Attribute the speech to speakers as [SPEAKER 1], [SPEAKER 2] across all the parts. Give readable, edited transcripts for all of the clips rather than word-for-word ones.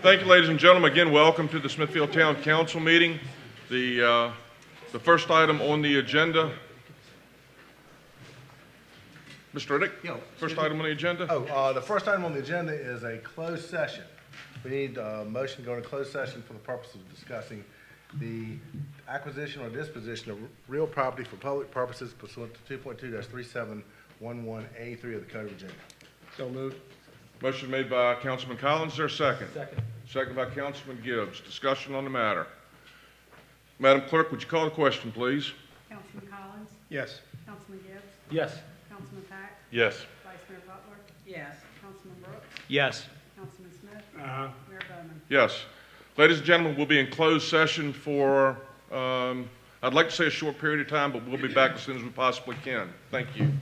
[SPEAKER 1] Thank you, ladies and gentlemen. Again, welcome to the Smithfield Town Council meeting. The first item on the agenda, Mr. Riddick, first item on the agenda?
[SPEAKER 2] The first item on the agenda is a closed session. We need a motion to go into closed session for the purpose of discussing the acquisition or disposition of real property for public purposes pursuant to 2.2-3711A3 of the Code of Virginia.
[SPEAKER 3] So moved.
[SPEAKER 1] Motion made by Councilman Collins. Is there a second?
[SPEAKER 3] Second.
[SPEAKER 1] Second by Councilman Gibbs. Discussion on the matter. Madam Clerk, would you call the question, please?
[SPEAKER 4] Councilman Collins?
[SPEAKER 3] Yes.
[SPEAKER 4] Councilman Gibbs?
[SPEAKER 3] Yes.
[SPEAKER 4] Councilman Pack?
[SPEAKER 1] Yes.
[SPEAKER 4] Vice Mayor Butler? Yes. Councilman Brooks?
[SPEAKER 3] Yes.
[SPEAKER 4] Councilman Smith? Mayor Bowman?
[SPEAKER 1] Yes. Ladies and gentlemen, we'll be in closed session for, I'd like to say a short period of time, but we'll be back as soon as we possibly can. Thank you.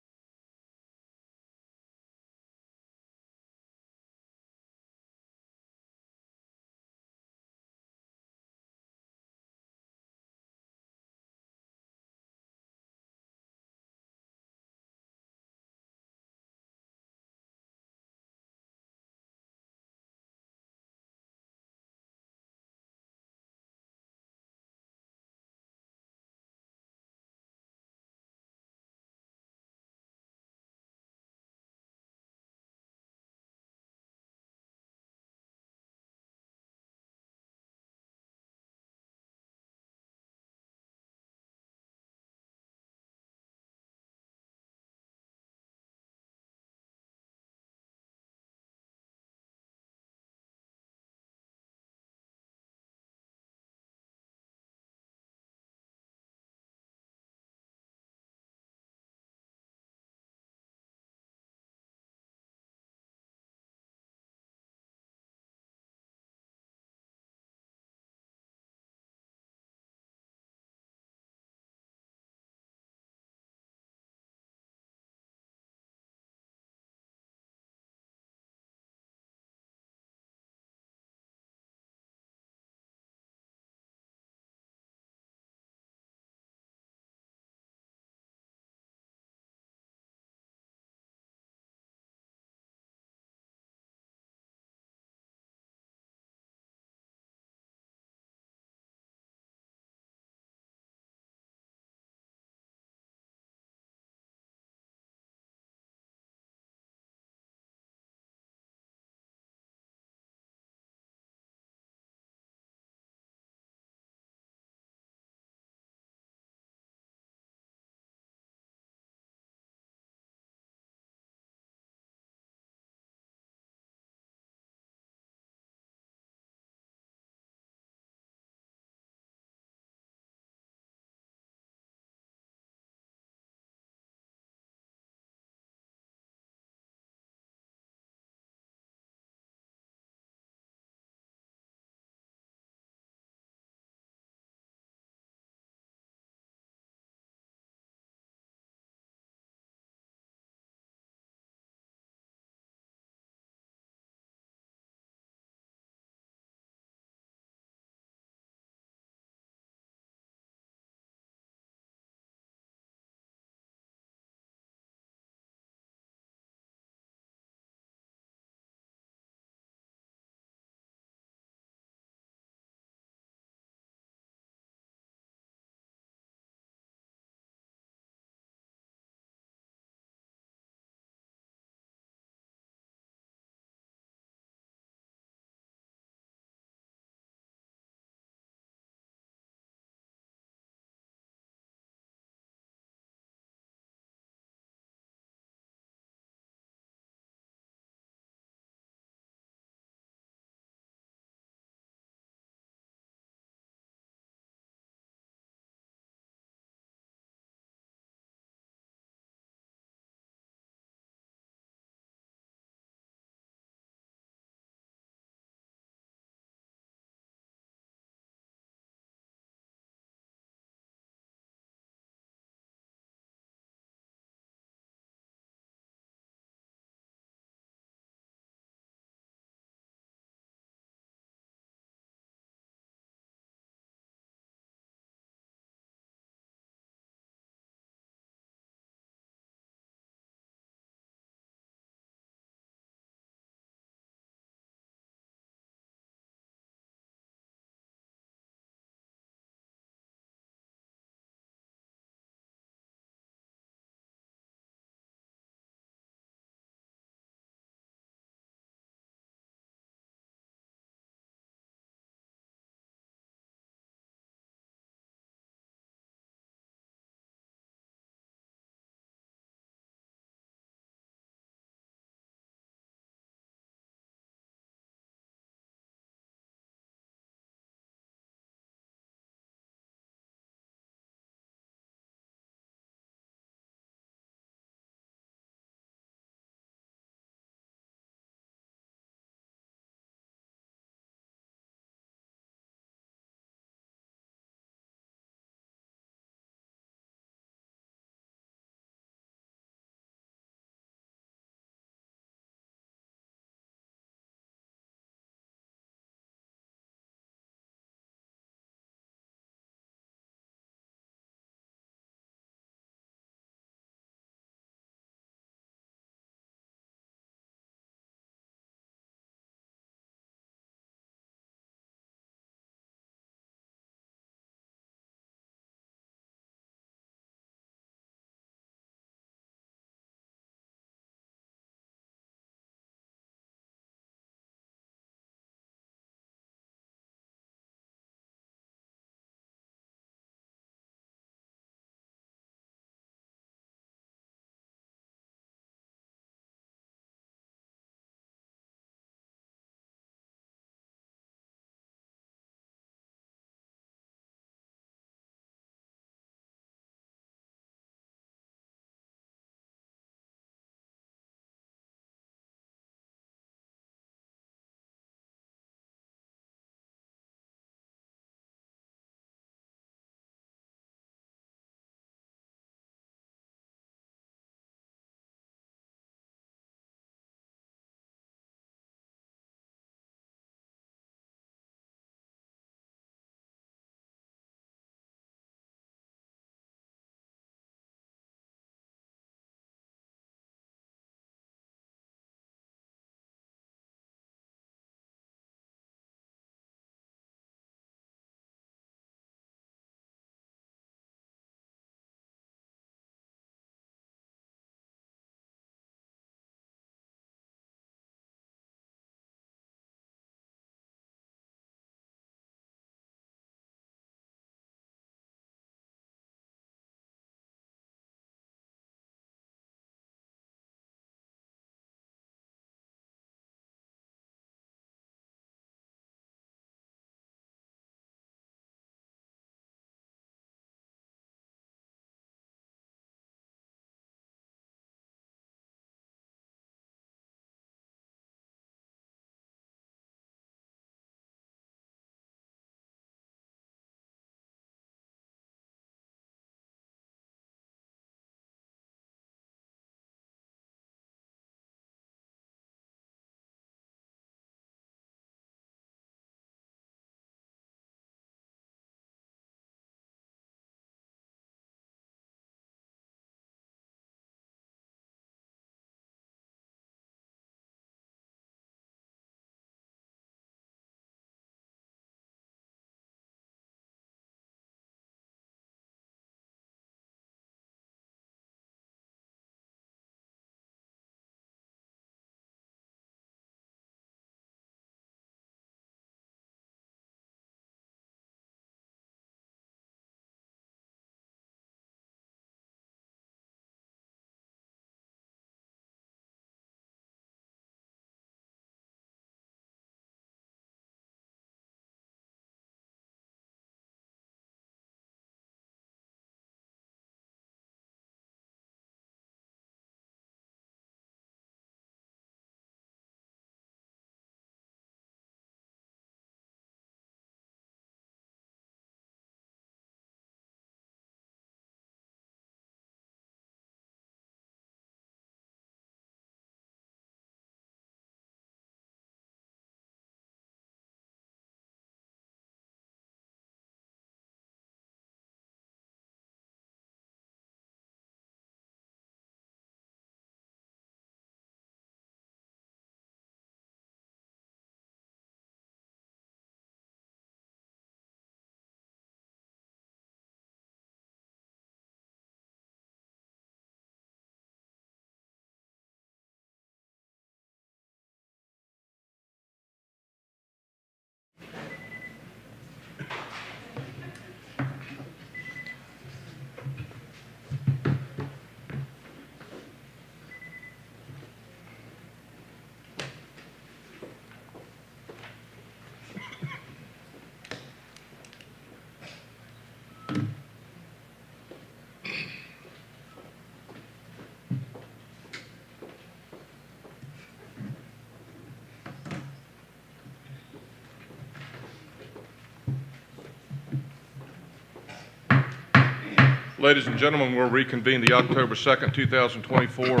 [SPEAKER 1] Ladies and gentlemen, we'll reconvene the October 2nd, 2024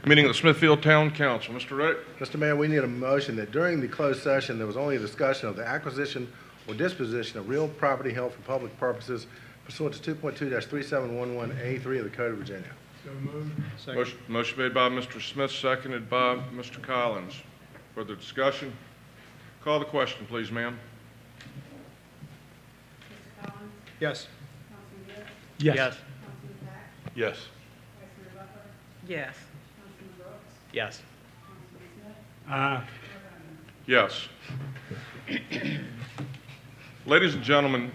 [SPEAKER 1] meeting of the Smithfield Town Council. Mr. Reddick?
[SPEAKER 2] Mr. Mayor, we need a motion that during the closed session, there was only a discussion of the acquisition or disposition of real property held for public purposes pursuant to 2.2-3711A3 of the Code of Virginia.
[SPEAKER 1] Motion made by Mr. Smith, seconded by Mr. Collins. Further discussion? Call the question, please, ma'am.
[SPEAKER 4] Mr. Collins?
[SPEAKER 3] Yes.
[SPEAKER 4] Councilman Gibbs?
[SPEAKER 3] Yes.
[SPEAKER 4] Councilman Pack?
[SPEAKER 1] Yes.
[SPEAKER 4] Vice Mayor Butler?
[SPEAKER 5] Yes.
[SPEAKER 4] Councilman Brooks?
[SPEAKER 3] Yes.
[SPEAKER 4] Councilman Smith? Mayor Bowman?
[SPEAKER 1] Yes. Ladies and gentlemen,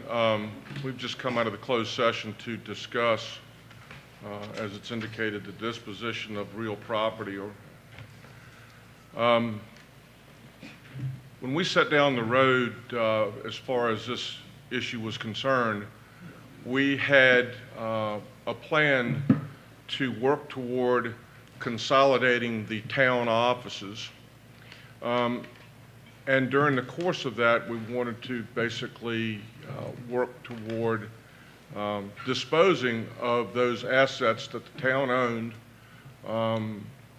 [SPEAKER 1] we've just come out of the closed session to discuss, as it's indicated, the disposition of real property. When we set down the road, as far as this issue was concerned, we had a plan to work toward consolidating the town offices. And during the course of that, we wanted to basically work toward disposing of those assets that the town owned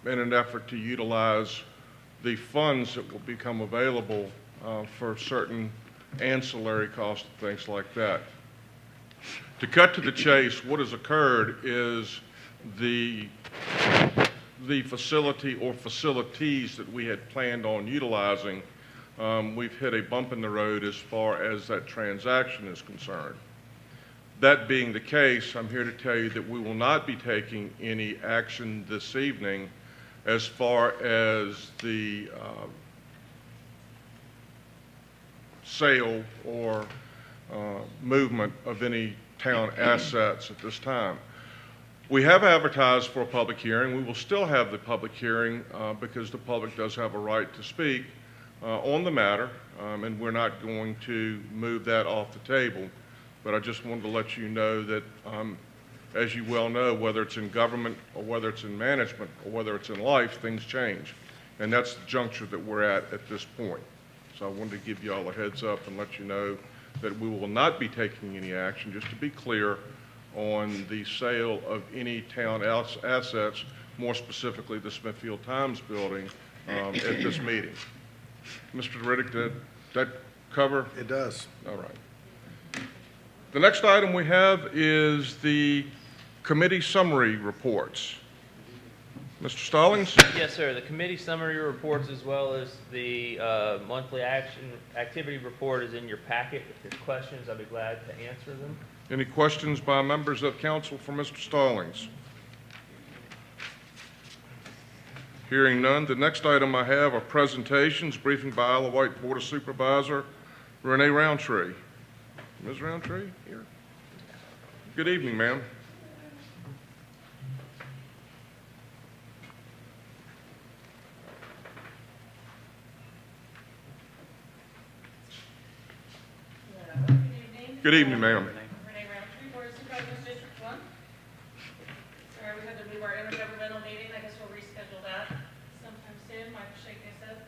[SPEAKER 1] in an effort to utilize the funds that will become available for certain ancillary costs and things like that. To cut to the chase, what has occurred is the facility or facilities that we had planned on utilizing, we've hit a bump in the road as far as that transaction is concerned. That being the case, I'm here to tell you that we will not be taking any action this evening as far as the sale or movement of any town assets at this time. We have advertised for a public hearing. We will still have the public hearing because the public does have a right to speak on the matter, and we're not going to move that off the table. But I just wanted to let you know that, as you well know, whether it's in government or whether it's in management or whether it's in life, things change. And that's the juncture that we're at this point. So I wanted to give you all a heads up and let you know that we will not be taking any action, just to be clear, on the sale of any town assets, more specifically the Smithfield Times building, at this meeting. Mr. Riddick, did that cover?
[SPEAKER 2] It does.
[SPEAKER 1] All right. The next item we have is the committee summary reports. Mr. Stallings?
[SPEAKER 6] Yes, sir. The committee summary reports as well as the monthly activity report is in your packet. If there's questions, I'll be glad to answer them.
[SPEAKER 1] Any questions by members of council for Mr. Stallings? Hearing none, the next item I have are presentations, briefing by Isle of Wight Board of Supervisor Renee Roundtree. Ms. Roundtree, here. Good evening, ma'am. Good evening, ma'am.
[SPEAKER 7] Renee Roundtree, Board of Supervisors, District 1. Sorry, we had to move our intergovernmental meeting. I guess we'll reschedule that sometime soon. Michael shaking his head.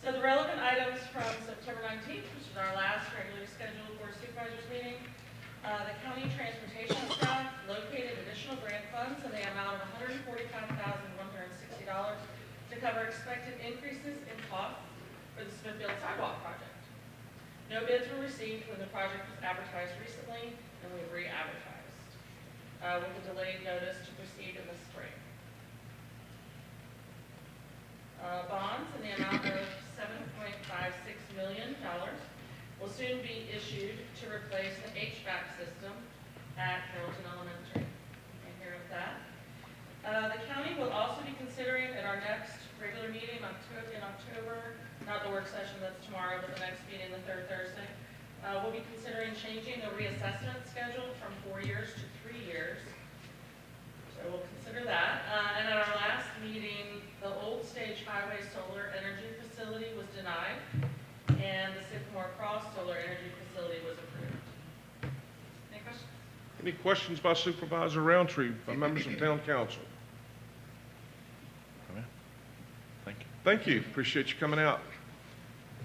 [SPEAKER 7] So the relevant items from September 19th, which is our last regularly scheduled Board of Supervisors meeting, the county transportation staff located additional grant funds in the amount of $145,160 to cover expected increases in costs for the Smithfield sidewalk project. No bids were received when the project was advertised recently, and we've re-advertised with a delayed notice to proceed in the spring. Bonds in the amount of $7.56 million will soon be issued to replace the HVAC system at Carrollton Elementary. And here with that. The county will also be considering at our next regular meeting in October, not the work session that's tomorrow, but the next meeting, the third Thursday, we'll be considering changing the reassessment schedule from 4 years to 3 years. So we'll consider that. And at our last meeting, the Old Stage Highway Solar Energy Facility was denied, and the Sycamore Cross Solar Energy Facility was approved. Any questions?
[SPEAKER 1] Any questions by Supervisor Roundtree, by members of Town Council? Thank you. Appreciate you coming out.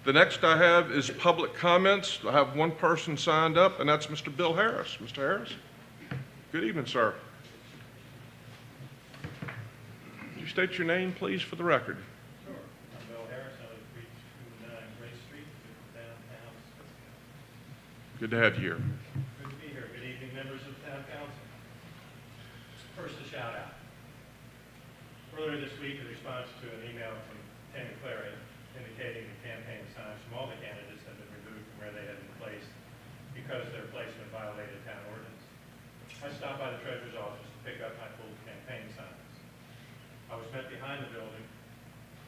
[SPEAKER 1] The next I have is public comments. I have one person signed up, and that's Mr. Bill Harris. Mr. Harris? Good evening, sir. Could you state your name, please, for the record?
[SPEAKER 3] Sure. I'm Bill Harris. I live at 329 Grace Street, downtown Smithfield.
[SPEAKER 1] Good to have you here.
[SPEAKER 3] Good to be here. Good evening, members of Town Council. First, a shout out. Earlier this week, in response to an email from Tammy Clary indicating the campaign signs from all the candidates have been removed from where they had been placed because their placement violated town ordinance, I stopped by the treasurer's office to pick up my full campaign signs. I was met behind the building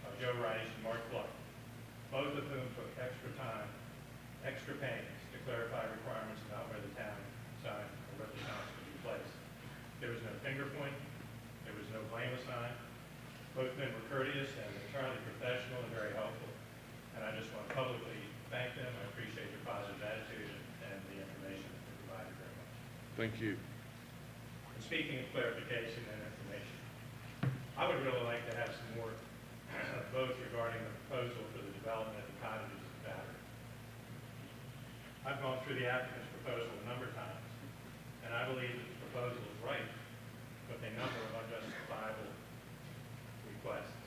[SPEAKER 3] by Joe Rice and Mark Clark, both of whom took extra time, extra pains to clarify requirements about where the town sign or where the signs could be placed. There was no finger point, there was no blame assigned. Both men were courteous and entirely professional and very helpful. And I just want to publicly thank them. I appreciate their positive attitude and the information that they provided very much.
[SPEAKER 1] Thank you.
[SPEAKER 3] And speaking of clarification and information, I would really like to have some more votes regarding the proposal for the development of the cottages at Battery. I've gone through the applicant's proposal a number of times, and I believe that the proposal is right with a number of unjustifiable requests.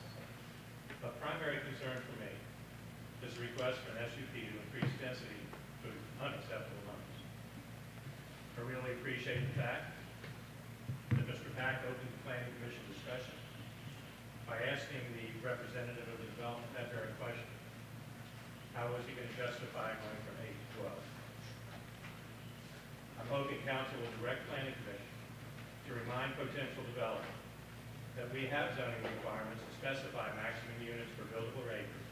[SPEAKER 3] But primary concern for me is the request for an SUP to increase density to unacceptable numbers. I really appreciate the fact that Mr. Pack opened the planning commission discussion by asking the representative of the development that very question. How was he going to justify going from 8 to 12? I'm hoping council will direct planning commission to remind potential developers that we have zoning requirements to specify maximum units per buildable acre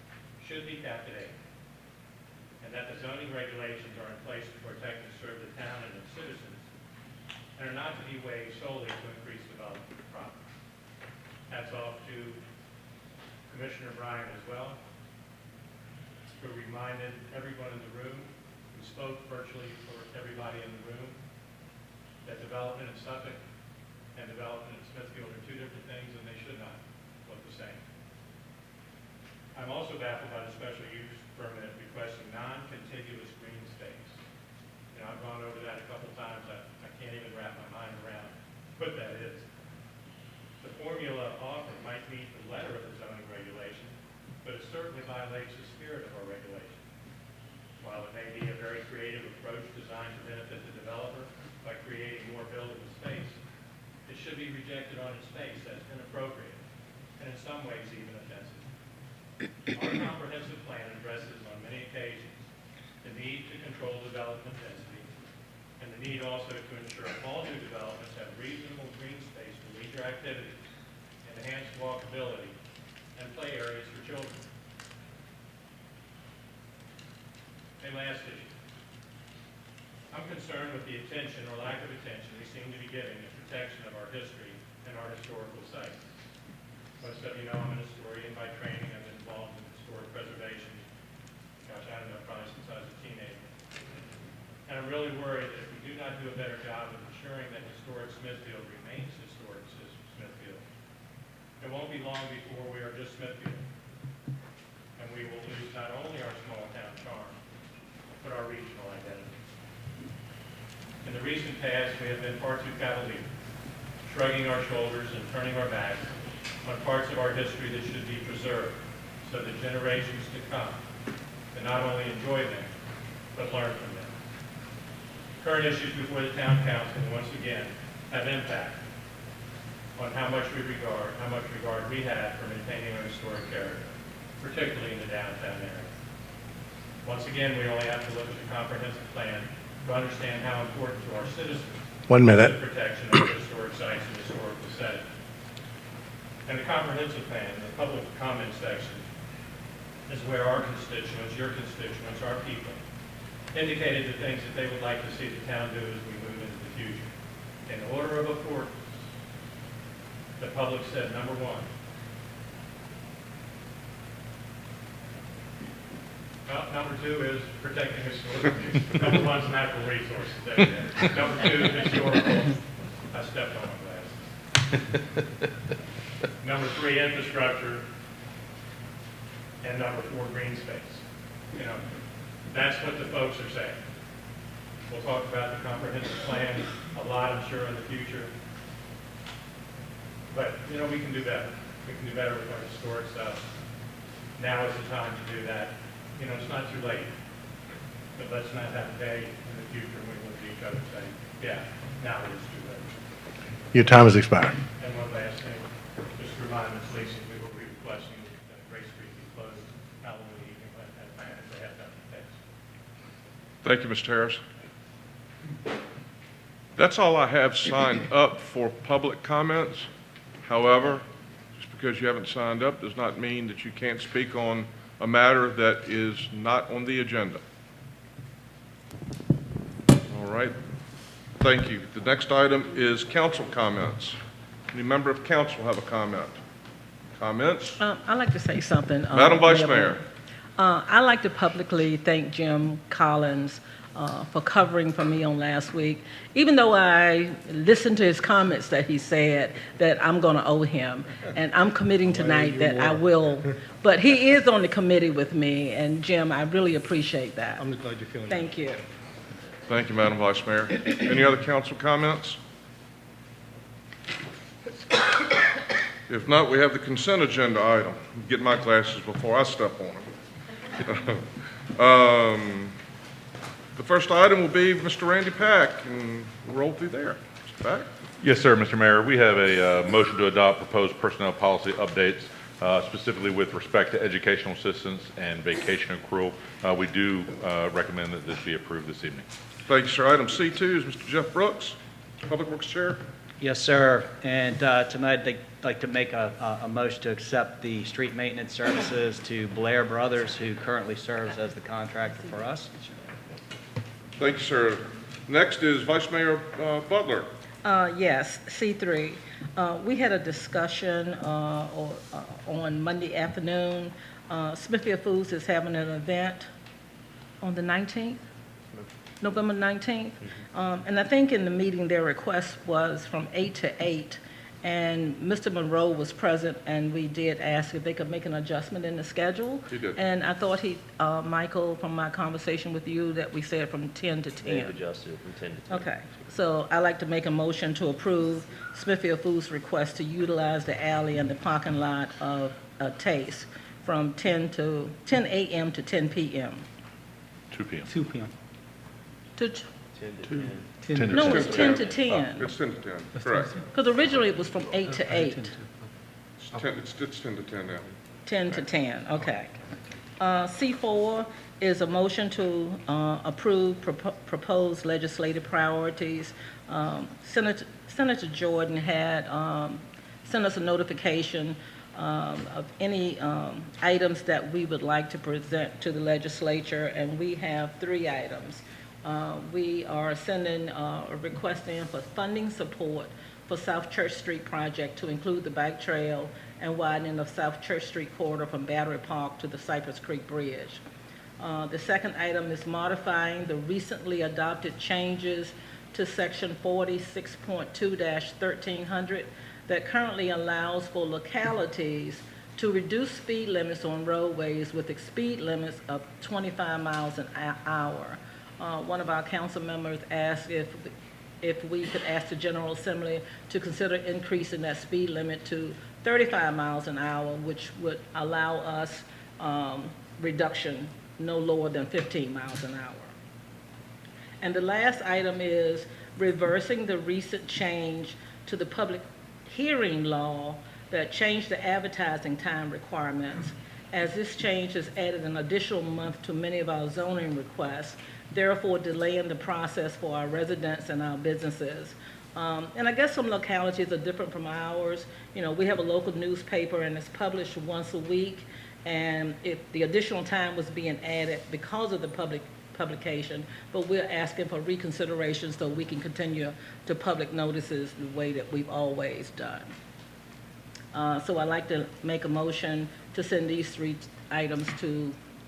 [SPEAKER 3] should be capped at 8, and that the zoning regulations are in place to protect and serve the town and its citizens, and are not to be waived solely to increase development of property. Hats off to Commissioner Bryan as well, who reminded everyone in the room, who spoke virtually for everybody in the room, that development in Suffolk and development in Smithfield are two different things, and they should not look the same. I'm also baffled by the special use permit requesting non-contiguous green space. You know, I've gone over that a couple times. I can't even wrap my mind around what that is. The formula offered might meet the letter of the zoning regulation, but it certainly violates the spirit of our regulation. While it may be a very creative approach designed to benefit the developer by creating more buildable space, it should be rejected on its face as inappropriate and in some ways even offensive. Our comprehensive plan addresses on many occasions the need to control development density and the need also to ensure all new developments have reasonable green space for leisure activities, enhanced walkability, and play areas for children. A last issue. I'm concerned with the attention or lack of attention we seem to be giving the protection of our history and our historical sites. Most of you know I'm an historian by training. I've been involved in historic preservation. Gosh, I don't know, probably since I was a teenager. And I'm really worried that if we do not do a better job of ensuring that historic Smithfield remains historic Smithfield, it won't be long before we are just Smithfield. And we will lose not only our small town charm, but our regional identity. In the recent past, we have been far too cavalier, shrugging our shoulders and turning our backs on parts of our history that should be preserved so that generations to come can not only enjoy them, but learn from them. Current issues before the town council, once again, have impact on how much regard we have for maintaining our historic character, particularly in the downtown area. Once again, we only have to look at the comprehensive plan to understand how important to our citizens
[SPEAKER 2] 1 minute.
[SPEAKER 3] the protection of historic sites and historical settings. And the comprehensive plan, the public comment section, is where our constituents, your constituents, our people, indicated the things that they would like to see the town do as we move into the future. In order of importance, the public said, number 1, well, number 2 is protecting historic. Number 1's natural resources. Number 2, historical. I stepped on my glasses. Number 3, infrastructure. And number 4, green space. You know, that's what the folks are saying. We'll talk about the comprehensive plan a lot, I'm sure, in the future. But, you know, we can do better. We can do better with our historic stuff. Now is the time to do that. You know, it's not too late. But let's not have a day in the future when we look at each other and say, yeah, now it is too late.
[SPEAKER 2] Your time has expired.
[SPEAKER 3] And one last thing, just to remind Ms. Lisi, we will be requesting that Grace Street be closed Halloween evening as they have done in the past.
[SPEAKER 1] Thank you, Mr. Harris. That's all I have signed up for public comments. However, just because you haven't signed up does not mean that you can't speak on a matter that is not on the agenda. All right. Thank you. The next item is council comments. Any member of council have a comment? Comments?
[SPEAKER 5] I'd like to say something.
[SPEAKER 1] Madam Vice Mayor.
[SPEAKER 5] I'd like to publicly thank Jim Collins for covering for me on last week. Even though I listened to his comments that he said that I'm going to owe him, and I'm committing tonight that I will. But he is on the committee with me, and Jim, I really appreciate that.
[SPEAKER 8] I'm glad you're feeling
[SPEAKER 5] Thank you.
[SPEAKER 1] Thank you, Madam Vice Mayor. Any other council comments? If not, we have the consent agenda item. Get my glasses before I step on them. The first item will be Mr. Randy Pack, and we'll roll through there. Mr. Pack?
[SPEAKER 9] Yes, sir, Mr. Mayor. We have a motion to adopt proposed personnel policy updates, specifically with respect to educational assistance and vacation accrual. We do recommend that this be approved this evening.
[SPEAKER 1] Thank you, sir. Item C2 is Mr. Jeff Brooks, Public Works Chair.
[SPEAKER 8] Yes, sir. And tonight, I'd like to make a motion to accept the street maintenance services to Blair Brothers, who currently serves as the contractor for us.
[SPEAKER 1] Thank you, sir. Next is Vice Mayor Butler.
[SPEAKER 5] Yes, C3. We had a discussion on Monday afternoon. Smithfield Foods is having an event on the 19th, November 19th. And I think in the meeting, their request was from 8 to 8. And Mr. Monroe was present, and we did ask if they could make an adjustment in the schedule.
[SPEAKER 1] He did.
[SPEAKER 5] And I thought Michael, from my conversation with you, that we said from 10 to 10.
[SPEAKER 6] They've adjusted from 10 to 10.
[SPEAKER 5] Okay, so I'd like to make a motion to approve Smithfield Foods' request to utilize the alley and the parking lot of Taste from 10 a.m. to 10 p.m.
[SPEAKER 9] 2 p.m.
[SPEAKER 8] 2 p.m.
[SPEAKER 5] To,
[SPEAKER 6] 10 to 10.
[SPEAKER 5] no, it's 10 to 10,
[SPEAKER 1] It's 10 to 10, correct.
[SPEAKER 5] because originally it was from 8 to 8.
[SPEAKER 1] It's 10 to 10 now.
[SPEAKER 5] 10 to 10, okay. C4 is a motion to approve proposed legislative priorities. Senator Jordan had sent us a notification of any items that we would like to present to the legislature, and we have 3 items. We are requesting for funding support for South Church Street project to include the bike trail and widening of South Church Street corridor from Battery Park to the Cypress Creek Bridge. The second item is modifying the recently adopted changes to section 46.2-1300 that currently allows for localities to reduce speed limits on roadways with speed limits of 25 miles an hour. One of our council members asked if we could ask the General Assembly to consider increasing that speed limit to 35 miles an hour, which would allow us reduction no lower than 15 miles an hour. And the last item is reversing the recent change to the public hearing law that changed the advertising time requirements, as this change has added an additional month to many of our zoning requests, therefore delaying the process for our residents and our businesses. And I guess some localities are different from ours. You know, we have a local newspaper and it's published once a week, and if the additional time was being added because of the publication, but we're asking for reconsideration so we can continue to public notices the way that we've always done. So I'd like to make a motion to send these 3 items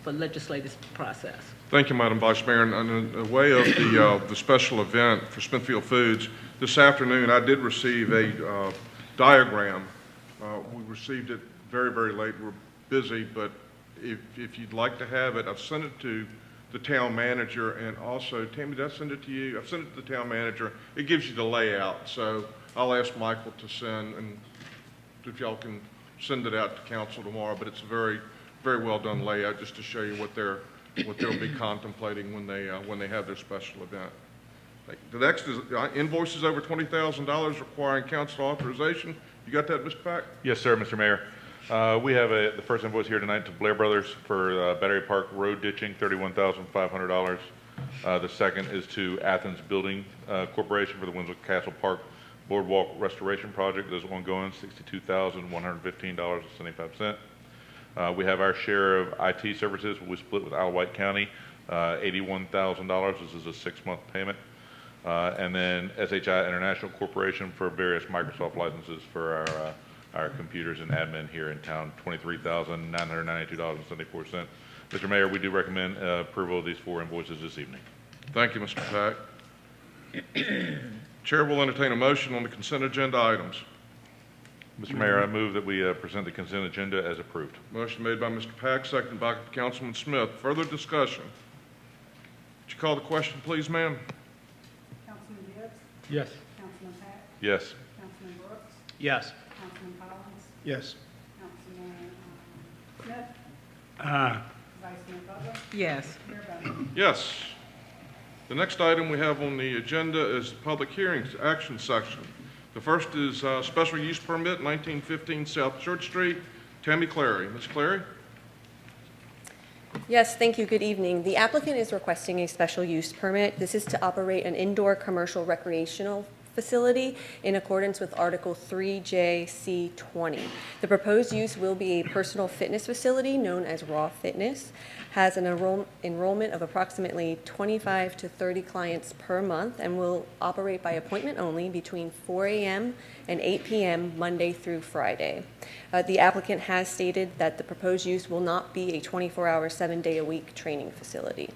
[SPEAKER 5] for legislative process.
[SPEAKER 1] Thank you, Madam Vice Mayor. And in the way of the special event for Smithfield Foods, this afternoon I did receive a diagram. We received it very, very late. We're busy, but if you'd like to have it, I've sent it to the town manager, and also, Tammy, did I send it to you? I've sent it to the town manager. It gives you the layout, so I'll ask Michael to send, and if y'all can send it out to council tomorrow, but it's a very, very well done layout, just to show you what they'll be contemplating when they have their special event. The next is invoices over $20,000 requiring council authorization. You got that, Mr. Pack?
[SPEAKER 9] Yes, sir, Mr. Mayor. We have the first invoice here tonight to Blair Brothers for Battery Park Road ditching, $31,500. The second is to Athens Building Corporation for the Windsor Castle Park Boardwalk Restoration Project that is ongoing, $62,115.75. We have our share of IT services, we split with Isle of Wight County, $81,000. This is a 6-month payment. And then SHI International Corporation for various Microsoft licenses for our computers and admin here in town, $23,992.74. Mr. Mayor, we do recommend approval of these 4 invoices this evening.
[SPEAKER 1] Thank you, Mr. Pack. Chair will entertain a motion on the consent agenda items.
[SPEAKER 9] Mr. Mayor, I move that we present the consent agenda as approved.
[SPEAKER 1] Motion made by Mr. Pack, seconded by Councilman Smith. Further discussion? Would you call the question, please, ma'am?
[SPEAKER 4] Councilman Gibbs?
[SPEAKER 10] Yes.
[SPEAKER 4] Councilman Pack?
[SPEAKER 9] Yes.
[SPEAKER 4] Councilman Brooks?
[SPEAKER 8] Yes.
[SPEAKER 4] Councilman Collins?
[SPEAKER 10] Yes.
[SPEAKER 4] Councilman Smith?
[SPEAKER 10] Aye.
[SPEAKER 4] Vice Mayor Butler?
[SPEAKER 5] Yes.
[SPEAKER 4] Mayor Bowman?
[SPEAKER 1] Yes. The next item we have on the agenda is the public hearings action section. The first is special use permit, 1915 South Church Street. Tammy Clary. Ms. Clary?
[SPEAKER 11] Yes, thank you. Good evening. The applicant is requesting a special use permit. This is to operate an indoor commercial recreational facility in accordance with Article 3JC20. The proposed use will be a personal fitness facility known as Raw Fitness, has an enrollment of approximately 25 to 30 clients per month, and will operate by appointment only between 4 a.m. and 8 p.m. Monday through Friday. The applicant has stated that the proposed use will not be a 24-hour, 7-day-a-week training facility.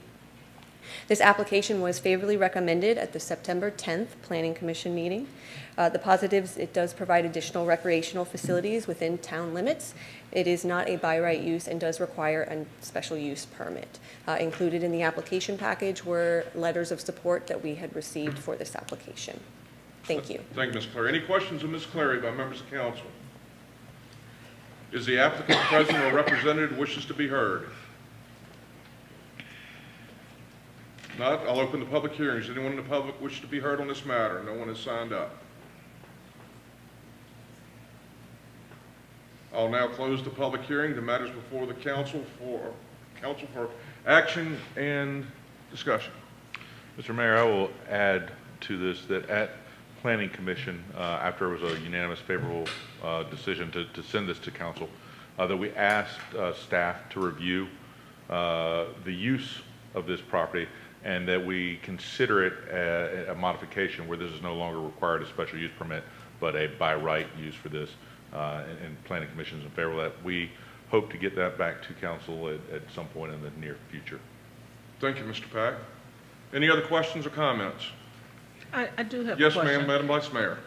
[SPEAKER 11] This application was favorably recommended at the September 10th Planning Commission meeting. The positives: it does provide additional recreational facilities within town limits. It is not a by right use and does require a special use permit. Included in the application package were letters of support that we had received for this application. Thank you.
[SPEAKER 1] Thank you, Ms. Clary. Any questions of Ms. Clary by members of council? Is the applicant present or representative wishes to be heard? Not, I'll open the public hearings. Does anyone in the public wish to be heard on this matter? No one has signed up. I'll now close the public hearing. The matters before the council for action and discussion.
[SPEAKER 9] Mr. Mayor, I will add to this that at Planning Commission, after it was a unanimous favorable decision to send this to council, that we asked staff to review the use of this property, and that we consider it a modification where this is no longer required a special use permit, but a by right use for this, and Planning Commission is in favor of that. We hope to get that back to council at some point in the near future.
[SPEAKER 1] Thank you, Mr. Pack. Any other questions or comments?
[SPEAKER 5] I do have a
[SPEAKER 1] Yes,
[SPEAKER 5] question.
[SPEAKER 1] ma'am, Madam Vice Mayor.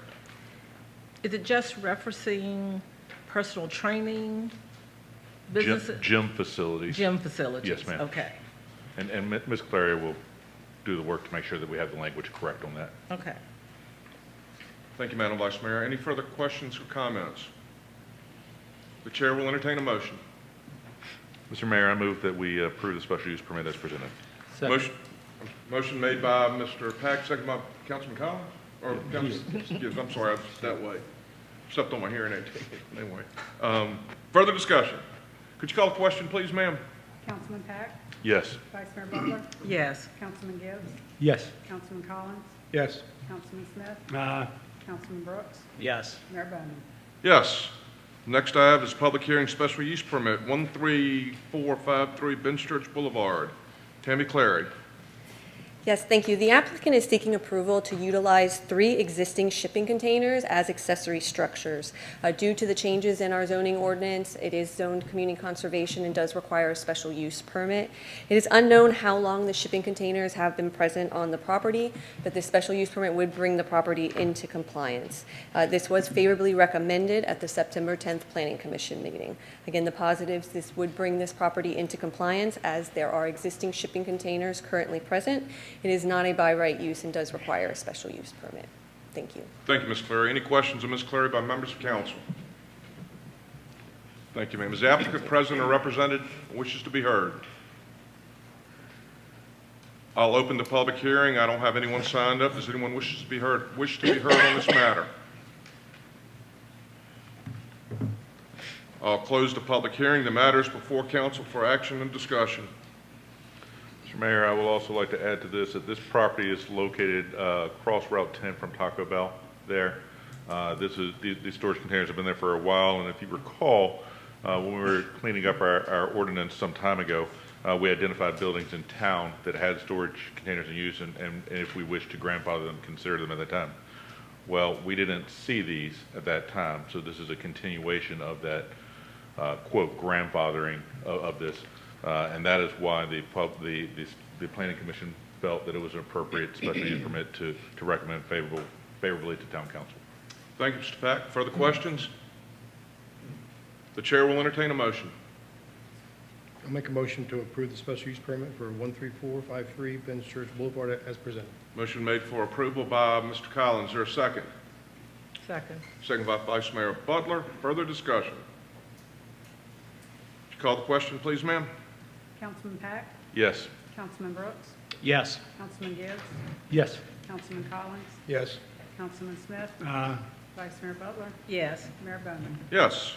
[SPEAKER 5] Is it just referencing personal training businesses?
[SPEAKER 9] Gym facilities.
[SPEAKER 5] Gym facilities?
[SPEAKER 9] Yes, ma'am.
[SPEAKER 5] Okay,
[SPEAKER 9] And Ms. Clary will do the work to make sure that we have the language correct on that.
[SPEAKER 5] okay.
[SPEAKER 1] Thank you, Madam Vice Mayor. Any further questions or comments? The chair will entertain a motion.
[SPEAKER 9] Mr. Mayor, I move that we approve the special use permit as presented.
[SPEAKER 1] Motion made by Mr. Pack, second by Councilman Collins? Or Councilman Gibbs, I'm sorry, I was that way. Stepped on my hearing aid. Anyway. Further discussion. Could you call the question, please, ma'am?
[SPEAKER 4] Councilman Pack?
[SPEAKER 9] Yes.
[SPEAKER 4] Vice Mayor Butler?
[SPEAKER 5] Yes.
[SPEAKER 4] Councilman Gibbs?
[SPEAKER 10] Yes.
[SPEAKER 4] Councilman Collins?
[SPEAKER 10] Yes.
[SPEAKER 4] Councilman Smith?
[SPEAKER 10] Aye.
[SPEAKER 4] Councilman Brooks?
[SPEAKER 8] Yes.
[SPEAKER 4] Mayor Bowman?
[SPEAKER 1] Yes. Next I have is public hearing special use permit, 13453 Benchurch Boulevard. Tammy Clary.
[SPEAKER 11] Yes, thank you. The applicant is seeking approval to utilize 3 existing shipping containers as accessory structures. Due to the changes in our zoning ordinance, it is zoned community conservation and does require a special use permit. It is unknown how long the shipping containers have been present on the property, but the special use permit would bring the property into compliance. This was favorably recommended at the September 10th Planning Commission meeting. Again, the positives, this would bring this property into compliance as there are existing shipping containers currently present. It is not a by right use and does require a special use permit. Thank you.
[SPEAKER 1] Thank you, Ms. Clary. Any questions of Ms. Clary by members of council? Thank you, ma'am. Is the applicant present or represented and wishes to be heard? I'll open the public hearing. I don't have anyone signed up. Does anyone wish to be heard on this matter? I'll close the public hearing. The matter is before council for action and discussion.
[SPEAKER 9] Mr. Mayor, I will also like to add to this that this property is located across Route 10 from Taco Bell there. These storage containers have been there for a while, and if you recall, when we were cleaning up our ordinance some time ago, we identified buildings in town that had storage containers in use, and if we wished to grandfather them, consider them at that time. Well, we didn't see these at that time, so this is a continuation of that, quote, grandfathering of this. And that is why the Planning Commission felt that it was an appropriate special use permit to recommend favorably to Town Council.
[SPEAKER 1] Thank you, Mr. Pack. Further questions? The chair will entertain a motion.
[SPEAKER 10] I'll make a motion to approve the special use permit for 13453 Ben's Church Boulevard as presented.
[SPEAKER 1] Motion made for approval by Mr. Collins. Is there a second?
[SPEAKER 5] Second.
[SPEAKER 1] Second by Vice Mayor Butler. Further discussion? Would you call the question, please, ma'am?
[SPEAKER 4] Councilman Pack?
[SPEAKER 9] Yes.
[SPEAKER 4] Councilman Brooks?
[SPEAKER 8] Yes.
[SPEAKER 4] Councilman Gibbs?
[SPEAKER 10] Yes.
[SPEAKER 4] Councilman Collins?
[SPEAKER 10] Yes.
[SPEAKER 4] Councilman Smith? Vice Mayor Butler?
[SPEAKER 5] Yes.
[SPEAKER 4] Mayor Bowman?
[SPEAKER 1] Yes.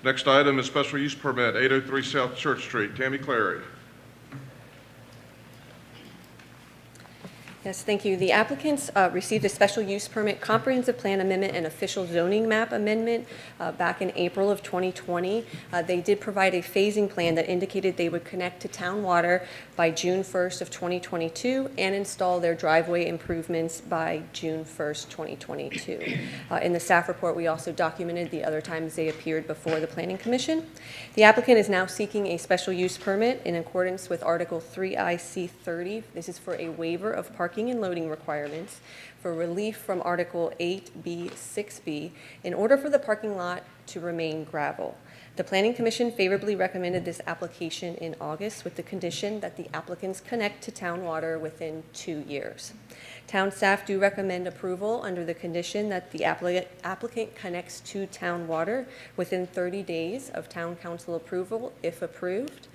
[SPEAKER 1] Next item is special use permit, 803 South Church Street. Tammy Clary.
[SPEAKER 11] Yes, thank you. The applicants received a special use permit, comprehensive plan amendment, and official zoning map amendment back in April of 2020. They did provide a phasing plan that indicated they would connect to town water by June 1st of 2022 and install their driveway improvements by June 1st, 2022. In the staff report, we also documented the other times they appeared before the Planning Commission. The applicant is now seeking a special use permit in accordance with Article 3IC30. This is for a waiver of parking and loading requirements for relief from Article 8B, 6B in order for the parking lot to remain gravel. The Planning Commission favorably recommended this application in August with the condition that the applicants connect to town water within 2 years. Town staff do recommend approval under the condition that the applicant connects to town water within 30 days of town council approval, if approved.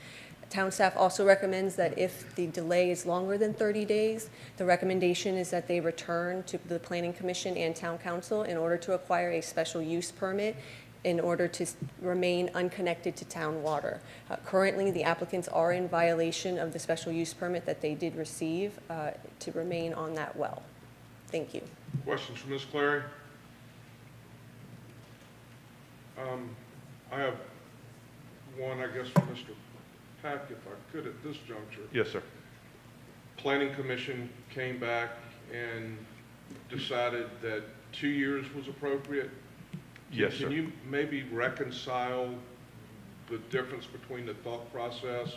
[SPEAKER 11] Town staff also recommends that if the delay is longer than 30 days, the recommendation is that they return to the Planning Commission and Town Council in order to acquire a special use permit in order to remain unconnected to town water. Currently, the applicants are in violation of the special use permit that they did receive to remain on that well. Thank you.
[SPEAKER 1] Questions from Ms. Clary? I have one, I guess, from Mr. Pack, if I could, at this juncture.
[SPEAKER 9] Yes, sir.
[SPEAKER 1] Planning Commission came back and decided that 2 years was appropriate.
[SPEAKER 9] Yes, sir.
[SPEAKER 1] Can you maybe reconcile the difference between the thought process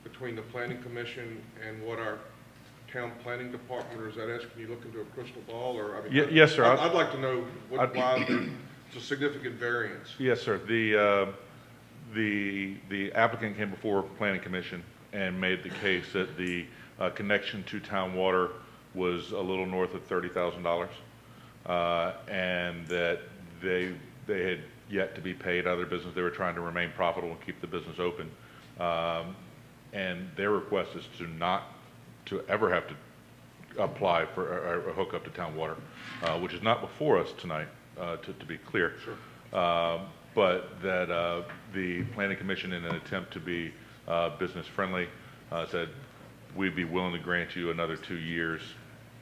[SPEAKER 1] between the Planning Commission and what our town planning department, or is that asking you to look into a crystal ball, or? I mean,
[SPEAKER 9] Yes, sir.
[SPEAKER 1] I'd like to know why it's a significant variance.
[SPEAKER 9] Yes, sir. The applicant came before Planning Commission and made the case that the connection to town water was a little north of $30,000, and that they had yet to be paid out of their business. They were trying to remain profitable and keep the business open. And their request is to ever have to apply for a hookup to town water, which is not before us tonight, to be clear.
[SPEAKER 1] Sure.
[SPEAKER 9] But that the Planning Commission, in an attempt to be business friendly, said we'd be willing to grant you another 2 years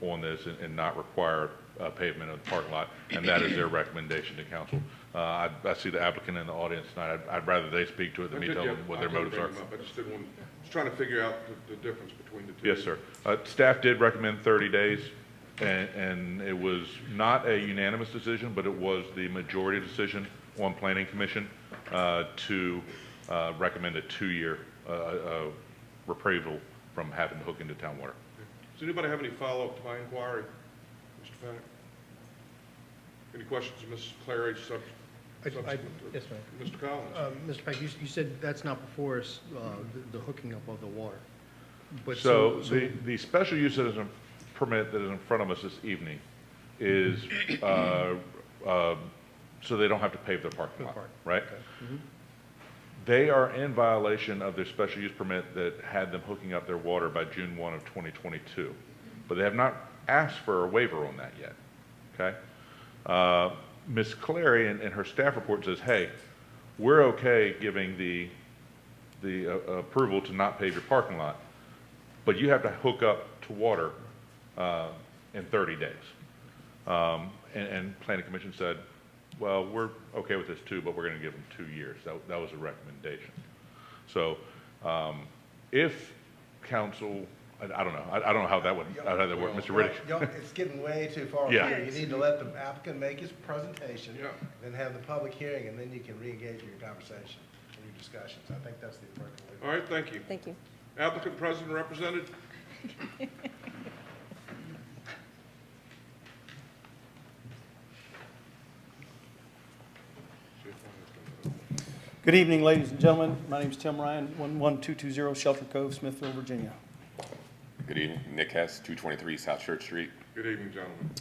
[SPEAKER 9] on this and not require pavement of the parking lot, and that is their recommendation to council. I see the applicant in the audience tonight. I'd rather they speak to it than me tell them what their motives are.
[SPEAKER 1] I just didn't want, just trying to figure out the difference between the two.
[SPEAKER 9] Yes, sir. Staff did recommend 30 days, and it was not a unanimous decision, but it was the majority decision on Planning Commission to recommend a 2-year reprieve from having to hook into town water.
[SPEAKER 1] Does anybody have any follow-up to my inquiry, Mr. Fennec? Any questions of Ms. Clary subsequent to
[SPEAKER 10] Yes, ma'am.
[SPEAKER 1] Mr. Collins?
[SPEAKER 10] Mr. Peck, you said that's not before us, the hooking up of the water. But
[SPEAKER 9] So the special use citizen permit that is in front of us this evening is so they don't have to pave their parking lot, right? They are in violation of their special use permit that had them hooking up their water by June 1 of 2022. But they have not asked for a waiver on that yet, okay? Ms. Clary in her staff report says, hey, we're okay giving the approval to not pave your parking lot, but you have to hook up to water in 30 days. And Planning Commission said, well, we're okay with this too, but we're going to give them 2 years. That was a recommendation. So if council, I don't know. I don't know how that would work. Mr. Riddick.
[SPEAKER 2] It's getting way too far.
[SPEAKER 9] Yeah.
[SPEAKER 2] You need to let the applicant make his presentation,
[SPEAKER 1] Yeah.
[SPEAKER 2] then have the public hearing, and then you can re-engage in your conversation, in your discussions. I think that's the appropriate way.
[SPEAKER 1] All right, thank you.
[SPEAKER 11] Thank you.
[SPEAKER 1] Applicant present and represented?
[SPEAKER 12] Good evening, ladies and gentlemen. My name is Tim Ryan, 11220 Shelter Cove, Smithfield, Virginia.
[SPEAKER 13] Good evening. Nick Hess, 223 South Church Street.
[SPEAKER 1] Good evening, gentlemen.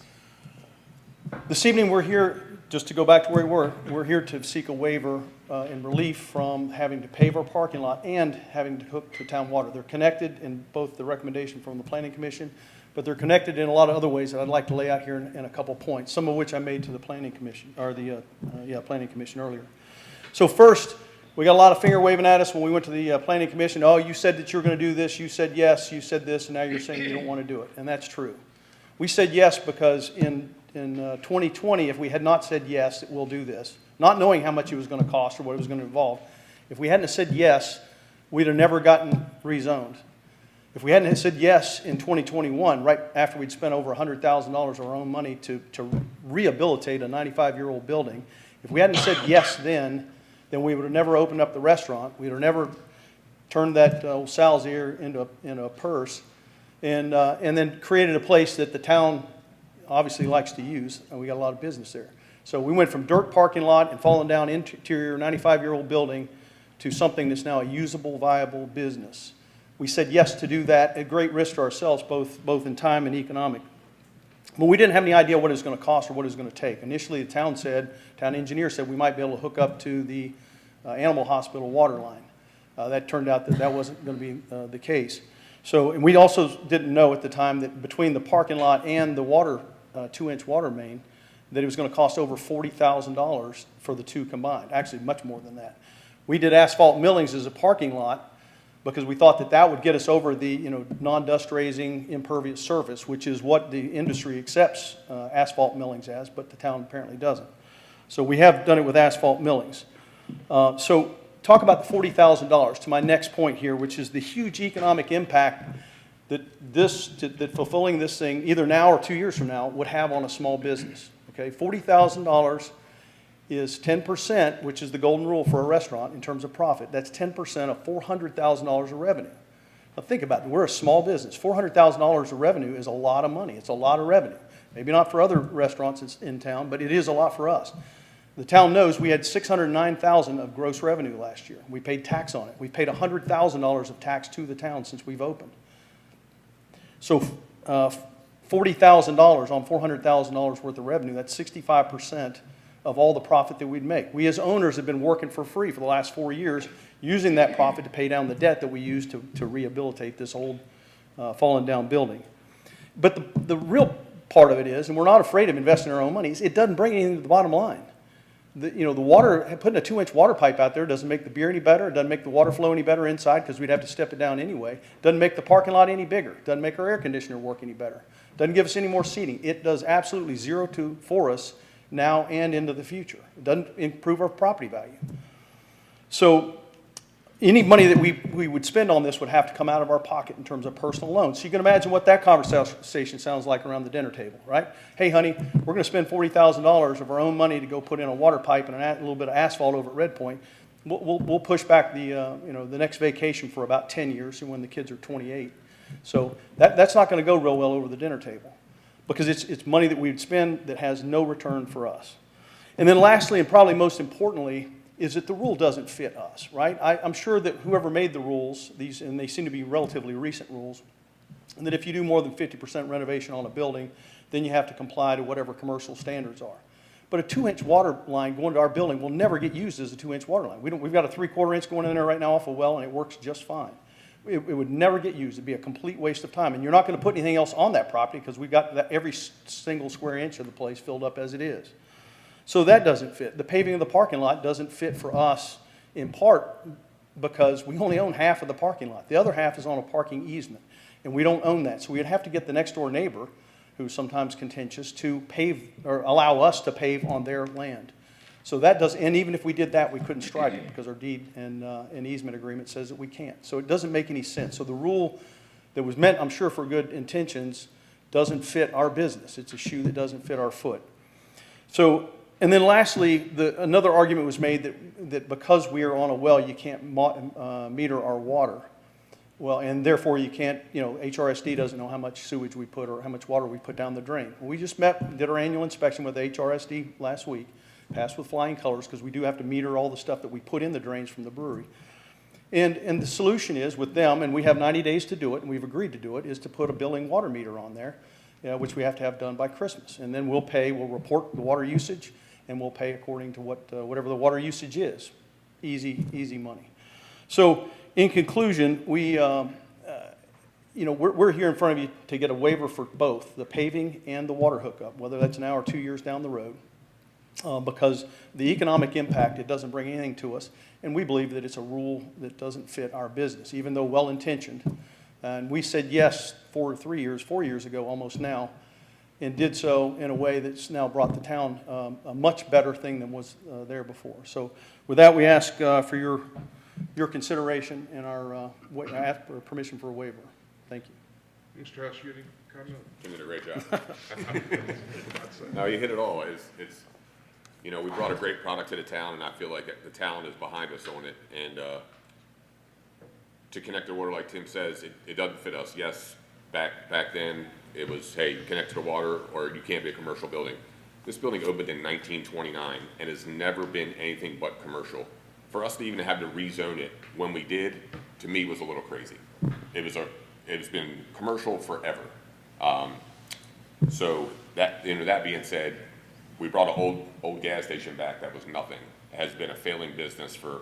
[SPEAKER 12] This evening, we're here, just to go back to where we were, we're here to seek a waiver and relief from having to pave our parking lot and having to hook to town water. They're connected in both the recommendation from the Planning Commission, but they're connected in a lot of other ways that I'd like to lay out here in a couple points, some of which I made to the Planning Commission, or the Planning Commission earlier. So first, we got a lot of finger waving at us when we went to the Planning Commission. Oh, you said that you were going to do this, you said yes, you said this, and now you're saying you don't want to do it. And that's true. We said yes because in 2020, if we had not said yes, we'll do this, not knowing how much it was going to cost or what it was going to involve, if we hadn't have said yes, we'd have never gotten rezoned. If we hadn't have said yes in 2021, right after we'd spent over $100,000 of our own money to rehabilitate a 95-year-old building, if we hadn't said yes then we would have never opened up the restaurant. We would have never turned that old Sal's ear into a purse, and then created a place that the town obviously likes to use, and we got a lot of business there. So we went from dirt parking lot and fallen down interior 95-year-old building to something that's now a usable, viable business. We said yes to do that at great risk to ourselves, both in time and economic. But we didn't have any idea what it was going to cost or what it was going to take. Initially, the town engineer said we might be able to hook up to the animal hospital water line. That turned out that wasn't going to be the case. So, and we also didn't know at the time that between the parking lot and the water, 2-inch water main, that it was going to cost over $40,000 for the two combined. Actually, much more than that. We did asphalt millings as a parking lot because we thought that would get us over the non-dust raising impervious surface, which is what the industry accepts asphalt millings as, but the town apparently doesn't. So we have done it with asphalt millings. So talk about the $40,000 to my next point here, which is the huge economic impact that fulfilling this thing either now or 2 years from now would have on a small business. Okay, $40,000 is 10%, which is the golden rule for a restaurant in terms of profit. That's 10% of $400,000 of revenue. Now think about it. We're a small business. $400,000 of revenue is a lot of money. It's a lot of revenue. Maybe not for other restaurants in town, but it is a lot for us. The town knows we had $609,000 of gross revenue last year. We paid tax on it. We've paid $100,000 of tax to the town since we've opened. So $40,000 on $400,000 worth of revenue, that's 65% of all the profit that we'd make. We as owners have been working for free for the last 4 years, using that profit to pay down the debt that we used to rehabilitate this old fallen down building. But the real part of it is, and we're not afraid of investing our own money, it doesn't bring anything to the bottom line. The water, putting a 2-inch water pipe out there doesn't make the beer any better. It doesn't make the water flow any better inside because we'd have to step it down anyway. Doesn't make the parking lot any bigger. Doesn't make our air conditioner work any better. Doesn't give us any more seating. It does absolutely zero for us now and into the future. It doesn't improve our property value. So any money that we would spend on this would have to come out of our pocket in terms of personal loans. So you can imagine what that conversation sounds like around the dinner table, right? Hey, honey, we're going to spend $40,000 of our own money to go put in a water pipe and a little bit of asphalt over at Red Point. We'll push back the next vacation for about 10 years when the kids are 28. So that's not going to go real well over the dinner table because it's money that we'd spend that has no return for us. And then lastly, and probably most importantly, is that the rule doesn't fit us, right? I'm sure that whoever made the rules, and they seem to be relatively recent rules, and that if you do more than 50% renovation on a building, then you have to comply to whatever commercial standards are. But a 2-inch water line going to our building will never get used as a 2-inch water line. We've got a 3/4 inch going in there right now off a well, and it works just fine. It would never get used. It'd be a complete waste of time. And you're not going to put anything else on that property because we've got every single square inch of the place filled up as it is. So that doesn't fit. The paving of the parking lot doesn't fit for us in part because we only own half of the parking lot. The other half is on a parking easement, and we don't own that. So we'd have to get the next door neighbor, who's sometimes contentious, to pave or allow us to pave on their land. So that does, and even if we did that, we couldn't strike it because our deed and easement agreement says that we can't. So it doesn't make any sense. So the rule that was meant, I'm sure, for good intentions doesn't fit our business. It's a shoe that doesn't fit our foot. So, and then lastly, another argument was made that because we are on a well, you can't meter our water. Well, and therefore you can't, HRSD doesn't know how much sewage we put or how much water we put down the drain. Well, we just did our annual inspection with HRSD last week, passed with flying colors because we do have to meter all the stuff that we put in the drains from the brewery. And the solution is with them, and we have 90 days to do it, and we've agreed to do it, is to put a building water meter on there, which we have to have done by Christmas. And then we'll report the water usage, and we'll pay according to whatever the water usage is. Easy money. So in conclusion, we're here in front of you to get a waiver for both the paving and the water hookup, whether that's now or 2 years down the road, because the economic impact, it doesn't bring anything to us, and we believe that it's a rule that doesn't fit our business, even though well-intentioned. And we said yes 4 years ago almost now, and did so in a way that's now brought the town a much better thing than was there before. So with that, we ask for your consideration and ask for permission for a waiver. Thank you.
[SPEAKER 1] Mr. House, you have any comment?
[SPEAKER 13] You did a great job. No, you hit it all. We brought a great product to the town, and I feel like the town is behind us on it. And to connect to water, like Tim says, it doesn't fit us. Yes, back then it was, hey, connect to the water or you can't be a commercial building. This building opened in 1929 and has never been anything but commercial. For us to even have to rezone it when we did, to me, was a little crazy. It's been commercial forever. So that being said, we brought an old gas station back that was nothing. It has been a failing business for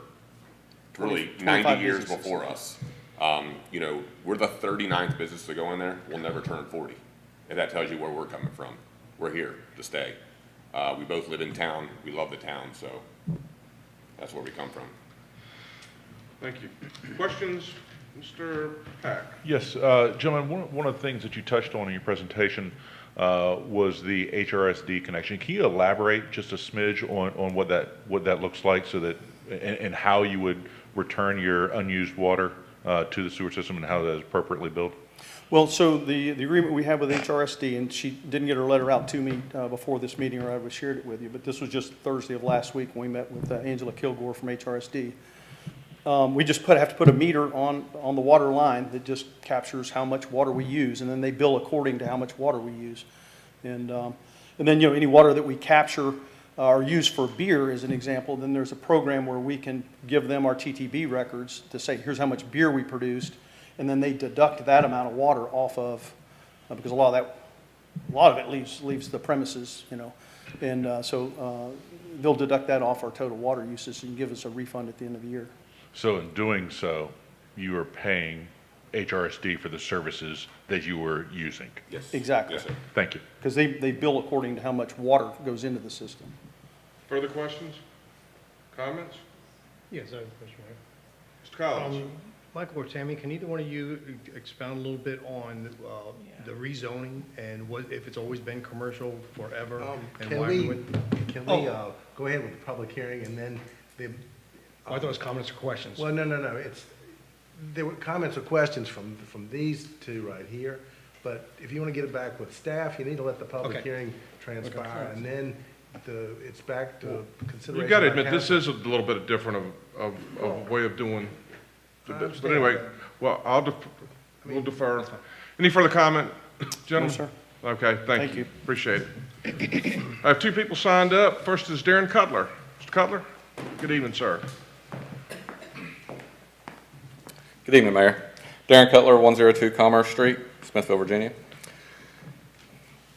[SPEAKER 13] really 90 years before us. We're the 39th business to go in there. We'll never turn 40. If that tells you where we're coming from. We're here to stay. We both live in town. We love the town, so that's where we come from.
[SPEAKER 1] Thank you. Questions, Mr. Pack?
[SPEAKER 9] Yes, gentlemen, one of the things that you touched on in your presentation was the HRSD connection. Can you elaborate just a smidge on what that looks like so that and how you would return your unused water to the sewer system and how that is appropriately built?
[SPEAKER 12] Well, so the agreement we have with HRSD, and she didn't get her letter out to me before this meeting, or I would have shared it with you, but this was just Thursday of last week when we met with Angela Kilgore from HRSD. We just have to put a meter on the water line that just captures how much water we use, and then they bill according to how much water we use. And then any water that we capture or use for beer, as an example, then there's a program where we can give them our TTB records to say, here's how much beer we produced, and then they deduct that amount of water off of, because a lot of it leaves the premises, and so they'll deduct that off our total water usage and give us a refund at the end of the year.
[SPEAKER 9] So in doing so, you are paying HRSD for the services that you were using?
[SPEAKER 13] Yes.
[SPEAKER 12] Exactly.
[SPEAKER 13] Yes, sir.
[SPEAKER 9] Thank you.
[SPEAKER 12] Because they bill according to how much water goes into the system.
[SPEAKER 1] Further questions? Comments?
[SPEAKER 10] Yes, I have a question.
[SPEAKER 1] Mr. Collins?
[SPEAKER 10] Michael or Tammy, can either one of you expound a little bit on the rezoning and what, if it's always been commercial forever? And
[SPEAKER 2] Can
[SPEAKER 10] why
[SPEAKER 2] we,
[SPEAKER 10] would-
[SPEAKER 2] can we go ahead with the public hearing and then the,
[SPEAKER 10] Oh, I thought it was comments or questions.
[SPEAKER 2] well, no, it's, there were comments or questions from these two right here, but if you want to get it back with staff, you need to let the public
[SPEAKER 10] Okay.
[SPEAKER 2] hearing transpire, and then it's back to consideration.
[SPEAKER 1] You got to
[SPEAKER 2] by
[SPEAKER 1] admit, this
[SPEAKER 2] council.
[SPEAKER 1] is a little bit different of a way of doing the
[SPEAKER 2] I
[SPEAKER 1] business. But
[SPEAKER 2] understand
[SPEAKER 1] anyway,
[SPEAKER 2] that.
[SPEAKER 1] well, we'll defer. Any further comment, gentlemen?
[SPEAKER 12] sir.
[SPEAKER 1] Okay, thank
[SPEAKER 12] Thank
[SPEAKER 1] you.
[SPEAKER 12] you.
[SPEAKER 1] Appreciate it. I have two people signed up. First is Darren Cutler. Mr. Cutler? Good evening, sir.
[SPEAKER 14] Good evening, Mayor. Darren Cutler, 102 Commerce Street, Smithfield, Virginia.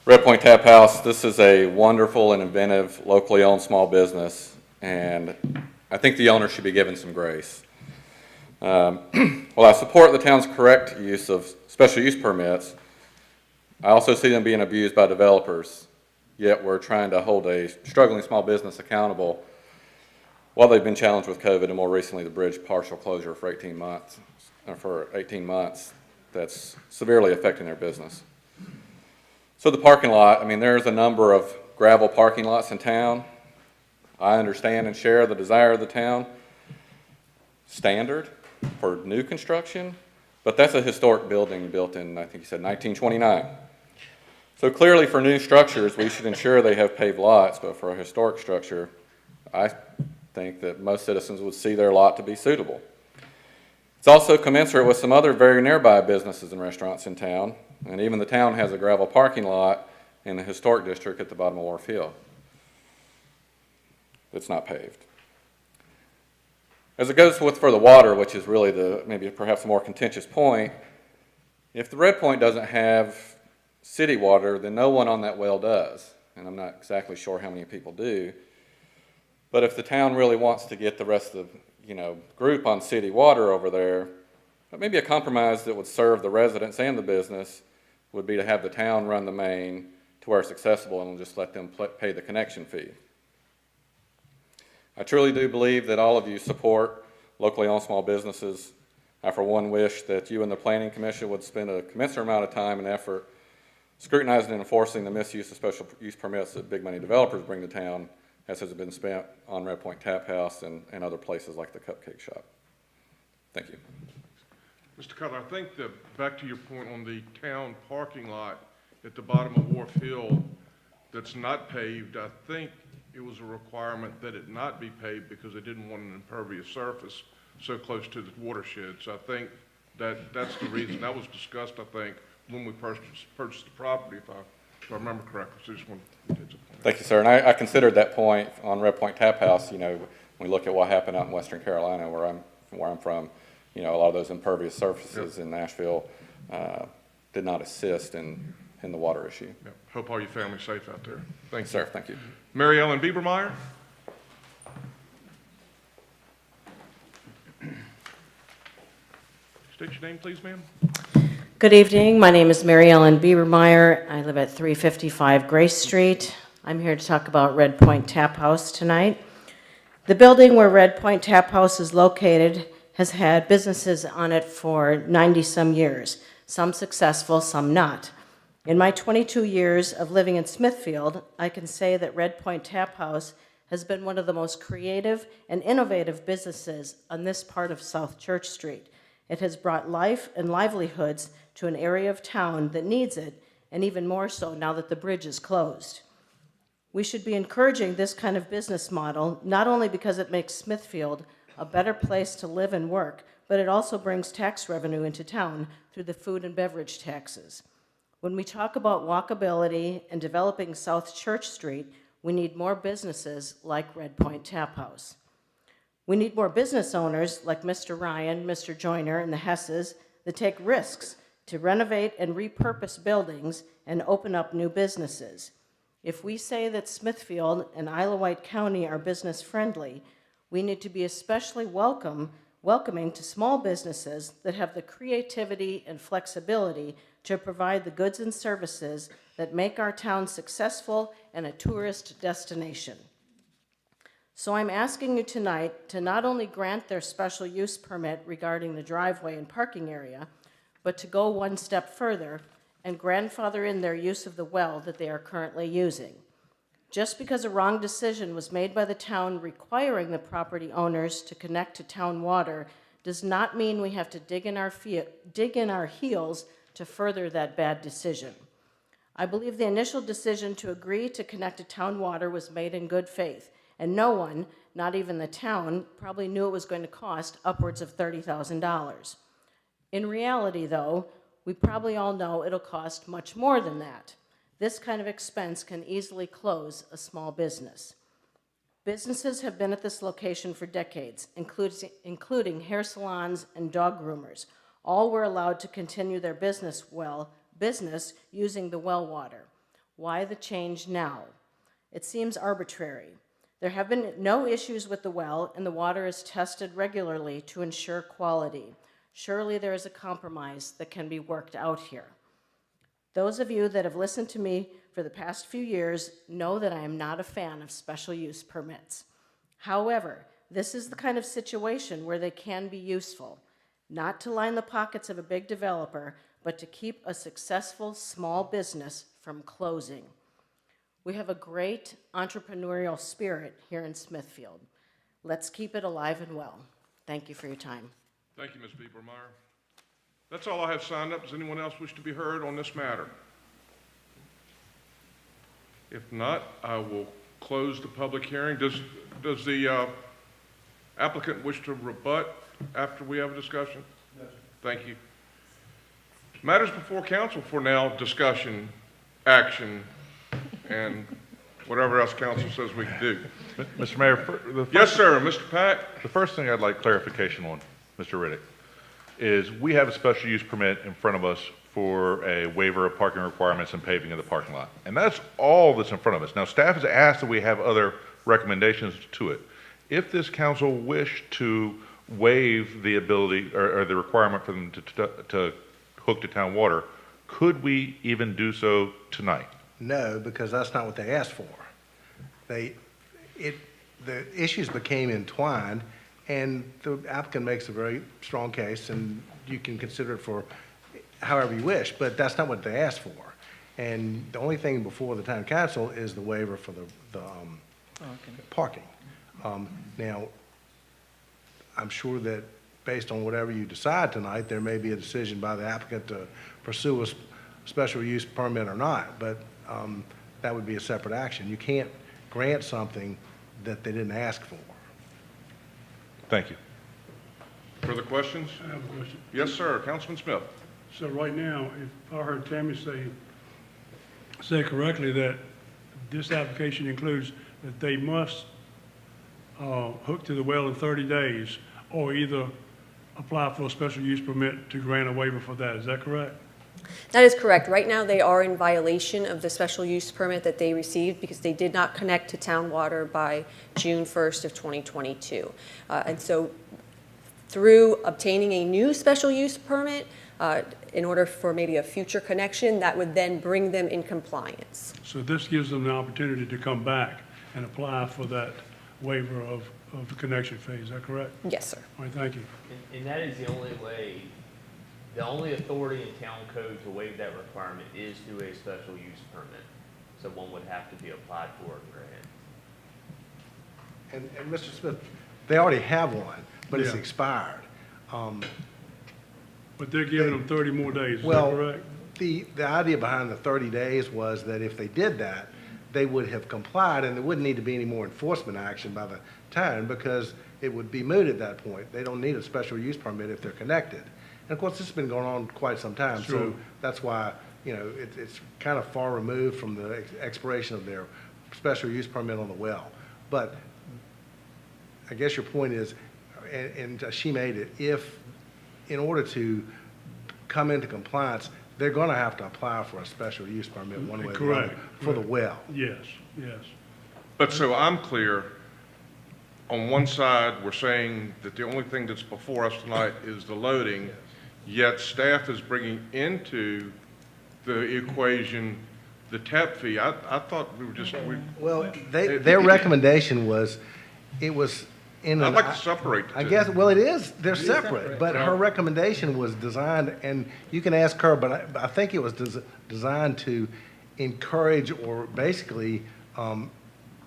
[SPEAKER 14] Red Point Tap House, this is a wonderful and inventive, locally owned small business, and I think the owner should be given some grace. While I support the town's correct use of special use permits, I also see them being abused by developers, yet we're trying to hold a struggling small business accountable while they've been challenged with COVID and more recently the bridge partial closure for 18 months that's severely affecting their business. So the parking lot, I mean, there's a number of gravel parking lots in town. I understand and share the desire of the town standard for new construction, but that's a historic building built in, I think you said 1929. So clearly for new structures, we should ensure they have paved lots, but for a historic structure, I think that most citizens would see their lot to be suitable. It's also commensurate with some other very nearby businesses and restaurants in town, and even the town has a gravel parking lot in the historic district at the bottom of Wharf Hill. It's not paved. As it goes for the water, which is really maybe perhaps a more contentious point, if the Red Point doesn't have city water, then no one on that well does, and I'm not exactly sure how many people do. But if the town really wants to get the rest of the group on city water over there, maybe a compromise that would serve the residents and the business would be to have the town run the main to where it's accessible and just let them pay the connection fee. I truly do believe that all of you support locally owned small businesses. I, for one, wish that you and the Planning Commission would spend a commensurate amount of time and effort scrutinizing and enforcing the misuse of special use permits that big money developers bring to town, as has been spent on Red Point Tap House and other places like the Cupcake Shop. Thank you.
[SPEAKER 1] Mr. Cutler, I think that, back to your point on the town parking lot at the bottom of Wharf Hill that's not paved, I think it was a requirement that it not be paved because they didn't want an impervious surface so close to the watershed. So I think that's the reason. That was discussed, I think, when we purchased the property, if I remember correctly. So just want to get to the point.
[SPEAKER 14] Thank you, sir. And I considered that point on Red Point Tap House. When we look at what happened out in Western Carolina, where I'm from, a lot of those impervious surfaces in Nashville did not assist in the water issue.
[SPEAKER 1] Yep. Hope all your family's safe out there. Thank you.
[SPEAKER 14] Sir, thank you.
[SPEAKER 1] Mary Ellen Biebermeyer. State your name, please, ma'am.
[SPEAKER 15] Good evening. My name is Mary Ellen Biebermeyer. I live at 355 Grace Street. I'm here to talk about Red Point Tap House tonight. The building where Red Point Tap House is located has had businesses on it for 90-some years, some successful, some not. In my 22 years of living in Smithfield, I can say that Red Point Tap House has been one of the most creative and innovative businesses on this part of South Church Street. It has brought life and livelihoods to an area of town that needs it, and even more so now that the bridge is closed. We should be encouraging this kind of business model, not only because it makes Smithfield a better place to live and work, but it also brings tax revenue into town through the food and beverage taxes. When we talk about walkability and developing South Church Street, we need more businesses like Red Point Tap House. We need more business owners like Mr. Ryan, Mr. Joyner, and the Hesses that take risks to renovate and repurpose buildings and open up new businesses. If we say that Smithfield and Isle of Wight County are business friendly, we need to be especially welcoming to small businesses that have the creativity and flexibility to provide the goods and services that make our town successful and a tourist destination. So I'm asking you tonight to not only grant their special use permit regarding the driveway and parking area, but to go one step further and grandfather in their use of the well that they are currently using. Just because a wrong decision was made by the town requiring the property owners to connect to town water does not mean we have to dig in our heels to further that bad decision. I believe the initial decision to agree to connect to town water was made in good faith, and no one, not even the town, probably knew it was going to cost upwards of $30,000. In reality, though, we probably all know it'll cost much more than that. This kind of expense can easily close a small business. Businesses have been at this location for decades, including hair salons and dog groomers. All were allowed to continue their business using the well water. Why the change now? It seems arbitrary. There have been no issues with the well, and the water is tested regularly to ensure quality. Surely there is a compromise that can be worked out here. Those of you that have listened to me for the past few years know that I am not a fan of special use permits. However, this is the kind of situation where they can be useful, not to line the pockets of a big developer, but to keep a successful small business from closing. We have a great entrepreneurial spirit here in Smithfield. Let's keep it alive and well. Thank you for your time.
[SPEAKER 1] Thank you, Ms. Biebermeyer. That's all I have signed up. Does anyone else wish to be heard on this matter? If not, I will close the public hearing. Does the applicant wish to rebut after we have a discussion? No, sir. Thank you. Matters before council for now discussion, action, and whatever else council says we can do.
[SPEAKER 9] Mr. Mayor,
[SPEAKER 1] Yes, sir, Mr. Pack.
[SPEAKER 9] the first thing I'd like clarification on, Mr. Riddick, is we have a special use permit in front of us for a waiver of parking requirements and paving of the parking lot. And that's all that's in front of us. Now, staff has asked that we have other recommendations to it. If this council wished to waive the ability or the requirement for them to hook to town water, could we even do so tonight?
[SPEAKER 2] No, because that's not what they asked for. The issues became entwined, and the applicant makes a very strong case, and you can consider it for however you wish, but that's not what they asked for. And the only thing before the town council is the waiver for the parking. Now, I'm sure that based on whatever you decide tonight, there may be a decision by the applicant to pursue a special use permit or not, but that would be a separate action. You can't grant something that they didn't ask for.
[SPEAKER 9] Thank you.
[SPEAKER 1] Further questions?
[SPEAKER 16] I have a question.
[SPEAKER 1] Yes, sir, Councilman Smith.
[SPEAKER 16] So right now, if I heard Tammy say correctly that this application includes that they must hook to the well in 30 days or either apply for a special use permit to grant a waiver for that. Is that correct?
[SPEAKER 11] That is correct. Right now, they are in violation of the special use permit that they received because they did not connect to town water by June 1st of 2022. And so through obtaining a new special use permit, in order for maybe a future connection, that would then bring them in compliance.
[SPEAKER 16] So this gives them the opportunity to come back and apply for that waiver of the connection phase. Is that correct?
[SPEAKER 11] Yes, sir.
[SPEAKER 16] All right, thank you.
[SPEAKER 6] And that is the only way, the only authority in town code to waive that requirement is through a special use permit. So one would have to be applied for and granted.
[SPEAKER 2] And Mr. Smith, they already have one, but it's
[SPEAKER 16] Yeah.
[SPEAKER 2] expired.
[SPEAKER 16] But they're giving them 30 more days. Is that
[SPEAKER 2] Well,
[SPEAKER 16] correct?
[SPEAKER 2] the idea behind the 30 days was that if they did that, they would have complied, and there wouldn't need to be any more enforcement action by the town because it would be moot at that point. They don't need a special use permit if they're connected. And of course, this has been going on quite some time, so
[SPEAKER 16] Sure.
[SPEAKER 2] that's why, it's kind of far removed from the expiration of their special use permit on the well. But I guess your point is, and she made it, if, in order to come into compliance, they're going to have to apply for a special use permit one way or the other
[SPEAKER 16] Correct.
[SPEAKER 2] for the well.
[SPEAKER 16] Yes, yes.
[SPEAKER 1] But so I'm clear, on one side, we're saying that the only thing that's before us tonight is the loading, yet staff is bringing into the equation the tap fee. I thought we were just,
[SPEAKER 2] Well, their recommendation was it was in
[SPEAKER 1] I'd
[SPEAKER 2] an.
[SPEAKER 1] like to separate the
[SPEAKER 2] I
[SPEAKER 1] two.
[SPEAKER 2] guess, well, it is, they're separate, but her recommendation was designed, and you can ask her, but I think it was designed to encourage or basically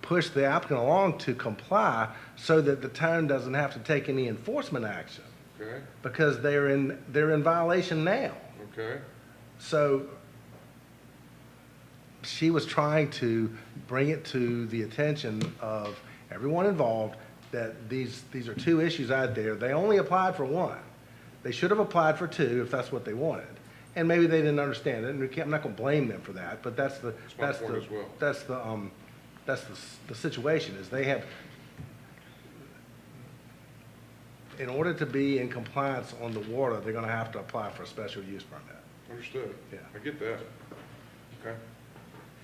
[SPEAKER 2] push the applicant along to comply so that the town doesn't have to take any enforcement action,
[SPEAKER 1] Okay,
[SPEAKER 2] because they're in violation now.
[SPEAKER 1] okay.
[SPEAKER 2] So she was trying to bring it to the attention of everyone involved that these are two issues out there. They only applied for one. They should have applied for two if that's what they wanted. And maybe they didn't understand it, and I'm not gonna blame them for that, but that's the situation, is they have, in order to be in compliance on the water, they're gonna have to apply for a special use permit.
[SPEAKER 1] Understood.
[SPEAKER 2] Yeah.
[SPEAKER 1] I get that. Okay.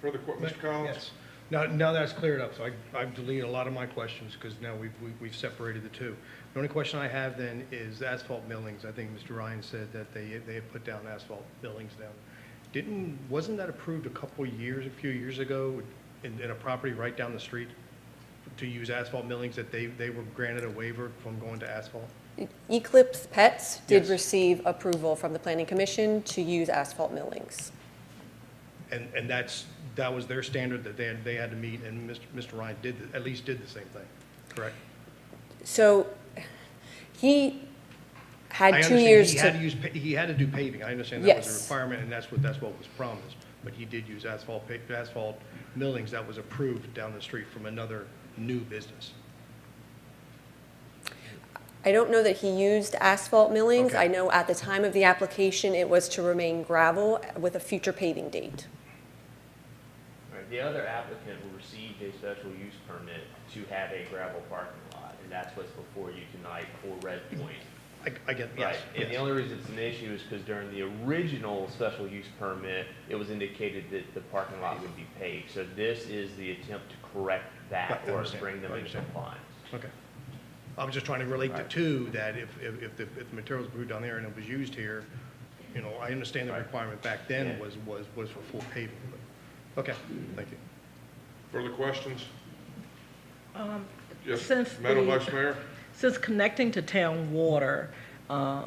[SPEAKER 1] Further, Mr. Collins?
[SPEAKER 10] Yes. Now that's cleared up, so I've deleted a lot of my questions, because now we've separated the two. The only question I have then is asphalt millings. I think Mr. Ryan said that they had put down asphalt millings down. Wasn't that approved a few years ago, in a property right down the street, to use asphalt millings, that they were granted a waiver from going to asphalt?
[SPEAKER 11] Eclipse Pets did
[SPEAKER 10] Yes.
[SPEAKER 11] receive approval from the Planning Commission to use asphalt millings.
[SPEAKER 10] And that was their standard that they had to meet, and Mr. Ryan at least did the same thing, correct?
[SPEAKER 11] So he
[SPEAKER 10] I
[SPEAKER 11] had 2
[SPEAKER 10] understand
[SPEAKER 11] years
[SPEAKER 10] he had to do paving, I understand that was a
[SPEAKER 11] Yes.
[SPEAKER 10] requirement, and that's what was promised. But he did use asphalt millings that was approved down the street from another new business.
[SPEAKER 11] I don't know that he used asphalt millings.
[SPEAKER 10] Okay.
[SPEAKER 11] I know at the time of the application, it was to remain gravel with a future paving date.
[SPEAKER 6] Right, the other applicant received a special use permit to have a gravel parking lot, and that's what's before you tonight for Red Point.
[SPEAKER 10] I get,
[SPEAKER 6] Right,
[SPEAKER 10] yes.
[SPEAKER 6] and the only reason it's an issue is because during the original special use permit, it was indicated that the parking lot would be paved. So this is the attempt to correct that
[SPEAKER 10] Right, I
[SPEAKER 6] or
[SPEAKER 10] understand,
[SPEAKER 6] bring them
[SPEAKER 10] I
[SPEAKER 6] into
[SPEAKER 10] understand.
[SPEAKER 6] compliance.
[SPEAKER 10] Okay. I was just trying to relate the
[SPEAKER 6] Right.
[SPEAKER 10] two, that if the materials were down there and it was used here, I understand the
[SPEAKER 6] Right.
[SPEAKER 10] requirement back then
[SPEAKER 6] Yeah.
[SPEAKER 10] was for full paving, but, okay, thank you.
[SPEAKER 1] Further questions? Yes,
[SPEAKER 5] Since
[SPEAKER 1] Madam
[SPEAKER 5] the-
[SPEAKER 1] Vice Mayor?
[SPEAKER 5] Since connecting to town water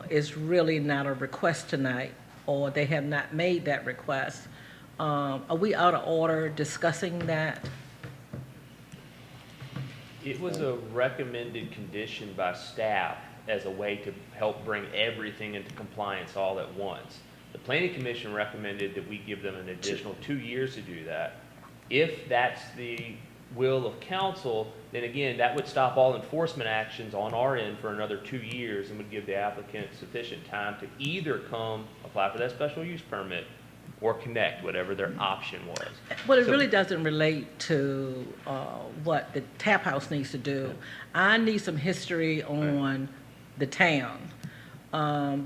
[SPEAKER 5] is really not a request tonight, or they have not made that request, are we out of order discussing that?
[SPEAKER 6] It was a recommended condition by staff as a way to help bring everything into compliance all at once. The planning commission recommended that we give them an additional 2 years to do that. If that's the will of council, then again, that would stop all enforcement actions on our end for another 2 years and would give the applicant sufficient time to either come apply for that special use permit or connect, whatever their option was.
[SPEAKER 5] Well, it
[SPEAKER 6] So-
[SPEAKER 5] really doesn't relate to what the tap house needs to do. I need some history on the town.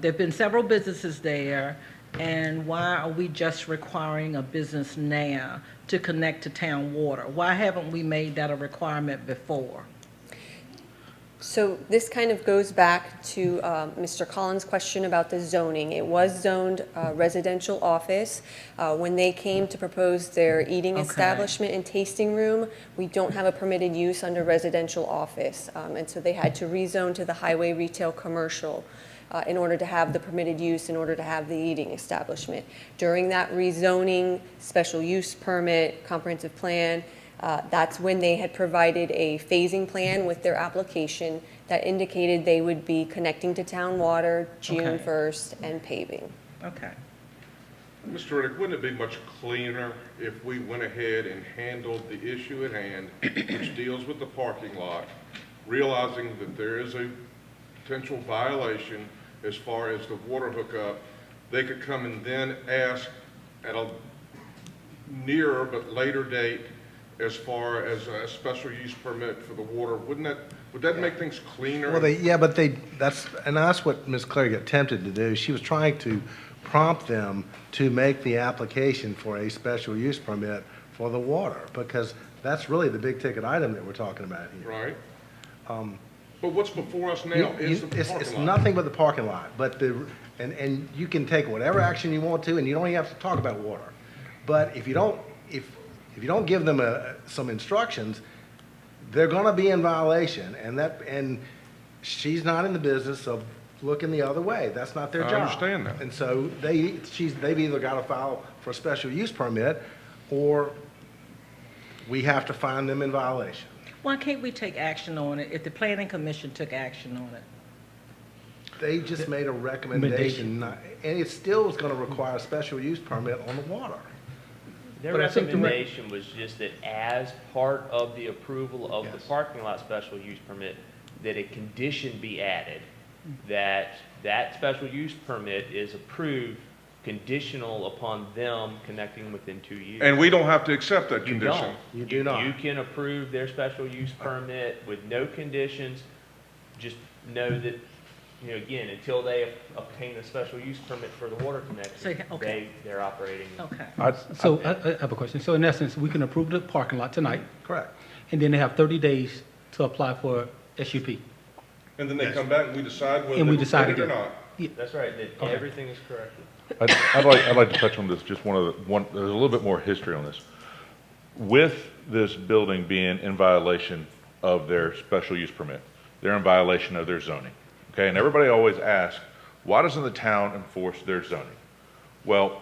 [SPEAKER 5] There've been several businesses there, and why are we just requiring a business now to connect to town water? Why haven't we made that a requirement before?
[SPEAKER 11] So this kind of goes back to Mr. Collins' question about the zoning. It was zoned residential office. When they came to propose their eating
[SPEAKER 5] Okay.
[SPEAKER 11] establishment and tasting room, we don't have a permitted use under residential office. And so they had to rezone to the highway retail commercial in order to have the permitted use, in order to have the eating establishment. During that rezoning, special use permit, comprehensive plan, that's when they had provided a phasing plan with their application that indicated they would be connecting to town water June
[SPEAKER 5] Okay.
[SPEAKER 11] 1st and paving.
[SPEAKER 5] Okay.
[SPEAKER 1] Mr. Riddick, wouldn't it be much cleaner if we went ahead and handled the issue at hand, which deals with the parking lot, realizing that there is a potential violation as far as the water hookup? They could come and then ask at a nearer but later date as far as a special use permit for the water. Would that make things cleaner?
[SPEAKER 2] Well, that's what Ms. Clary got tempted to do. She was trying to prompt them to make the application for a special use permit for the water, because that's really the big ticket item that we're talking about here.
[SPEAKER 1] Right. But what's before us now is the
[SPEAKER 2] It's
[SPEAKER 1] parking lot.
[SPEAKER 2] nothing but the parking lot, but and you can take whatever action you want to, and you don't even have to talk about water. But if you don't give them some instructions, they're gonna be in violation, and she's not in the business of looking the other way. That's not their
[SPEAKER 1] I
[SPEAKER 2] job.
[SPEAKER 1] understand that.
[SPEAKER 2] And so they've either gotta file for a special use permit, or we have to find them in violation.
[SPEAKER 5] Why can't we take action on it if the planning commission took action on it?
[SPEAKER 2] They just made a recommendation, and it still is gonna require a special use permit on the water.
[SPEAKER 6] Their
[SPEAKER 10] But I think the re-
[SPEAKER 6] recommendation was just that as part of the approval of the parking lot special use permit, that a condition be added, that that special use permit is approved conditional upon them connecting within 2 years.
[SPEAKER 1] And we don't have to accept that
[SPEAKER 6] You
[SPEAKER 1] condition.
[SPEAKER 6] don't.
[SPEAKER 2] You do not.
[SPEAKER 6] You can approve their special use permit with no conditions. Just know that, again, until they obtain the special use permit for the water
[SPEAKER 5] So,
[SPEAKER 6] connection,
[SPEAKER 5] okay.
[SPEAKER 6] they're operating.
[SPEAKER 5] Okay.
[SPEAKER 10] So I have a question. So in essence, we can approve the parking lot tonight,
[SPEAKER 2] Correct.
[SPEAKER 10] and then they have 30 days to apply for SUP.
[SPEAKER 1] And then they come back and we decide whether
[SPEAKER 10] And we
[SPEAKER 1] they
[SPEAKER 10] decide
[SPEAKER 1] did it or
[SPEAKER 10] again.
[SPEAKER 1] not.
[SPEAKER 6] That's right, that
[SPEAKER 10] Okay.
[SPEAKER 6] everything is corrected.
[SPEAKER 9] I'd like to touch on this, just there's a little bit more history on this. With this building being in violation of their special use permit, they're in violation of their zoning, okay? And everybody always asks, why doesn't the town enforce their zoning? Well,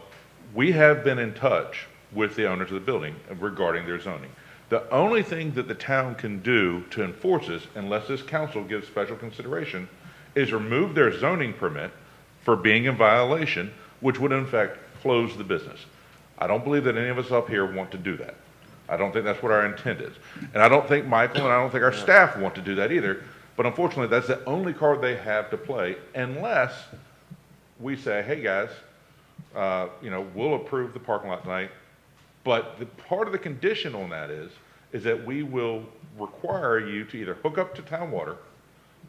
[SPEAKER 9] we have been in touch with the owners of the building regarding their zoning. The only thing that the town can do to enforce this, unless this council gives special consideration, is remove their zoning permit for being in violation, which would in fact close the business. I don't believe that any of us up here want to do that. I don't think that's what our intent is. And I don't think Michael and I don't think our staff want to do that either. But unfortunately, that's the only card they have to play unless we say, hey guys, we'll approve the parking lot tonight. But the part of the condition on that is that we will require you to either hook up to town water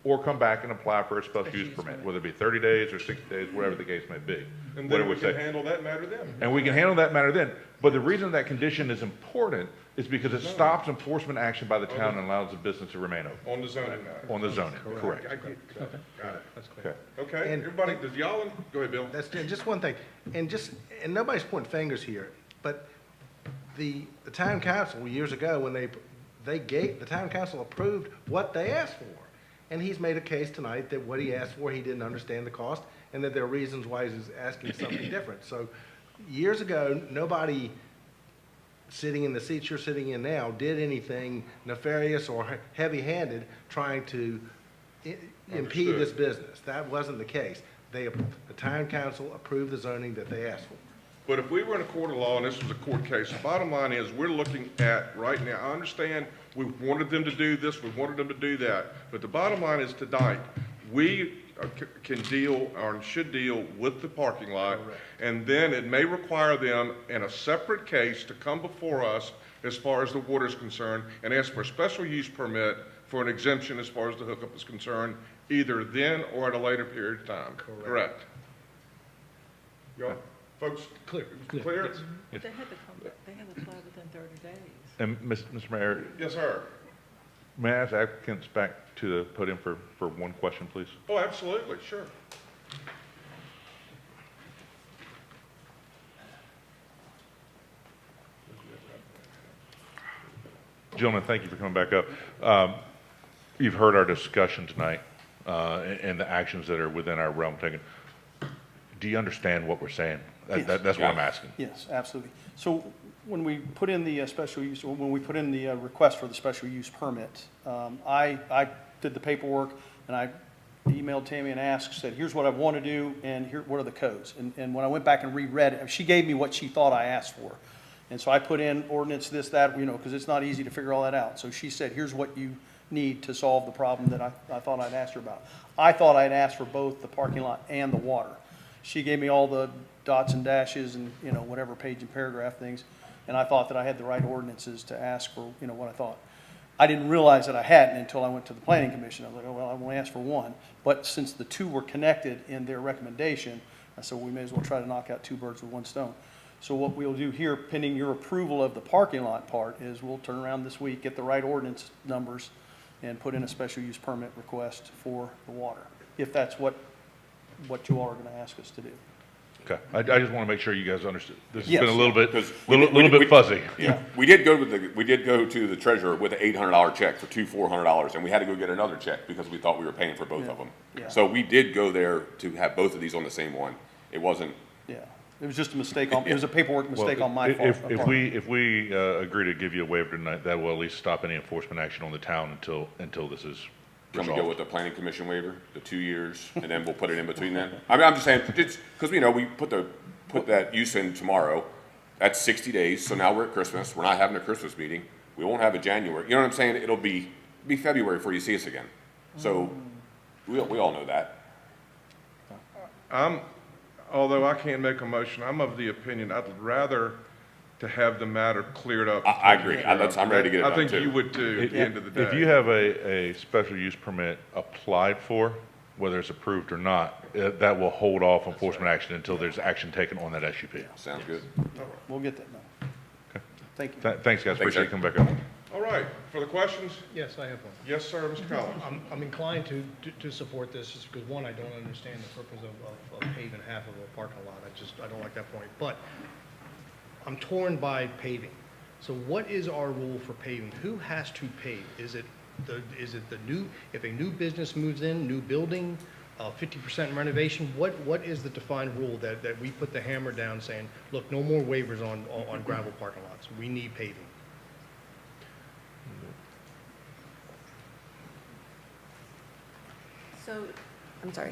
[SPEAKER 9] or come back and apply for a special use permit, whether it be 30 days or 60 days, whatever the case may be.
[SPEAKER 1] And
[SPEAKER 9] What it
[SPEAKER 1] then we
[SPEAKER 9] would
[SPEAKER 1] can
[SPEAKER 9] say.
[SPEAKER 1] handle that matter then.
[SPEAKER 9] And we can handle that matter then. But the reason that condition is important is because it stops enforcement action by the town and allows the business to remain open.
[SPEAKER 1] On the zoning matter.
[SPEAKER 9] On the zoning, correct.
[SPEAKER 1] I get that. Got it.
[SPEAKER 10] That's clear.
[SPEAKER 9] Okay.
[SPEAKER 1] Okay,
[SPEAKER 2] And-
[SPEAKER 1] everybody, does y'all, go ahead, Bill.
[SPEAKER 2] That's just one thing, and nobody's pointing fingers here, but the town council years ago, when the town council approved what they asked for. And he's made a case tonight that what he asked for, he didn't understand the cost, and that there are reasons why he's asking something different. So, years ago, nobody sitting in the seat you're sitting in now did anything nefarious or heavy-handed trying to impede this business. That wasn't the case. The town council approved the zoning that they asked for.
[SPEAKER 1] But if we were in a court of law and this was a court case, the bottom line is, we're looking at, right now, I understand we wanted them to do this, we wanted them to do that, but the bottom line is tonight, we can deal, or should deal with the parking lot, and then it may require them in a separate case to come before us as far as the water is concerned, and ask for a special use permit for an exemption as far as the hookup is concerned, either then or at a later period of time. Correct. Y'all, folks, clear?
[SPEAKER 5] They had to apply within 30 days.
[SPEAKER 9] And Mr. Mayor,
[SPEAKER 1] Yes, sir.
[SPEAKER 9] may I ask applicants back to the podium for one question, please?
[SPEAKER 1] Oh, absolutely, sure.
[SPEAKER 9] Gentlemen, thank you for coming back up. You've heard our discussion tonight and the actions that are within our realm taken. Do you understand what we're saying? That's what I'm asking.
[SPEAKER 12] Yes, absolutely. So when we put in the special use, or when we put in the request for the special use permit, I did the paperwork, and I emailed Tammy and asked, said, here's what I want to do, and here, what are the codes? And when I went back and reread it, she gave me what she thought I asked for. And so I put in ordinance, this, that, because it's not easy to figure all that out. So she said, here's what you need to solve the problem that I thought I'd asked her about. I thought I'd asked for both the parking lot and the water. She gave me all the dots and dashes and, whatever page and paragraph things, and I thought that I had the right ordinances to ask for, what I thought. I didn't realize that I hadn't until I went to the planning commission. I was like, oh, well, I only asked for one. But since the two were connected in their recommendation, I said, we may as well try to knock out two birds with one stone. So what we'll do here, pending your approval of the parking lot part, is we'll turn around this week, get the right ordinance numbers, and put in a special use permit request for the water, if that's what you all are going to ask us to do.
[SPEAKER 9] Okay, I just want to make sure you guys understood. This has
[SPEAKER 12] Yes.
[SPEAKER 9] been a little bit,
[SPEAKER 13] Because
[SPEAKER 9] little bit fuzzy.
[SPEAKER 13] Yeah, we did go to the treasurer with an $800 check for two $400, and we had to go get another check because we thought we were paying for both of them.
[SPEAKER 12] Yeah.
[SPEAKER 13] So we did go there to have both of these on the same one. It wasn't,
[SPEAKER 12] Yeah, it was just a mistake it was a paperwork
[SPEAKER 9] Well,
[SPEAKER 12] mistake on my part.
[SPEAKER 9] if we agree to give you a waiver tonight, that will at least stop any enforcement action on the town until this is
[SPEAKER 13] can we go
[SPEAKER 9] resolved.
[SPEAKER 13] with the planning commission waiver, the 2 years, and then we'll put it in between then? I mean, I'm just saying, it's, because, we put that use in tomorrow. That's 60 days, so now we're at Christmas. We're not having a Christmas meeting. We won't have a January. You know what I'm saying? It'll be February before you see us again. So we all know that.
[SPEAKER 1] Although I can't make a motion, I'm of the opinion I'd rather to have the matter cleared up.
[SPEAKER 13] I agree. I'm ready to get it
[SPEAKER 1] I
[SPEAKER 13] done,
[SPEAKER 1] think
[SPEAKER 13] too.
[SPEAKER 1] you would too, at the end of the day.
[SPEAKER 9] If you have a special use permit applied for, whether it's approved or not, that will hold off enforcement action until there's action taken on that SUP.
[SPEAKER 13] Sounds good.
[SPEAKER 12] We'll get that now. Thank you.
[SPEAKER 9] Thanks, guys.
[SPEAKER 13] Thanks,
[SPEAKER 9] Appreciate you
[SPEAKER 13] sir.
[SPEAKER 9] coming back up.
[SPEAKER 1] All right, further questions?
[SPEAKER 10] Yes, I have one.
[SPEAKER 1] Yes, sir, Mr. Collins.
[SPEAKER 10] I'm inclined to support this, just because, one, I don't understand the purpose of paving half of a parking lot. I don't like that point. But I'm torn by paving. So what is our rule for paving? Who has to pave? Is it the new, if a new business moves in, new building, 50% renovation? What is the defined rule that we put the hammer down saying, look, no more waivers on gravel parking lots. We need paving.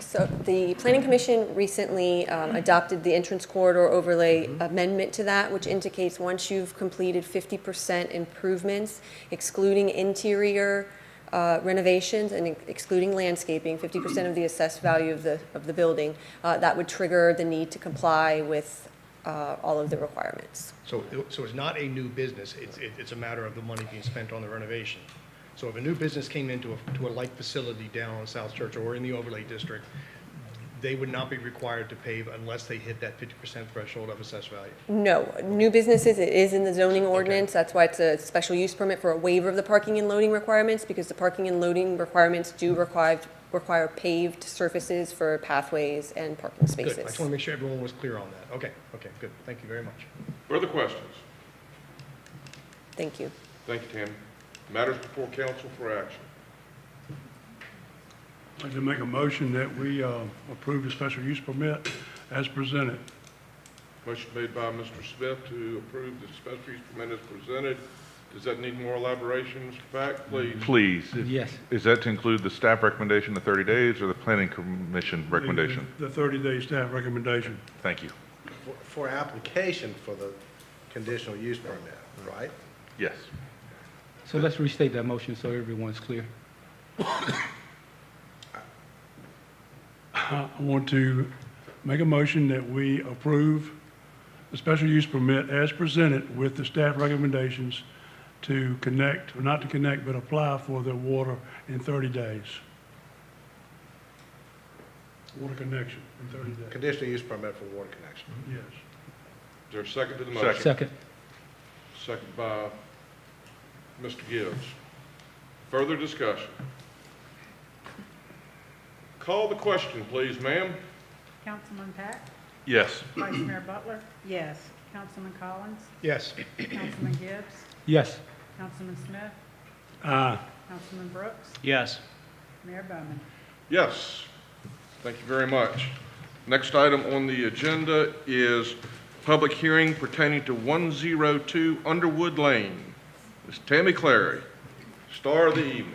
[SPEAKER 11] So the Planning Commission recently adopted the entrance corridor overlay amendment to that, which indicates once you've completed 50% improvements, excluding interior renovations and excluding landscaping, 50% of the assessed value of the building, that would trigger the need to comply with all of the requirements.
[SPEAKER 10] So it's not a new business, it's a matter of the money being spent on the renovation. So if a new business came into a like facility down on South Church or in the overlay district, they would not be required to pave unless they hit that 50% threshold of assessed value?
[SPEAKER 11] No, new businesses, it is in the zoning ordinance, that's why it's a special use permit for a waiver of the parking and loading requirements, because the parking and loading requirements do require paved surfaces for pathways and parking spaces.
[SPEAKER 10] Good, I just want to make sure everyone was clear on that. Okay, good, thank you very much.
[SPEAKER 1] Further questions?
[SPEAKER 11] Thank you.
[SPEAKER 1] Thank you, Tammy. Matters before council for action.
[SPEAKER 16] I'd like to make a motion that we approve the special use permit as presented.
[SPEAKER 1] Motion made by Mr. Smith to approve the special use permit as presented. Does that need more elaboration, Mr. Pack, please?
[SPEAKER 9] Please.
[SPEAKER 8] Yes.
[SPEAKER 9] Is that to include the staff recommendation of 30 days or the planning commission recommendation?
[SPEAKER 16] The 30-day staff recommendation.
[SPEAKER 9] Thank you.
[SPEAKER 2] For application for the conditional use permit, right?
[SPEAKER 9] Yes.
[SPEAKER 17] So let's restate that motion so everyone's clear.
[SPEAKER 16] I want to make a motion that we approve the special use permit as presented with the staff recommendations to connect, or not to connect, but apply for the water in 30 days. Water connection in 30 days.
[SPEAKER 2] Conditional use permit for water connection.
[SPEAKER 16] Yes.
[SPEAKER 1] Is there a second to the motion?
[SPEAKER 17] Second.
[SPEAKER 1] Second by Mr. Gibbs. Further discussion? Call the question, please, ma'am.
[SPEAKER 4] Councilman Pack?
[SPEAKER 9] Yes.
[SPEAKER 4] Vice Mayor Butler? Yes. Councilman Collins?
[SPEAKER 10] Yes.
[SPEAKER 4] Councilman Gibbs?
[SPEAKER 17] Yes.
[SPEAKER 4] Councilman Smith?
[SPEAKER 16] Aye.
[SPEAKER 4] Councilman Brooks?
[SPEAKER 8] Yes.
[SPEAKER 4] Mayor Bowman?
[SPEAKER 1] Yes. Thank you very much. Next item on the agenda is public hearing pertaining to 102 Underwood Lane. Ms. Tammy Clary, star of the evening.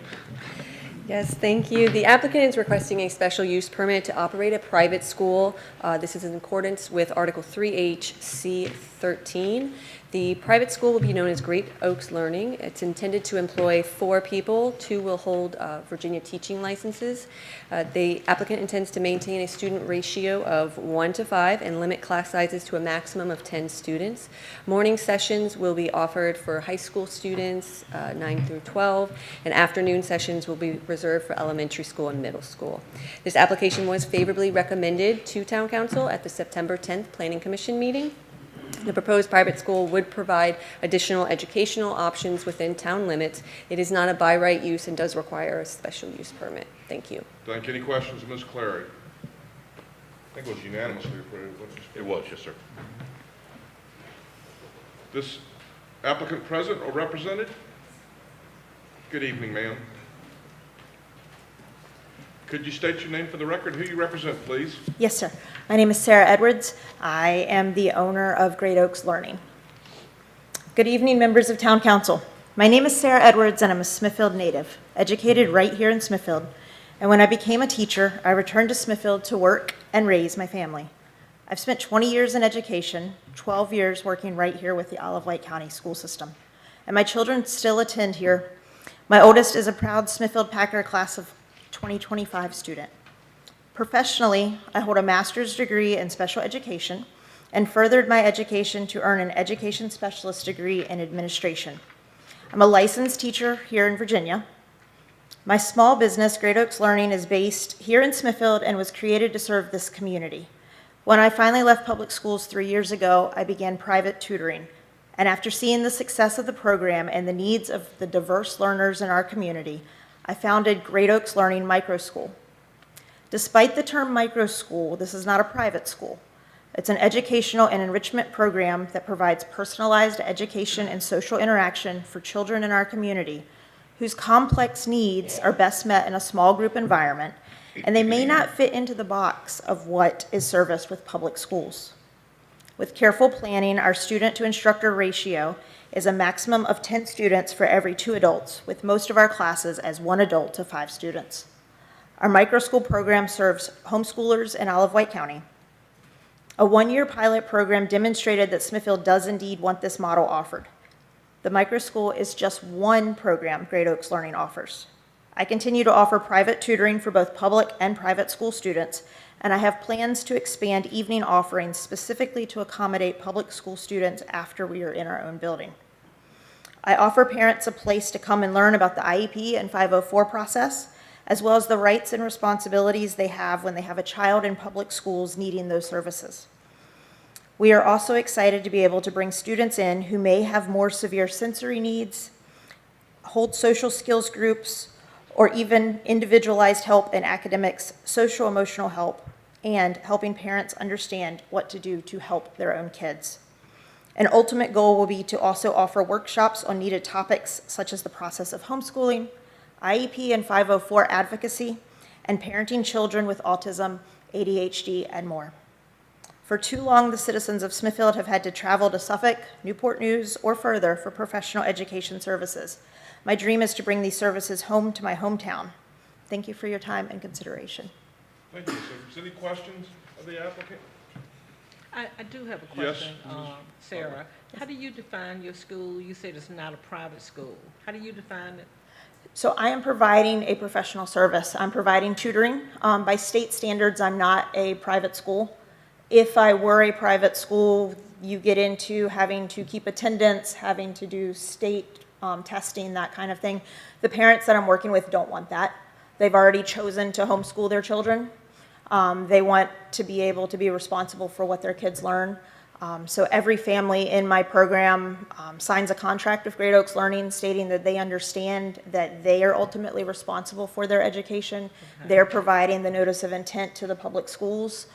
[SPEAKER 11] Yes, thank you. The applicant is requesting a special use permit to operate a private school. This is in accordance with Article 3H, C13. The private school will be known as Great Oaks Learning. It's intended to employ 4 people. 2 will hold Virginia teaching licenses. The applicant intends to maintain a student ratio of 1:5 and limit class sizes to a maximum of 10 students. Morning sessions will be offered for high school students, 9 through 12, and afternoon sessions will be reserved for elementary school and middle school. This application was favorably recommended to Town Council at the September 10th Planning Commission meeting. The proposed private school would provide additional educational options within town limits. It is not a by right use and does require a special use permit. Thank you.
[SPEAKER 1] Thank you. Any questions of Ms. Clary? I think it was unanimously approved, wasn't it?
[SPEAKER 9] It was, yes, sir.
[SPEAKER 1] This applicant present or represented? Good evening, ma'am. Could you state your name for the record, who you represent, please?
[SPEAKER 18] Yes, sir. My name is Sarah Edwards. I am the owner of Great Oaks Learning. Good evening, members of Town Council. My name is Sarah Edwards, and I'm a Smithfield native, educated right here in Smithfield. And when I became a teacher, I returned to Smithfield to work and raise my family. I've spent 20 years in education, 12 years working right here with the Olive Lake County school system. And my children still attend here. My oldest is a proud Smithfield Packer class of 2025 student. Professionally, I hold a master's degree in special education and furthered my education to earn an education specialist degree in administration. I'm a licensed teacher here in Virginia. My small business, Great Oaks Learning, is based here in Smithfield and was created to serve this community. When I finally left public schools 3 years ago, I began private tutoring. And after seeing the success of the program and the needs of the diverse learners in our community, I founded Great Oaks Learning Micro School. Despite the term micro school, this is not a private school. It's an educational and enrichment program that provides personalized education and social interaction for children in our community whose complex needs are best met in a small group environment, and they may not fit into the box of what is serviced with public schools. With careful planning, our student to instructor ratio is a maximum of 10 students for every 2 adults, with most of our classes as 1 adult to 5 students. Our micro school program serves homeschoolers in Olive Lake County. A 1-year pilot program demonstrated that Smithfield does indeed want this model offered. The micro school is just one program Great Oaks Learning offers. I continue to offer private tutoring for both public and private school students, and I have plans to expand evening offerings specifically to accommodate public school students after we are in our own building. I offer parents a place to come and learn about the IEP and 504 process, as well as the rights and responsibilities they have when they have a child in public schools needing those services. We are also excited to be able to bring students in who may have more severe sensory needs, hold social skills groups, or even individualized help in academics, social emotional help, and helping parents understand what to do to help their own kids. An ultimate goal will be to also offer workshops on needed topics such as the process of homeschooling, IEP and 504 advocacy, and parenting children with autism, ADHD, and more. For too long, the citizens of Smithfield have had to travel to Suffolk, Newport News, or further for professional education services. My dream is to bring these services home to my hometown. Thank you for your time and consideration.
[SPEAKER 1] Thank you. So, is there any questions of the applicant?
[SPEAKER 5] I do have a
[SPEAKER 1] Yes,
[SPEAKER 5] question, Sarah. How do you define your school? You said it's not a private school. How do you define it?
[SPEAKER 18] So I am providing a professional service. I'm providing tutoring. By state standards, I'm not a private school. If I were a private school, you get into having to keep attendance, having to do state testing, that kind of thing. The parents that I'm working with don't want that. They've already chosen to homeschool their children. They want to be able to be responsible for what their kids learn. So every family in my program signs a contract with Great Oaks Learning stating that they understand that they are ultimately responsible for their education. Okay. They're providing the notice of intent to the public schools.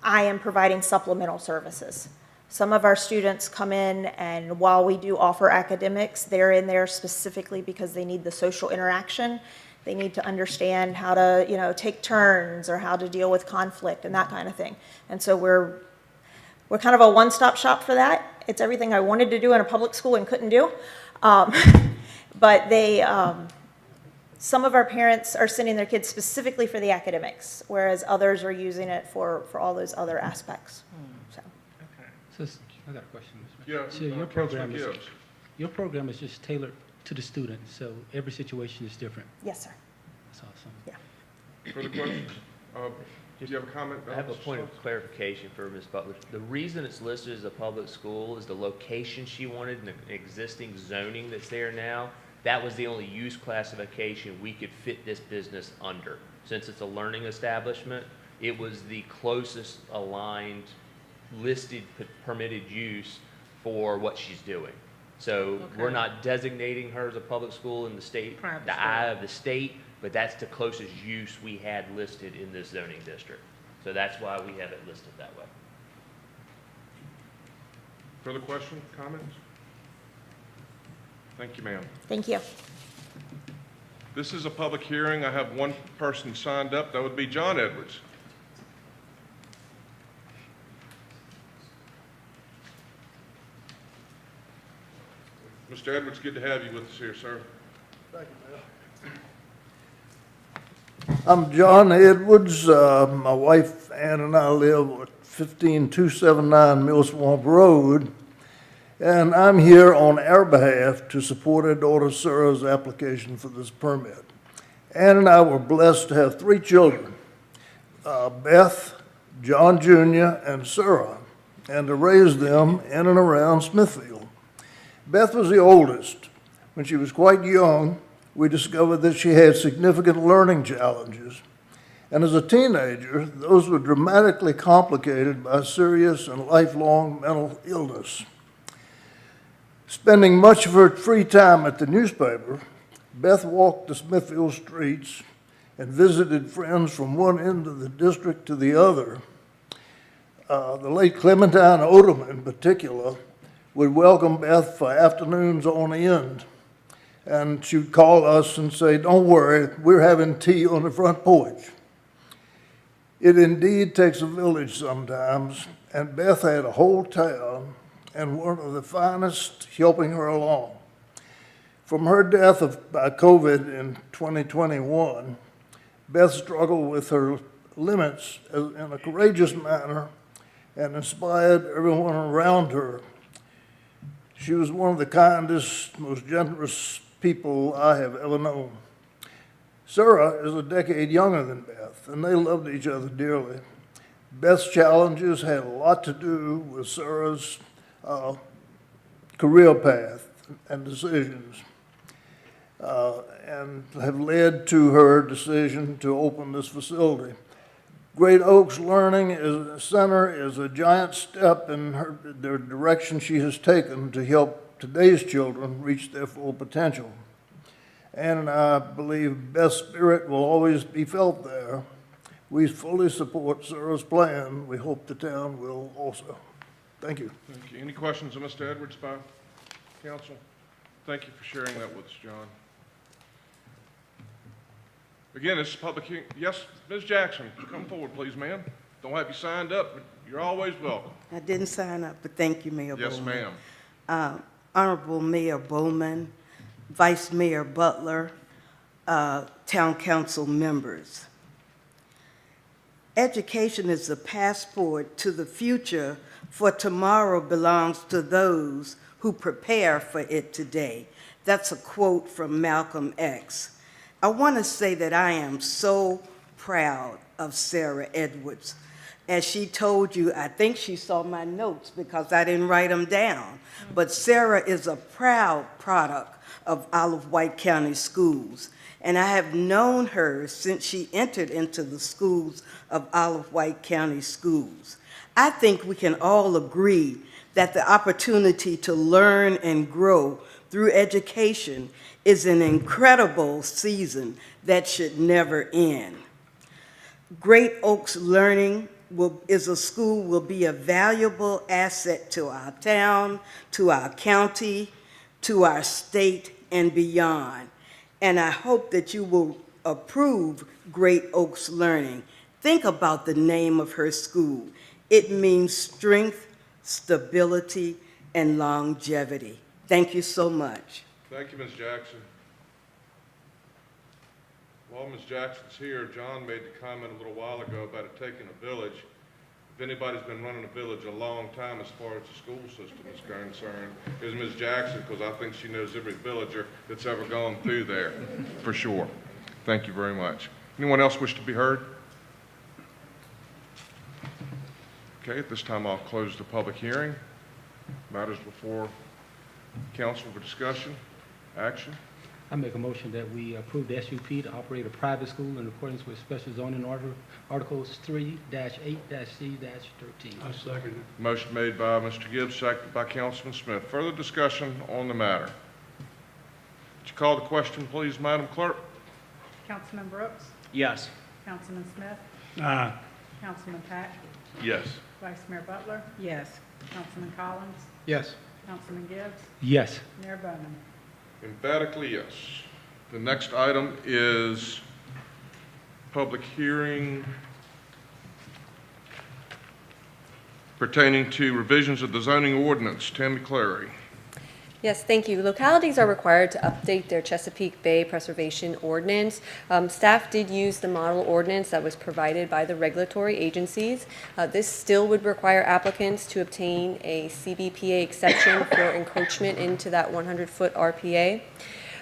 [SPEAKER 18] I am providing supplemental services. Some of our students come in, and while we do offer academics, they're in there specifically because they need the social interaction. They need to understand how to, take turns or how to deal with conflict and that kind of thing. And so we're kind of a one-stop shop for that. It's everything I wanted to do in a public school and couldn't do. But some of our parents are sending their kids specifically for the academics, whereas others are using it for all those other aspects. So.
[SPEAKER 17] So I got a question, Ms.
[SPEAKER 1] Yeah,
[SPEAKER 17] So your program is just tailored to the student, so every situation is different.
[SPEAKER 18] Yes, sir.
[SPEAKER 17] That's awesome.
[SPEAKER 18] Yeah.
[SPEAKER 1] Further questions? Do you have a comment?
[SPEAKER 6] I have a point of clarification for Ms. Butler. The reason it's listed as a public school is the location she wanted in the existing zoning that's there now. That was the only use classification we could fit this business under. Since it's a learning establishment, it was the closest aligned listed permitted use for what she's doing. So we're not designating her as a public school in the state, the eye of the state, but that's the closest use we had listed in this zoning district. So that's why we have it listed that way.
[SPEAKER 1] Further questions, comments? Thank you, ma'am.
[SPEAKER 18] Thank you.
[SPEAKER 1] This is a public hearing. I have one person signed up. That would be John Edwards. Mr. Edwards, good to have you with us here, sir.
[SPEAKER 19] Thank you, Mayor. I'm John Edwards. My wife Ann and I live at 15279 Mill Swamp Road, and I'm here on our behalf to support our daughter Sarah's application for this permit. Ann and I were blessed to have 3 children, Beth, John Jr., and Sarah, and to raise them in and around Smithfield. Beth was the oldest. When she was quite young, we discovered that she had significant learning challenges. And as a teenager, those were dramatically complicated by serious and lifelong mental illness. Spending much of her free time at the newspaper, Beth walked the Smithfield streets and visited friends from one end of the district to the other. The late Clementine Odom in particular would welcome Beth for afternoons on end. And she would call us and say, "Don't worry, we're having tea on the front porch." It indeed takes a village sometimes, and Beth had a whole town and one of the finest helping her along. From her death by COVID in 2021, Beth struggled with her limits in a courageous manner and inspired everyone around her. She was one of the kindest, most generous people I have ever known. Sarah is a decade younger than Beth, and they loved each other dearly. Beth's challenges had a lot to do with Sarah's career path and decisions, and have led to her decision to open this facility. Great Oaks Learning Center is a giant step in the direction she has taken to help today's children reach their full potential. Ann and I believe Beth's spirit will always be felt there. We fully support Sarah's plan. We hope the town will also. Thank you.
[SPEAKER 1] Thank you. Any questions of Mr. Edwards by council? Thank you for sharing that with us, John. Again, this is public hearing. Yes, Ms. Jackson, come forward, please, ma'am. Don't have you signed up, but you're always welcome.
[SPEAKER 20] I didn't sign up, but thank you, Mayor Bowman.
[SPEAKER 1] Yes, ma'am.
[SPEAKER 20] Honorable Mayor Bowman, Vice Mayor Butler, Town Council members. Education is the passport to the future, for tomorrow belongs to those who prepare for it today. That's a quote from Malcolm X. I want to say that I am so proud of Sarah Edwards. As she told you, I think she saw my notes because I didn't write them down. But Sarah is a proud product of Olive White County Schools. And I have known her since she entered into the schools of Olive White County Schools. I think we can all agree that the opportunity to learn and grow through education is an incredible season that should never end. Great Oaks Learning is a school will be a valuable asset to our town, to our county, to our state, and beyond. And I hope that you will approve Great Oaks Learning. Think about the name of her school. It means strength, stability, and longevity. Thank you so much.
[SPEAKER 1] Thank you, Ms. Jackson. While Ms. Jackson's here, John made the comment a little while ago about it taking a village. If anybody's been running a village a long time as far as the school system is concerned, is Ms. Jackson, because I think she knows every villager that's ever gone through there, for sure. Thank you very much. Anyone else wish to be heard? Okay, at this time I'll close the public hearing. Matters before council for discussion, action.
[SPEAKER 17] I make a motion that we approve the SUP to operate a private school in accordance with Special Zoning Order, Articles 3-8-C-13.
[SPEAKER 16] I second it.
[SPEAKER 1] Motion made by Mr. Gibbs, seconded by Councilman Smith. Further discussion on the matter? Would you call the question, please, Madam Clerk?
[SPEAKER 4] Councilman Brooks?
[SPEAKER 8] Yes.
[SPEAKER 4] Councilman Smith?
[SPEAKER 16] Aye.
[SPEAKER 4] Councilman Pack,
[SPEAKER 9] Yes.
[SPEAKER 4] Vice Mayor Butler,
[SPEAKER 5] Yes.
[SPEAKER 4] Councilman Collins,
[SPEAKER 10] Yes.
[SPEAKER 4] Councilman Gibbs,
[SPEAKER 17] Yes.
[SPEAKER 4] Mayor Bowman.
[SPEAKER 1] Emphatically yes. The next item is public hearing pertaining to revisions of the zoning ordinance. Tammy Clary.
[SPEAKER 11] Yes, thank you. Localities are required to update their Chesapeake Bay Preservation Ordinance. Staff did use the model ordinance that was provided by the regulatory agencies. This still would require applicants to obtain a CBPA exception for encroachment into that 100-foot RPA.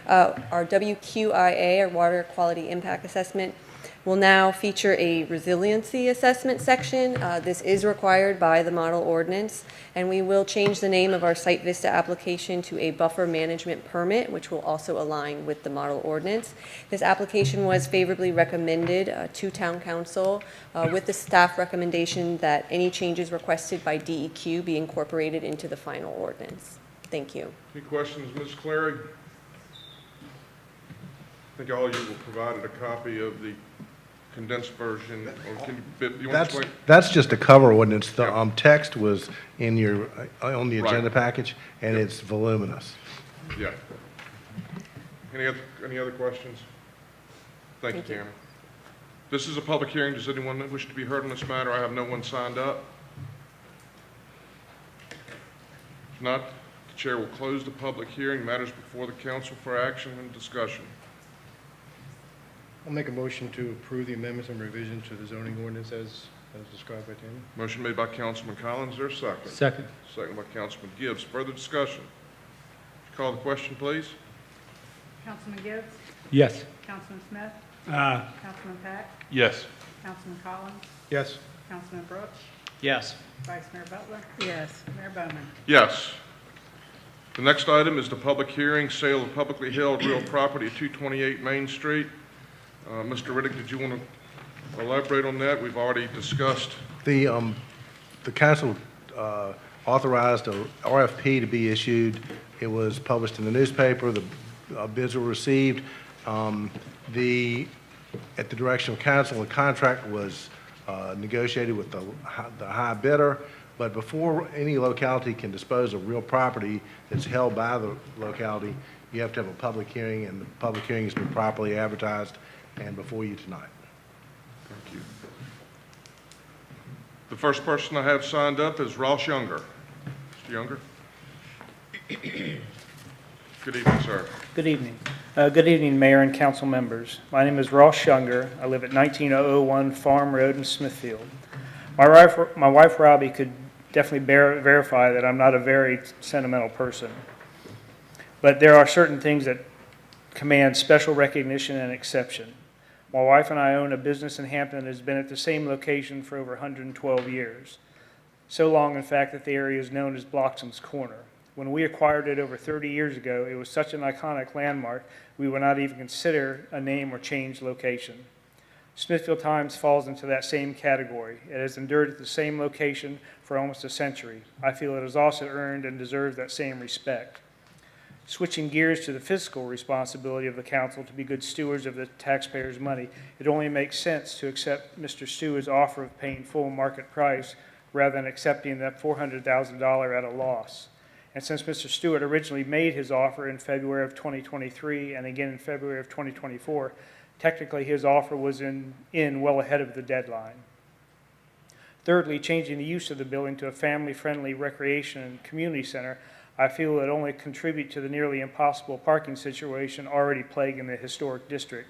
[SPEAKER 11] Our WQIA, or Water Quality Impact Assessment, will now feature a resiliency assessment section. This is required by the model ordinance, and we will change the name of our Site Vista application to a buffer management permit, which will also align with the model ordinance. This application was favorably recommended to Town Council with the staff recommendation that any changes requested by DEQ be incorporated into the final ordinance. Thank you.
[SPEAKER 1] Any questions, Ms. Clary? I think all of you were provided a copy of the condensed version, or can you want to explain?
[SPEAKER 2] That's just a cover ordinance. The text was in your, on the agenda package, and it's voluminous.
[SPEAKER 1] Yeah. Any other questions? Thank you, Tammy. This is a public hearing. Does anyone wish to be heard on this matter? I have no one signed up. If not, the chair will close the public hearing. Matters before the council for action and discussion.
[SPEAKER 10] I'll make a motion to approve the amendments and revision to the zoning ordinance as described by Tammy.
[SPEAKER 1] Motion made by Councilman Collins. Is there a second?
[SPEAKER 17] Second.
[SPEAKER 1] Second by Councilman Gibbs. Further discussion? Call the question, please.
[SPEAKER 4] Councilman Gibbs,
[SPEAKER 17] Yes.
[SPEAKER 4] Councilman Smith,
[SPEAKER 16] Aye.
[SPEAKER 4] Councilman Pack,
[SPEAKER 9] Yes.
[SPEAKER 4] Councilman Collins,
[SPEAKER 10] Yes.
[SPEAKER 4] Councilman Brooks,
[SPEAKER 8] Yes.
[SPEAKER 4] Vice Mayor Butler,
[SPEAKER 5] Yes.
[SPEAKER 4] Mayor Bowman.
[SPEAKER 1] Yes. The next item is the public hearing, sale of publicly held real property at 228 Main Street. Mr. Riddick, did you want to elaborate on that? We've already discussed.
[SPEAKER 2] The council authorized a RFP to be issued. It was published in the newspaper. The bids were received. At the direction of council, the contract was negotiated with the high bidder. But before any locality can dispose of real property that's held by the locality, you have to have a public hearing, and the public hearing has been properly advertised and before you tonight.
[SPEAKER 1] Thank you. The first person I have signed up is Ross Younger. Mr. Younger? Good evening, sir.
[SPEAKER 21] Good evening. Good evening, Mayor and council members. My name is Ross Younger. I live at 19001 Farm Road in Smithfield. My wife Robbie could definitely verify that I'm not a very sentimental person. But there are certain things that command special recognition and exception. My wife and I own a business in Hampton that has been at the same location for over 112 years. So long, in fact, that the area is known as Bloxham's Corner. When we acquired it over 30 years ago, it was such an iconic landmark, we would not even consider a name or change location. Smithfield Times falls into that same category. It has endured at the same location for almost a century. I feel it has also earned and deserves that same respect. Switching gears to the fiscal responsibility of the council to be good stewards of the taxpayers' money, it only makes sense to accept Mr. Stewart's offer of paying full market price rather than accepting that $400,000 at a loss. And since Mr. Stewart originally made his offer in February of 2023 and again in February of 2024, technically his offer was in well ahead of the deadline. Thirdly, changing the use of the building to a family-friendly recreation and community center, I feel would only contribute to the nearly impossible parking situation already plaguing the historic district.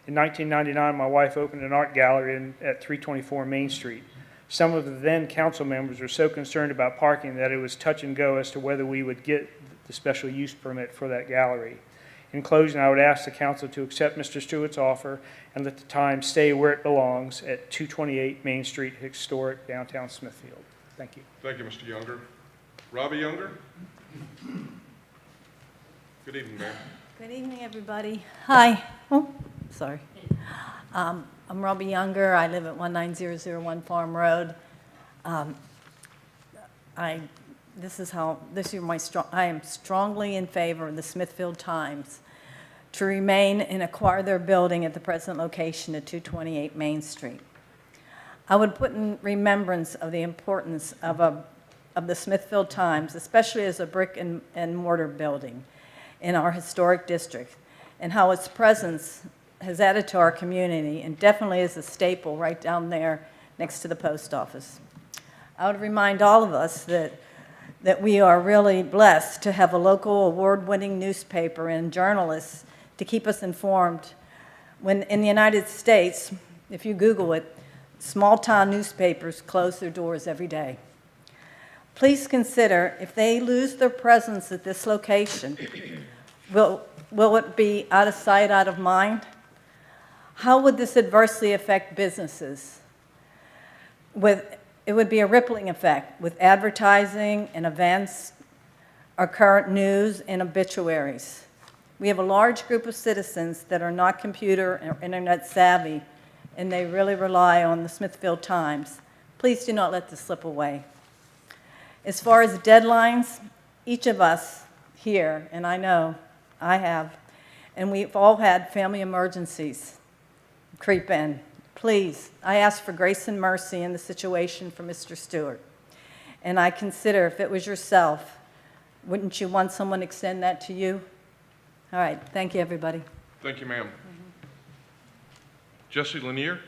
[SPEAKER 21] In 1999, my wife opened an art gallery at 324 Main Street. Some of the then council members were so concerned about parking that it was touch and go as to whether we would get the special use permit for that gallery. In closing, I would ask the council to accept Mr. Stewart's offer and let the time stay where it belongs at 228 Main Street, historic downtown Smithfield. Thank you.
[SPEAKER 1] Thank you, Mr. Younger. Robbie Younger? Good evening, ma'am.
[SPEAKER 22] Good evening, everybody. Hi. Oh, sorry. I'm Robbie Younger. I live at 19001 Farm Road. I am strongly in favor of the Smithfield Times to remain and acquire their building at the present location at 228 Main Street. I would put in remembrance of the importance of the Smithfield Times, especially as a brick and mortar building in our historic district, and how its presence has added to our community and definitely is a staple right down there next to the post office. I would remind all of us that we are really blessed to have a local award-winning newspaper and journalists to keep us informed. When in the United States, if you Google it, small-town newspapers close their doors every day. Please consider, if they lose their presence at this location, will it be out of sight, out of mind? How would this adversely affect businesses? It would be a rippling effect with advertising and events, our current news and obituaries. We have a large group of citizens that are not computer or internet savvy, and they really rely on the Smithfield Times. Please do not let this slip away. As far as deadlines, each of us here, and I know I have, and we've all had family emergencies creep in. Please, I ask for grace and mercy in the situation for Mr. Stewart. And I consider if it was yourself, wouldn't you want someone to extend that to you? All right, thank you, everybody.
[SPEAKER 1] Thank you, ma'am. Jesse Lanier?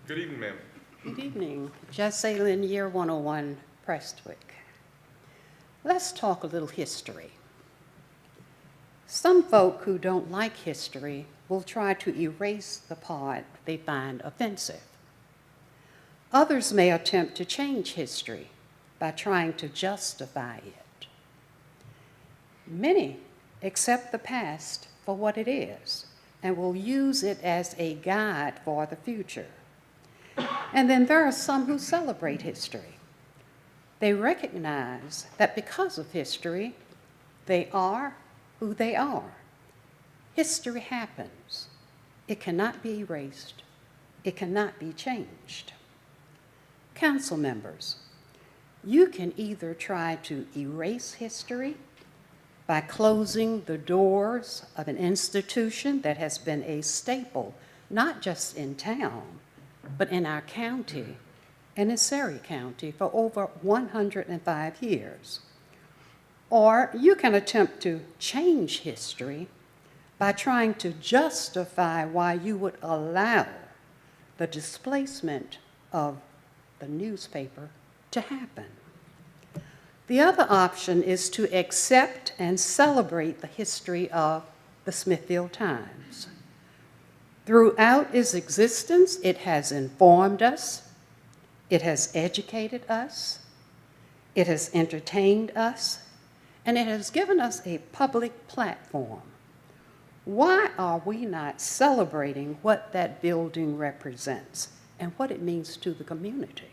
[SPEAKER 1] Good evening, ma'am.
[SPEAKER 3] Good evening. Jesse Lanier, 101 Prestwick. Let's talk a little history. Some folk who don't like history will try to erase the part they find offensive. Others may attempt to change history by trying to justify it. Many accept the past for what it is and will use it as a guide for the future. And then there are some who celebrate history. They recognize that because of history, they are who they are. History happens. It cannot be erased. It cannot be changed. Council members, you can either try to erase history by closing the doors of an institution that has been a staple, not just in town, but in our county and in Surrey County for over 105 years. Or you can attempt to change history by trying to justify why you would allow the displacement of the newspaper to happen. The other option is to accept and celebrate the history of the Smithfield Times. Throughout its existence, it has informed us, it has educated us, it has entertained us, and it has given us a public platform. Why are we not celebrating what that building represents and what it means to the community?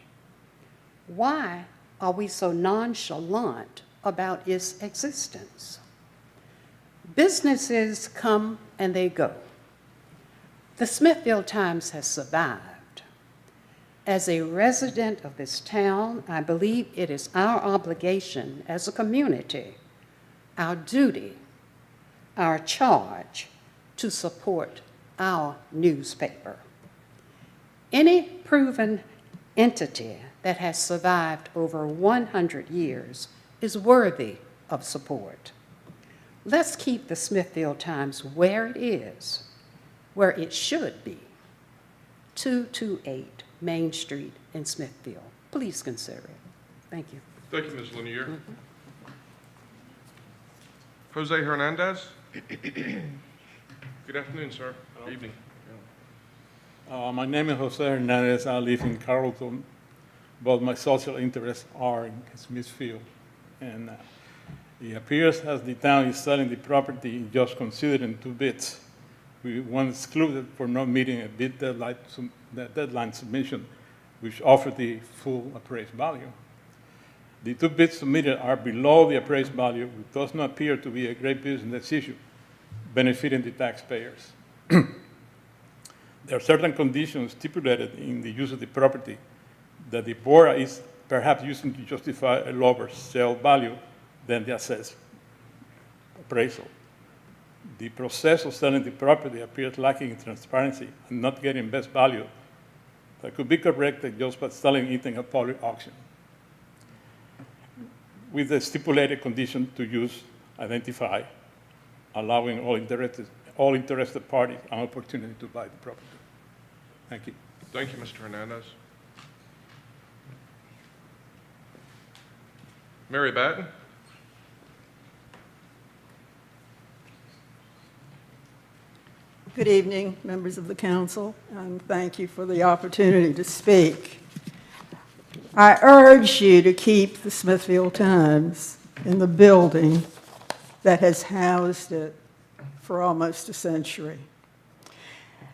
[SPEAKER 3] Why are we so nonchalant about its existence? Businesses come and they go. The Smithfield Times has survived. As a resident of this town, I believe it is our obligation as a community, our duty, our charge to support our newspaper. Any proven entity that has survived over 100 years is worthy of support. Let's keep the Smithfield Times where it is, where it should be, 228 Main Street in Smithfield. Please consider it. Thank you.
[SPEAKER 1] Thank you, Ms. Lanier. Jose Hernandez? Good afternoon, sir. Good evening.
[SPEAKER 7] My name is Jose Hernandez. I live in Carrollton, but my social interests are in Smithfield. And it appears as the town is selling the property just considered in 2 bits. We one excluded for not meeting a bid deadline submission, which offered the full appraised value. The 2 bids submitted are below the appraised value, which does not appear to be a great business issue, benefiting the taxpayers. There are certain conditions stipulated in the use of the property that the board is perhaps using to justify a lower sale value than the assessed appraisal. the process of selling the property appears lacking in transparency and not getting best value that could be corrected just by selling it in a public auction, with the stipulated condition to use identify, allowing all interested parties an opportunity to buy the property. Thank you.
[SPEAKER 1] Thank you, Mr. Hernandez. Mary Batten?
[SPEAKER 14] Good evening, members of the council, and thank you for the opportunity to speak. I urge you to keep the Smithfield Times in the building that has housed it for almost a century.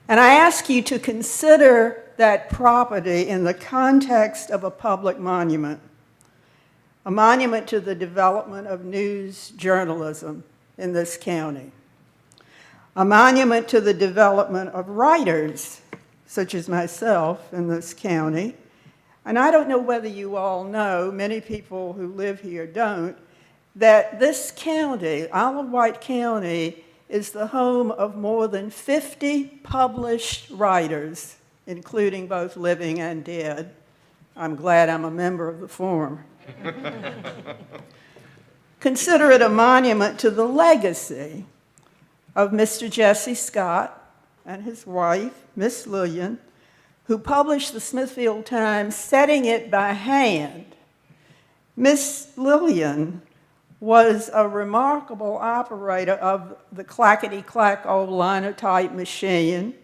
[SPEAKER 14] And I ask you to consider that property in the context of a public monument, a monument to the development of news journalism in this county, a monument to the development of writers, such as myself in this county. And I don't know whether you all know, many people who live here don't, that this county, Isle of Wight County, is the home of more than 50 published writers, including both living and dead. I'm glad I'm a member of the former. Consider it a monument to the legacy of Mr. Jesse Scott and his wife, Miss Lillian, who published the Smithfield Times, setting it by hand. Miss Lillian was a remarkable operator of the clackety-clack old linotype machine,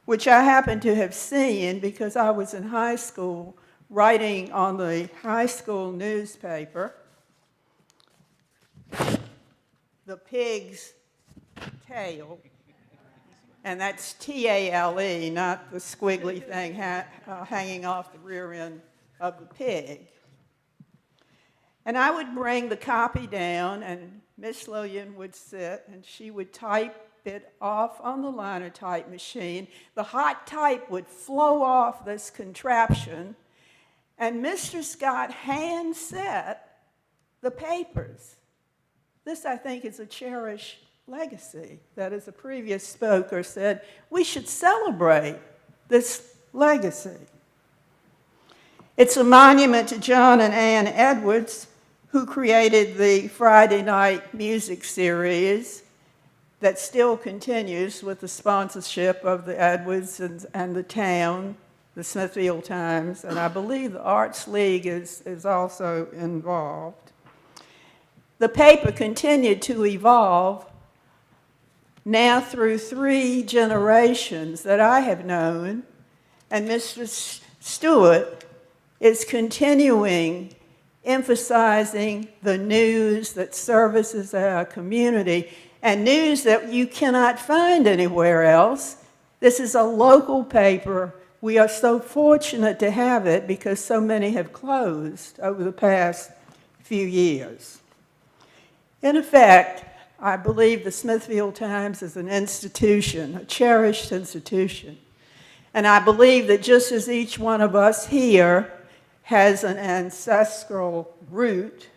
[SPEAKER 14] which I happen to have seen because I was in high school writing on the high school newspaper, The Pig's Tail, and that's T-A-L-E, not the squiggly thing hanging off the rear end of the pig. And I would bring the copy down, and Miss Lillian would sit, and she would type it off on the linotype machine. The hot type would flow off this contraption, and Mr. Scott hand set the papers. This, I think, is a cherished legacy. That, as a previous speaker said, we should celebrate this legacy. It's a monument to John and Ann Edwards, who created the Friday night music series that still continues with the sponsorship of the Edwards and the town, the Smithfield Times, and I believe the Arts League is also involved. The paper continued to evolve now through 3 generations that I have known, and Mr. Stewart is continuing emphasizing the news that services our community and news that you cannot find anywhere else. This is a local paper. We are so fortunate to have it because so many have closed over the past few years. In effect, I believe the Smithfield Times is an institution, a cherished institution. And I believe that just as each one of us here has an ancestral root,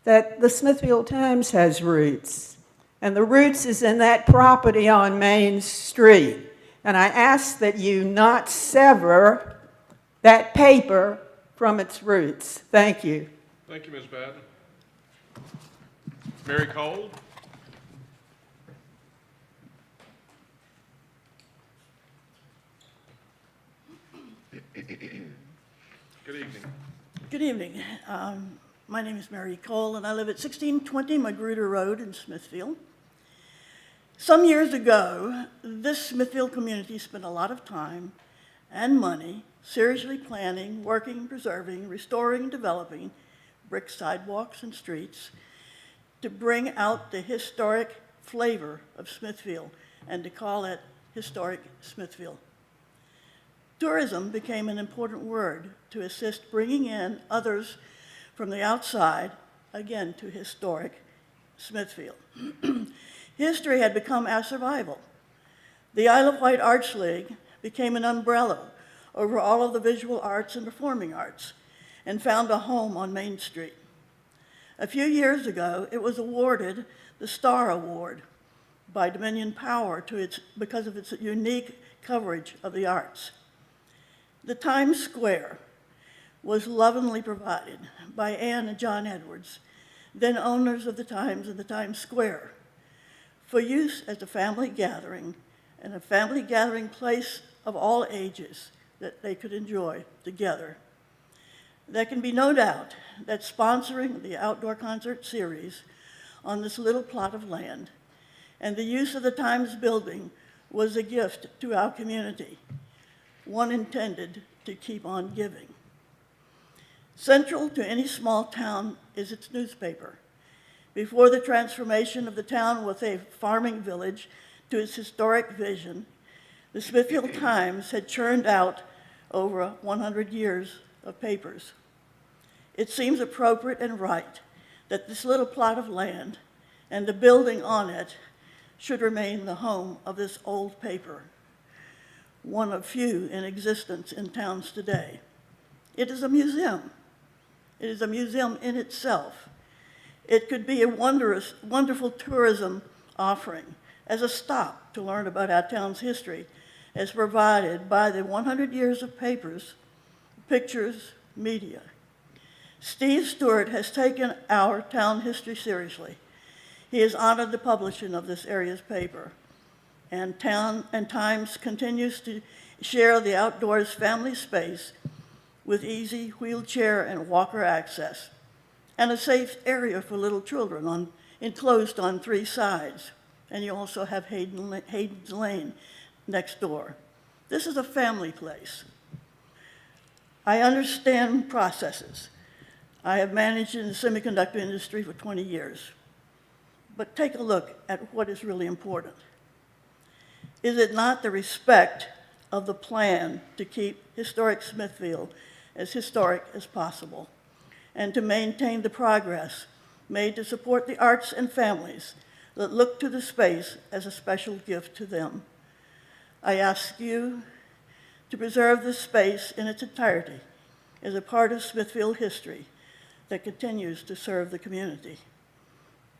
[SPEAKER 14] that the Smithfield Times has roots. And the roots is in that property on Main Street. And I ask that you not sever that paper from its roots. Thank you.
[SPEAKER 1] Thank you, Ms. Batten. Mary Cole? Good evening.
[SPEAKER 15] Good evening. My name is Mary Cole, and I live at 1620 Magruder Road in Smithfield. Some years ago, this Smithfield community spent a lot of time and money seriously planning, working, preserving, restoring, and developing brick sidewalks and streets to bring out the historic flavor of Smithfield and to call it Historic Smithfield. Tourism became an important word to assist bringing in others from the outside, again, to historic Smithfield. History had become our survival. The Isle of Wight Arts League became an umbrella over all of the visual arts and performing arts and found a home on Main Street. A few years ago, it was awarded the Star Award by Dominion Power because of its unique coverage of the arts. The Times Square was lovingly provided by Ann and John Edwards, then owners of the Times and the Times Square, for use as a family gathering and a family gathering place of all ages that they could enjoy together. There can be no doubt that sponsoring the outdoor concert series on this little plot of land and the use of the Times building was a gift to our community, one intended to keep on giving. Central to any small town is its newspaper. Before the transformation of the town with a farming village to its historic vision, the Smithfield Times had churned out over 100 years of papers. It seems appropriate and right that this little plot of land and the building on it should remain the home of this old paper, one of few in existence in towns today. It is a museum. It is a museum in itself. It could be a wonderful tourism offering as a stop to learn about our town's history as provided by the 100 years of papers, pictures, media. Steve Stewart has taken our town history seriously. He has honored the publishing of this area's paper, and Times continues to share the outdoors family space with easy wheelchair and walker access, and a safe area for little children enclosed on 3 sides. And you also have Hayden's Lane next door. This is a family place. I understand processes. I have managed in the semiconductor industry for 20 years. But take a look at what is really important. Is it not the respect of the plan to keep historic Smithfield as historic as possible and to maintain the progress made to support the arts and families that look to the space as a special gift to them? I ask you to preserve this space in its entirety as a part of Smithfield history that continues to serve the community.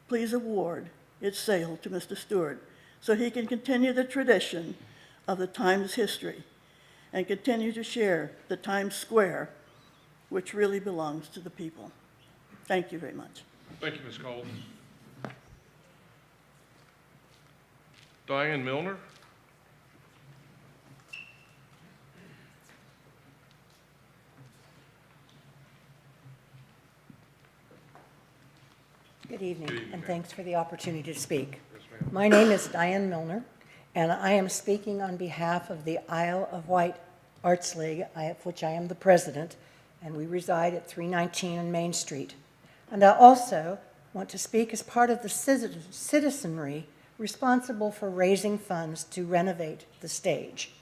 [SPEAKER 15] Please award its sale to Mr. Stewart so he can continue the tradition of the Times history and continue to share the Times Square, which really belongs to the people. Thank you very much.
[SPEAKER 1] Thank you, Ms. Cole. Diane Milner.
[SPEAKER 12] Good evening,
[SPEAKER 1] Good evening,
[SPEAKER 12] and
[SPEAKER 1] ma'am.
[SPEAKER 12] thanks for the opportunity to speak.
[SPEAKER 1] Yes, ma'am.
[SPEAKER 12] My name is Diane Milner, and I am speaking on behalf of the Isle of Wight Arts League, of which I am the president, and we reside at 319 on Main Street. And I also want to speak as part of the citizenry responsible for raising funds to renovate the stage.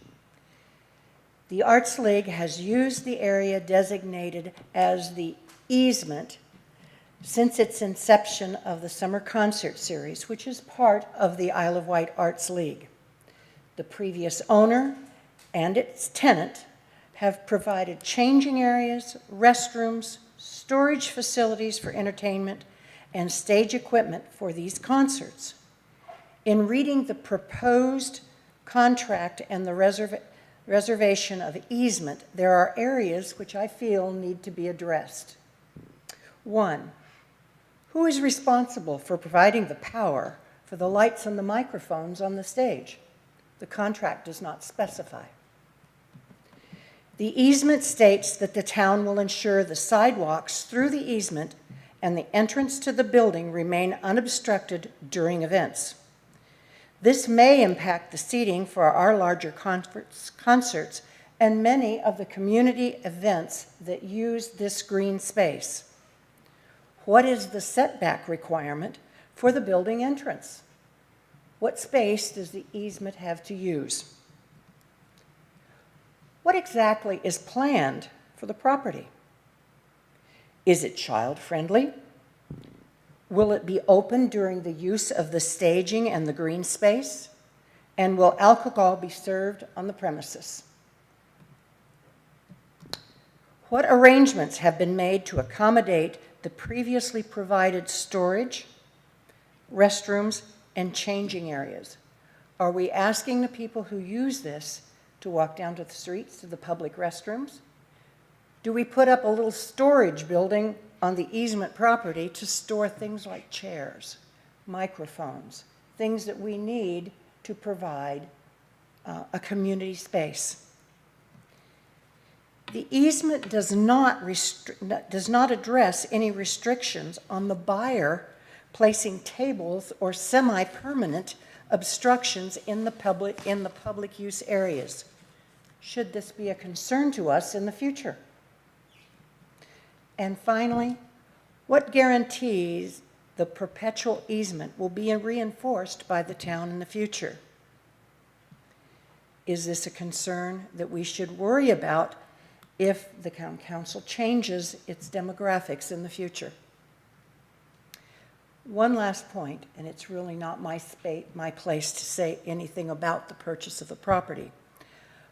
[SPEAKER 12] The Arts League has used the area designated as the easement since its inception of the summer concert series, which is part of the Isle of Wight Arts League. The previous owner and its tenant have provided changing areas, restrooms, storage facilities for entertainment, and stage equipment for these concerts. In reading the proposed contract and the reservation of easement, there are areas which I feel need to be addressed. 1, who is responsible for providing the power for the lights and the microphones on the stage? The contract does not specify. The easement states that the town will ensure the sidewalks through the easement and the entrance to the building remain unobstructed during events. This may impact the seating for our larger concerts and many of the community events that use this green space. What is the setback requirement for the building entrance? What space does the easement have to use? What exactly is planned for the property? Is it child-friendly? Will it be open during the use of the staging and the green space? And will alcohol be served on the premises? What arrangements have been made to accommodate the previously provided storage, restrooms, and changing areas? Are we asking the people who use this to walk down to the streets, to the public restrooms? Do we put up a little storage building on the easement property to store things like chairs, microphones, things that we need to provide a community space? The easement does not address any restrictions on the buyer placing tables or semi-permanent obstructions in the public use areas. Should this be a concern to us in the future? And finally, what guarantees the perpetual easement will be reinforced by the town in the future? Is this a concern that we should worry about if the town council changes its demographics in the future? One last point, and it's really not my place to say anything about the purchase of the property,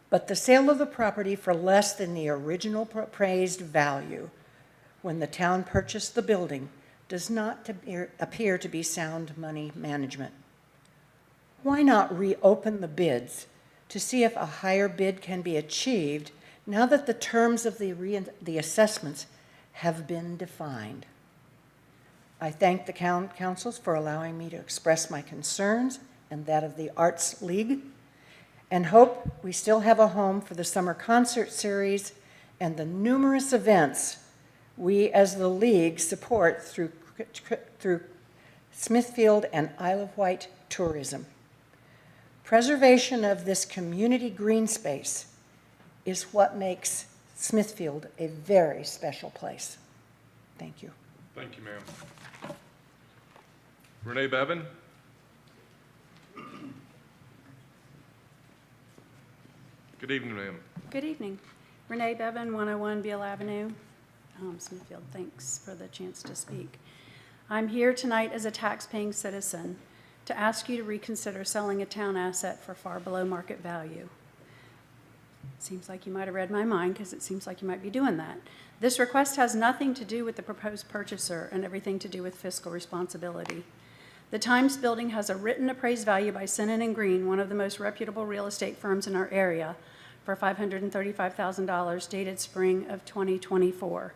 [SPEAKER 12] but the sale of the property for less than the original appraised value when the town purchased the building does not appear to be sound money management. Why not reopen the bids to see if a higher bid can be achieved now that the terms of the assessments have been defined? I thank the councils for allowing me to express my concerns and that of the Arts League, and hope we still have a home for the summer concert series and the numerous events we as the League support through Smithfield and Isle of Wight tourism. Preservation of this community green space is what makes Smithfield a very special place. Thank you.
[SPEAKER 1] Thank you, ma'am. Renee Bevan? Good evening, ma'am.
[SPEAKER 4] Good evening. Renee Bevan, 101 Beale Avenue, Smithfield. Thanks for the chance to speak. I'm here tonight as a tax-paying citizen to ask you to reconsider selling a town asset for far below market value. Seems like you might have read my mind, because it seems like you might be doing that. This request has nothing to do with the proposed purchaser and everything to do with fiscal responsibility. The Times building has a written appraised value by Sinan & Green, one of the most reputable real estate firms in our area, for $535,000 dated spring of 2024.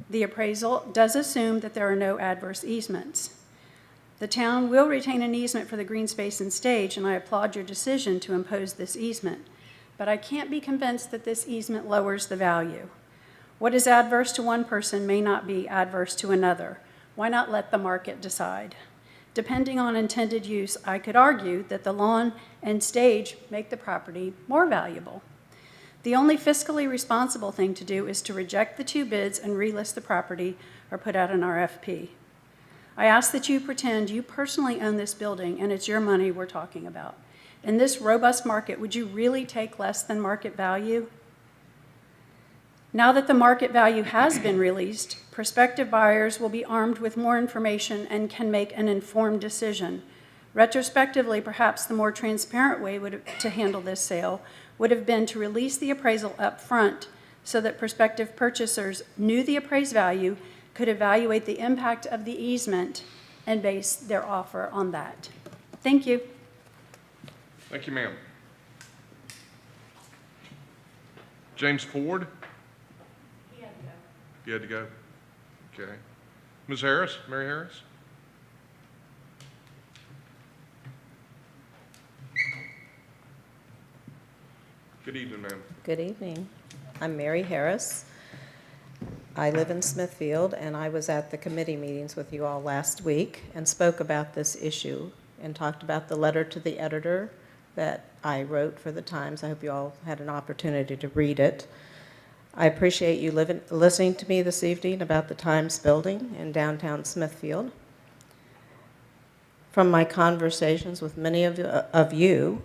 [SPEAKER 4] The appraisal does assume that there are no adverse easements. The town will retain an easement for the green space and stage, and I applaud your decision to impose this easement. But I can't be convinced that this easement lowers the value. What is adverse to one person may not be adverse to another. Why not let the market decide? Depending on intended use, I could argue that the lawn and stage make the property more valuable. The only fiscally responsible thing to do is to reject the two bids and relist the property or put out an RFP. I ask that you pretend you personally own this building and it's your money we're talking about. In this robust market, would you really take less than market value? Now that the market value has been released, prospective buyers will be armed with more information and can make an informed decision. Retrospectively, perhaps the more transparent way to handle this sale would have been to release the appraisal up front so that prospective purchasers knew the appraised value, could evaluate the impact of the easement, and base their offer on that. Thank you.
[SPEAKER 1] Thank you, ma'am. James Ford? You had to go? Okay. Ms. Harris, Mary Harris? Good evening, ma'am.
[SPEAKER 6] Good evening. I'm Mary Harris. I live in Smithfield, and I was at the committee meetings with you all last week and spoke about this issue and talked about the letter to the editor that I wrote for the Times. I hope you all had an opportunity to read it. I appreciate you listening to me this evening about the Times building in downtown Smithfield. From my conversations with many of you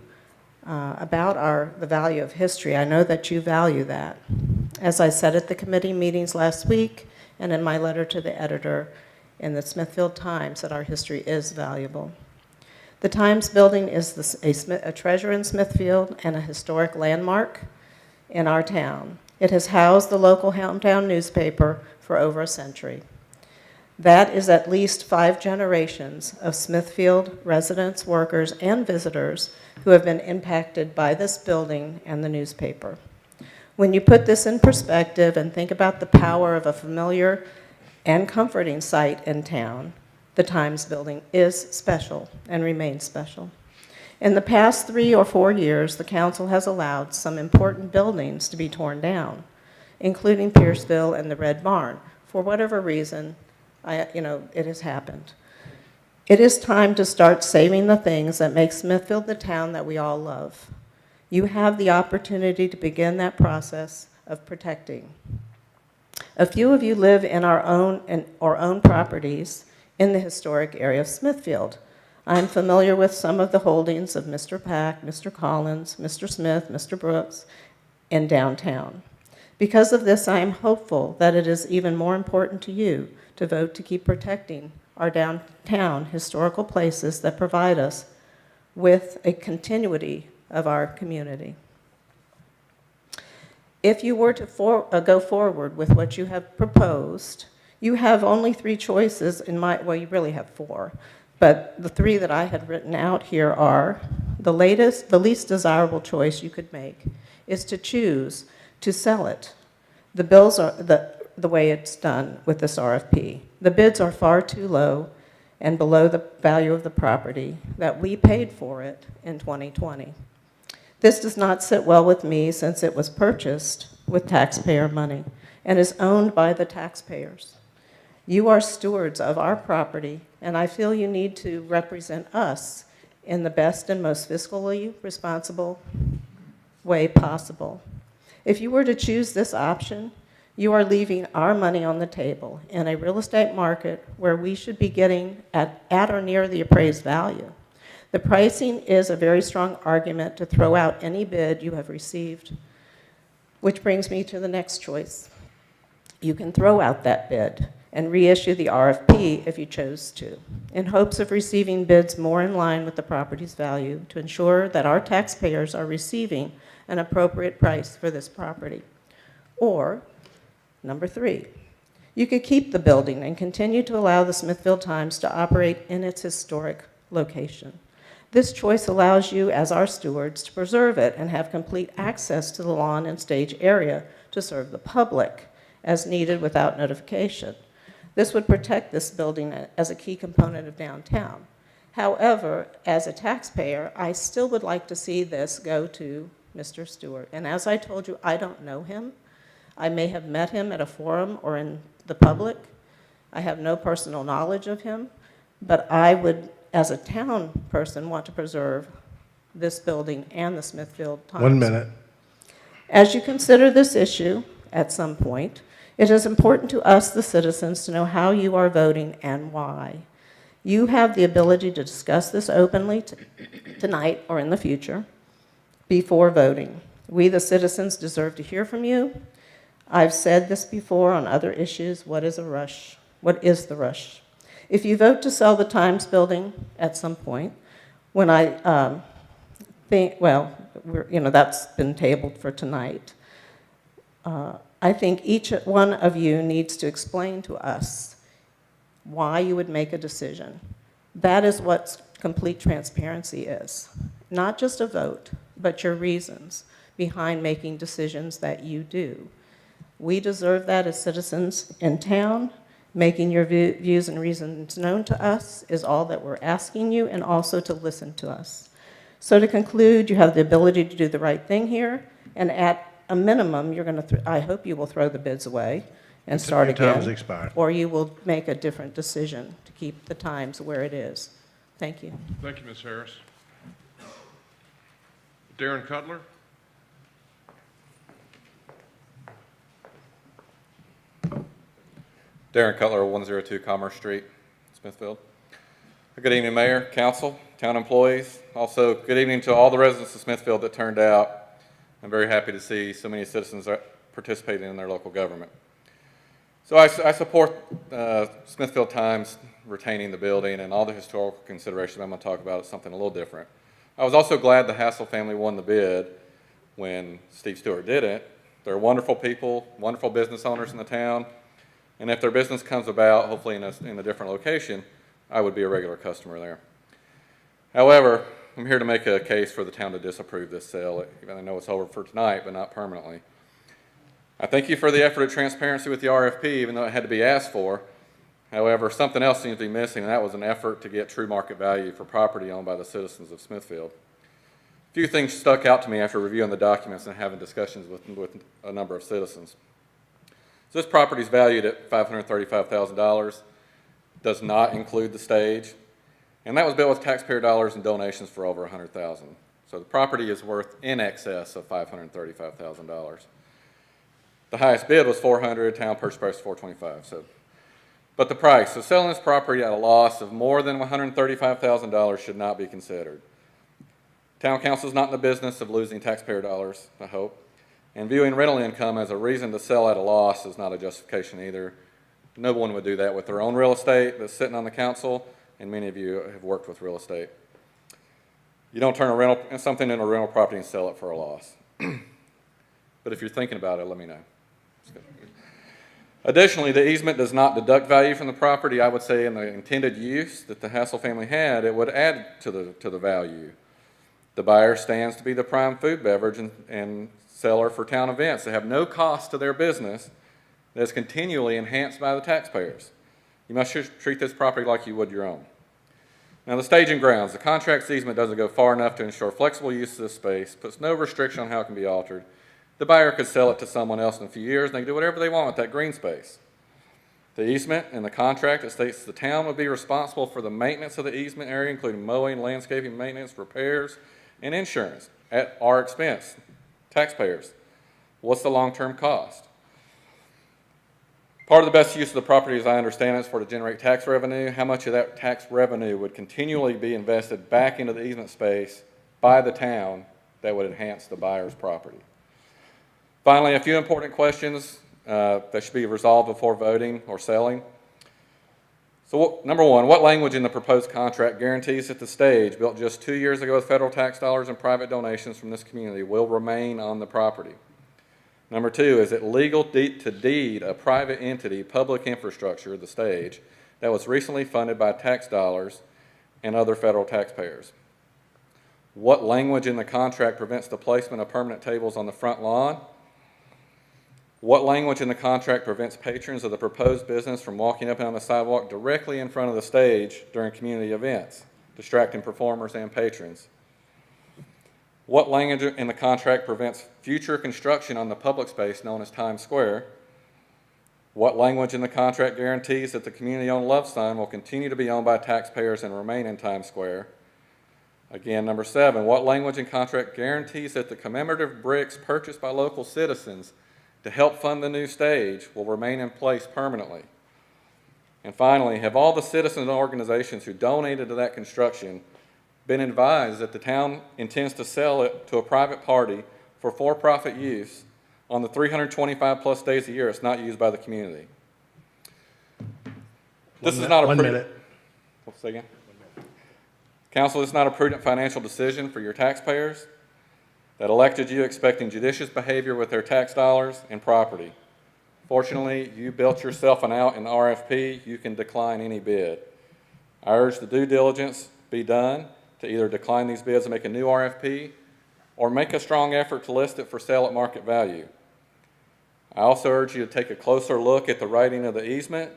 [SPEAKER 6] about the value of history, I know that you value that. As I said at the committee meetings last week and in my letter to the editor in the Smithfield Times, that our history is valuable. The Times building is a treasure in Smithfield and a historic landmark in our town. It has housed the local hometown newspaper for over a century. That is at least 5 generations of Smithfield residents, workers, and visitors who have been impacted by this building and the newspaper. When you put this in perspective and think about the power of a familiar and comforting site in town, the Times building is special and remains special. In the past 3 or 4 years, the council has allowed some important buildings to be torn down, including Pierceville and the Red Barn. For whatever reason, it has happened. It is time to start saving the things that make Smithfield the town that we all love. You have the opportunity to begin that process of protecting. A few of you live in our own properties in the historic area of Smithfield. I'm familiar with some of the holdings of Mr. Pack, Mr. Collins, Mr. Smith, Mr. Brooks in downtown. Because of this, I am hopeful that it is even more important to you to vote to keep protecting our downtown historical places that provide us with a continuity of our community. If you were to go forward with what you have proposed, you have only 3 choices well, you really have 4, but the 3 that I had written out here are the least desirable choice you could make is to choose to sell it. The bills are the way it's done with this RFP. The bids are far too low and below the value of the property that we paid for it in 2020. This does not sit well with me since it was purchased with taxpayer money and is owned by the taxpayers. You are stewards of our property, and I feel you need to represent us in the best and most fiscally responsible way possible. If you were to choose this option, you are leaving our money on the table in a real estate market where we should be getting at or near the appraised value. The pricing is a very strong argument to throw out any bid you have received, which brings me to the next choice. You can throw out that bid and reissue the RFP if you chose to, in hopes of receiving bids more in line with the property's value to ensure that our taxpayers are receiving an appropriate price for this property. Or, number 3, you could keep the building and continue to allow the Smithfield Times to operate in its historic location. This choice allows you, as our stewards, to preserve it and have complete access to the lawn and stage area to serve the public as needed without notification. This would protect this building as a key component of downtown. However, as a taxpayer, I still would like to see this go to Mr. Stewart. And as I told you, I don't know him. I may have met him at a forum or in the public. I have no personal knowledge of him, but I would, as a town person, want to preserve this building and the Smithfield Times.
[SPEAKER 2] 1 minute.
[SPEAKER 6] As you consider this issue at some point, it is important to us, the citizens, to know how you are voting and why. You have the ability to discuss this openly tonight or in the future before voting. We, the citizens, deserve to hear from you. I've said this before on other issues. What is a rush? What is the rush? If you vote to sell the Times building at some point, when I think, well, that's been tabled for tonight. I think each one of you needs to explain to us why you would make a decision. That is what complete transparency is. Not just a vote, but your reasons behind making decisions that you do. We deserve that as citizens in town. Making your views and reasons known to us is all that we're asking you, and also to listen to us. So to conclude, you have the ability to do the right thing here, and at a minimum, I hope you will throw the bids away and start again.
[SPEAKER 2] Your time has expired.
[SPEAKER 6] Or you will make a different decision to keep the Times where it is. Thank you.
[SPEAKER 1] Thank you, Ms. Harris. Darren Cutler?
[SPEAKER 13] Darren Cutler, 102 Commerce Street, Smithfield. Good evening, Mayor, Council, town employees. Also, good evening to all the residents of Smithfield that turned out. I'm very happy to see so many citizens participating in their local government. So I support Smithfield Times retaining the building, and all the historical considerations I'm going to talk about is something a little different. I was also glad the Hassel family won the bid when Steve Stewart didn't. They're wonderful people, wonderful business owners in the town. And if their business comes about, hopefully in a different location, I would be a regular customer there. However, I'm here to make a case for the town to disapprove this sale. Even I know it's over for tonight, but not permanently. I thank you for the effort at transparency with the RFP, even though it had to be asked for. However, something else seems to be missing, and that was an effort to get true market value for property owned by the citizens of Smithfield. A few things stuck out to me after reviewing the documents and having discussions with a number of citizens. So this property is valued at $535,000, does not include the stage, and that was built with taxpayer dollars and donations for over $100,000. So the property is worth in excess of $535,000. The highest bid was $400,000, town purchase price $425,000. So, but the price, so selling this property at a loss of more than $135,000 should not be considered. Town council is not in the business of losing taxpayer dollars, I hope, and viewing rental income as a reason to sell at a loss is not a justification either. No one would do that with their own real estate that's sitting on the council, and many of you have worked with real estate. You don't turn something into a rental property and sell it for a loss. But if you're thinking about it, let me know. Additionally, the easement does not deduct value from the property. I would say in the intended use that the Hassel family had, it would add to the value. The buyer stands to be the prime food, beverage, and seller for town events that have no cost to their business that is continually enhanced by the taxpayers. You must treat this property like you would your own. Now, the staging grounds. The contract's easement doesn't go far enough to ensure flexible use of this space, puts no restriction on how it can be altered. The buyer could sell it to someone else in a few years, and they can do whatever they want with that green space. The easement in the contract, it states the town would be responsible for the maintenance of the easement area, including mowing, landscaping, maintenance, repairs, and insurance at our expense, taxpayers. What's the long-term cost? Part of the best use of the property, as I understand it, is for to generate tax revenue. How much of that tax revenue would continually be invested back into the easement space by the town that would enhance the buyer's property? Finally, a few important questions that should be resolved before voting or selling. So number one, what language in the proposed contract guarantees that the stage, built just 2 years ago with federal tax dollars and private donations from this community, will remain on the property? Number two, is it legal to deed a private entity, public infrastructure, the stage, that was recently funded by tax dollars and other federal taxpayers? What language in the contract prevents the placement of permanent tables on the front lawn? What language in the contract prevents patrons of the proposed business from walking up and down the sidewalk directly in front of the stage during community events, distracting performers and patrons? What language in the contract prevents future construction on the public space known as Times Square? What language in the contract guarantees that the community-owned Love Sign will continue to be owned by taxpayers and remain in Times Square? Again, number seven, what language in contract guarantees that the commemorative bricks purchased by local citizens to help fund the new stage will remain in place permanently? And finally, have all the citizens and organizations who donated to that construction been advised that the town intends to sell it to a private party for for-profit use on the 325 plus days a year it's not used by the community? This is not a prudent. Say again. Council, this is not a prudent financial decision for your taxpayers that elected you expecting judicious behavior with their tax dollars and property. Fortunately, you built yourself an out in the RFP. You can decline any bid. I urge the due diligence be done to either decline these bids and make a new RFP or make a strong effort to list it for sale at market value. I also urge you to take a closer look at the writing of the easement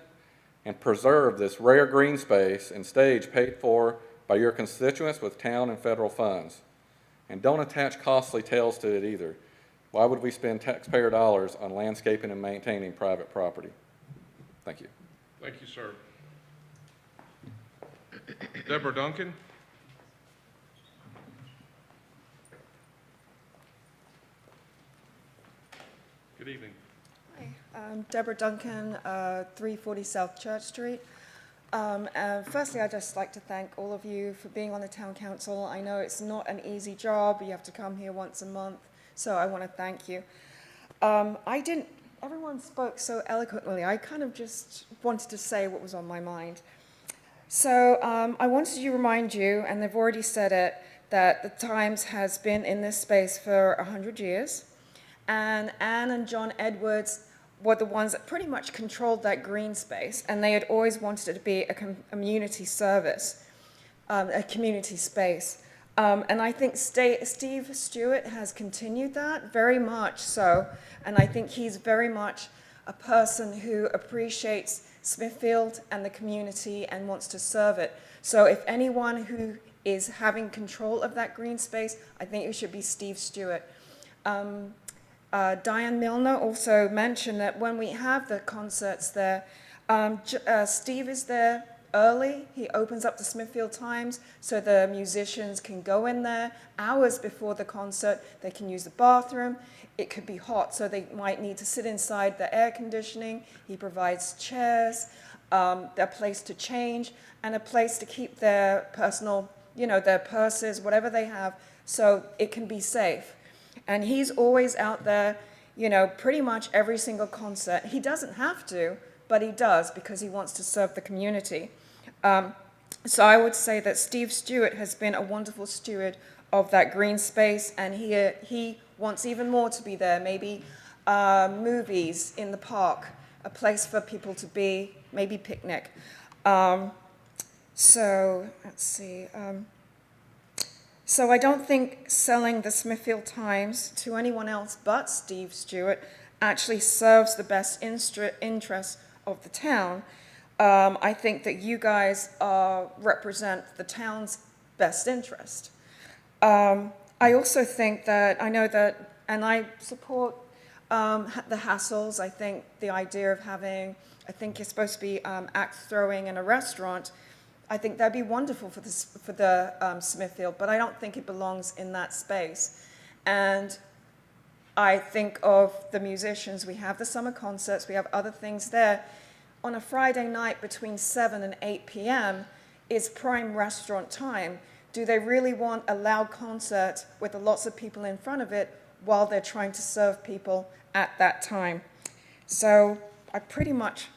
[SPEAKER 13] and preserve this rare green space and stage paid for by your constituents with town and federal funds. And don't attach costly tails to it either. Why would we spend taxpayer dollars on landscaping and maintaining private property? Thank you.
[SPEAKER 1] Thank you, sir. Deborah Duncan. Good evening.
[SPEAKER 18] Hi, I'm Deborah Duncan, 340 South Church Street. Firstly, I'd just like to thank all of you for being on the town council. I know it's not an easy job. You have to come here once a month, so I want to thank you. Everyone spoke so eloquently. I kind of just wanted to say what was on my mind. So I wanted to remind you, and they've already said it, that the Times has been in this space for 100 years. And Anne and John Edwards were the ones that pretty much controlled that green space, and they had always wanted it to be a community service, a community space. And I think Steve Stewart has continued that very much so, and I think he's very much a person who appreciates Smithfield and the community and wants to serve it. So if anyone who is having control of that green space, I think it should be Steve Stewart. Diane Milner also mentioned that when we have the concerts there, Steve is there early. He opens up the Smithfield Times so the musicians can go in there hours before the concert. They can use the bathroom. It could be hot, so they might need to sit inside the air conditioning. He provides chairs, a place to change, and a place to keep their personal, their purses, whatever they have, so it can be safe. And he's always out there, pretty much every single concert. He doesn't have to, but he does because he wants to serve the community. So I would say that Steve Stewart has been a wonderful steward of that green space, and he wants even more to be there, maybe movies in the park, a place for people to be, maybe picnic. So let's see. So I don't think selling the Smithfield Times to anyone else but Steve Stewart actually serves the best interest of the town. I think that you guys represent the town's best interest. I also think that, I know that, and I support the Hassels. I think the idea of having, I think it's supposed to be axe throwing in a restaurant. I think that'd be wonderful for the Smithfield, but I don't think it belongs in that space. And I think of the musicians. We have the summer concerts. We have other things there. On a Friday night between 7 and 8 p.m. is prime restaurant time. Do they really want a loud concert with lots of people in front of it while they're trying to serve people at that time? So that's pretty much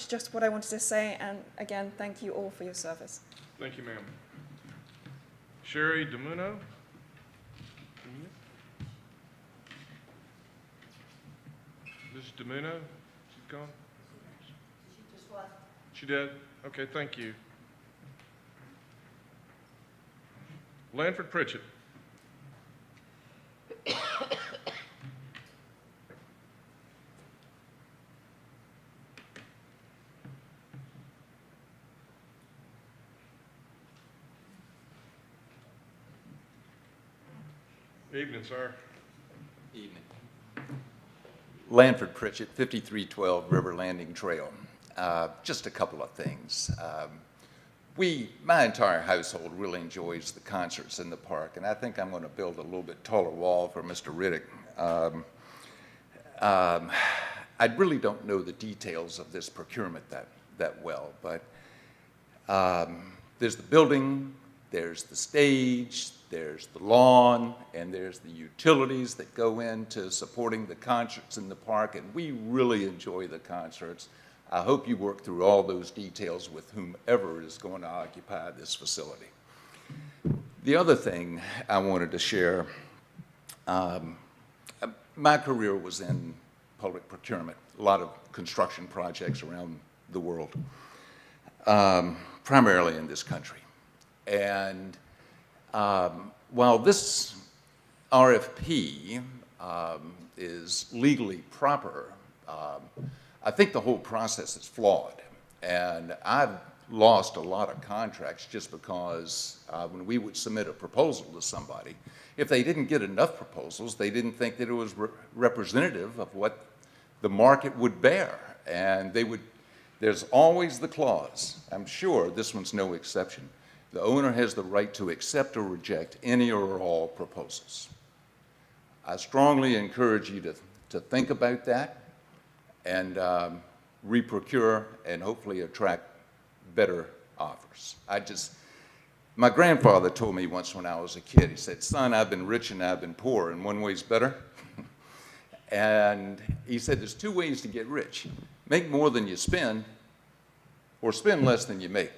[SPEAKER 18] just what I wanted to say. And again, thank you all for your service.
[SPEAKER 1] Thank you, ma'am. Sherry DeMuno? Mrs. DeMuno? She's gone? She just left. She did? Okay, thank you. Lanford Pritchett. Evening, sir.
[SPEAKER 19] Evening. Lanford Pritchett, 5312 River Landing Trail. Just a couple of things. My entire household really enjoys the concerts in the park, and I think I'm going to build a little bit taller wall for Mr. Riddick. I really don't know the details of this procurement that well, but there's the building, there's the stage, there's the lawn, and there's the utilities that go into supporting the concerts in the park, and we really enjoy the concerts. I hope you work through all those details with whomever is going to occupy this facility. The other thing I wanted to share, my career was in public procurement, a lot of construction projects around the world, primarily in this country. And while this RFP is legally proper, I think the whole process is flawed. And I've lost a lot of contracts just because when we would submit a proposal to somebody, if they didn't get enough proposals, they didn't think that it was representative of what the market would bear. And there's always the clause, I'm sure this one's no exception, the owner has the right to accept or reject any or all proposals. I strongly encourage you to think about that and re-procure and hopefully attract better offers. My grandfather told me once when I was a kid, he said, "Son, I've been rich and I've been poor, and one way's better." And he said, there's two ways to get rich. Make more than you spend, or spend less than you make.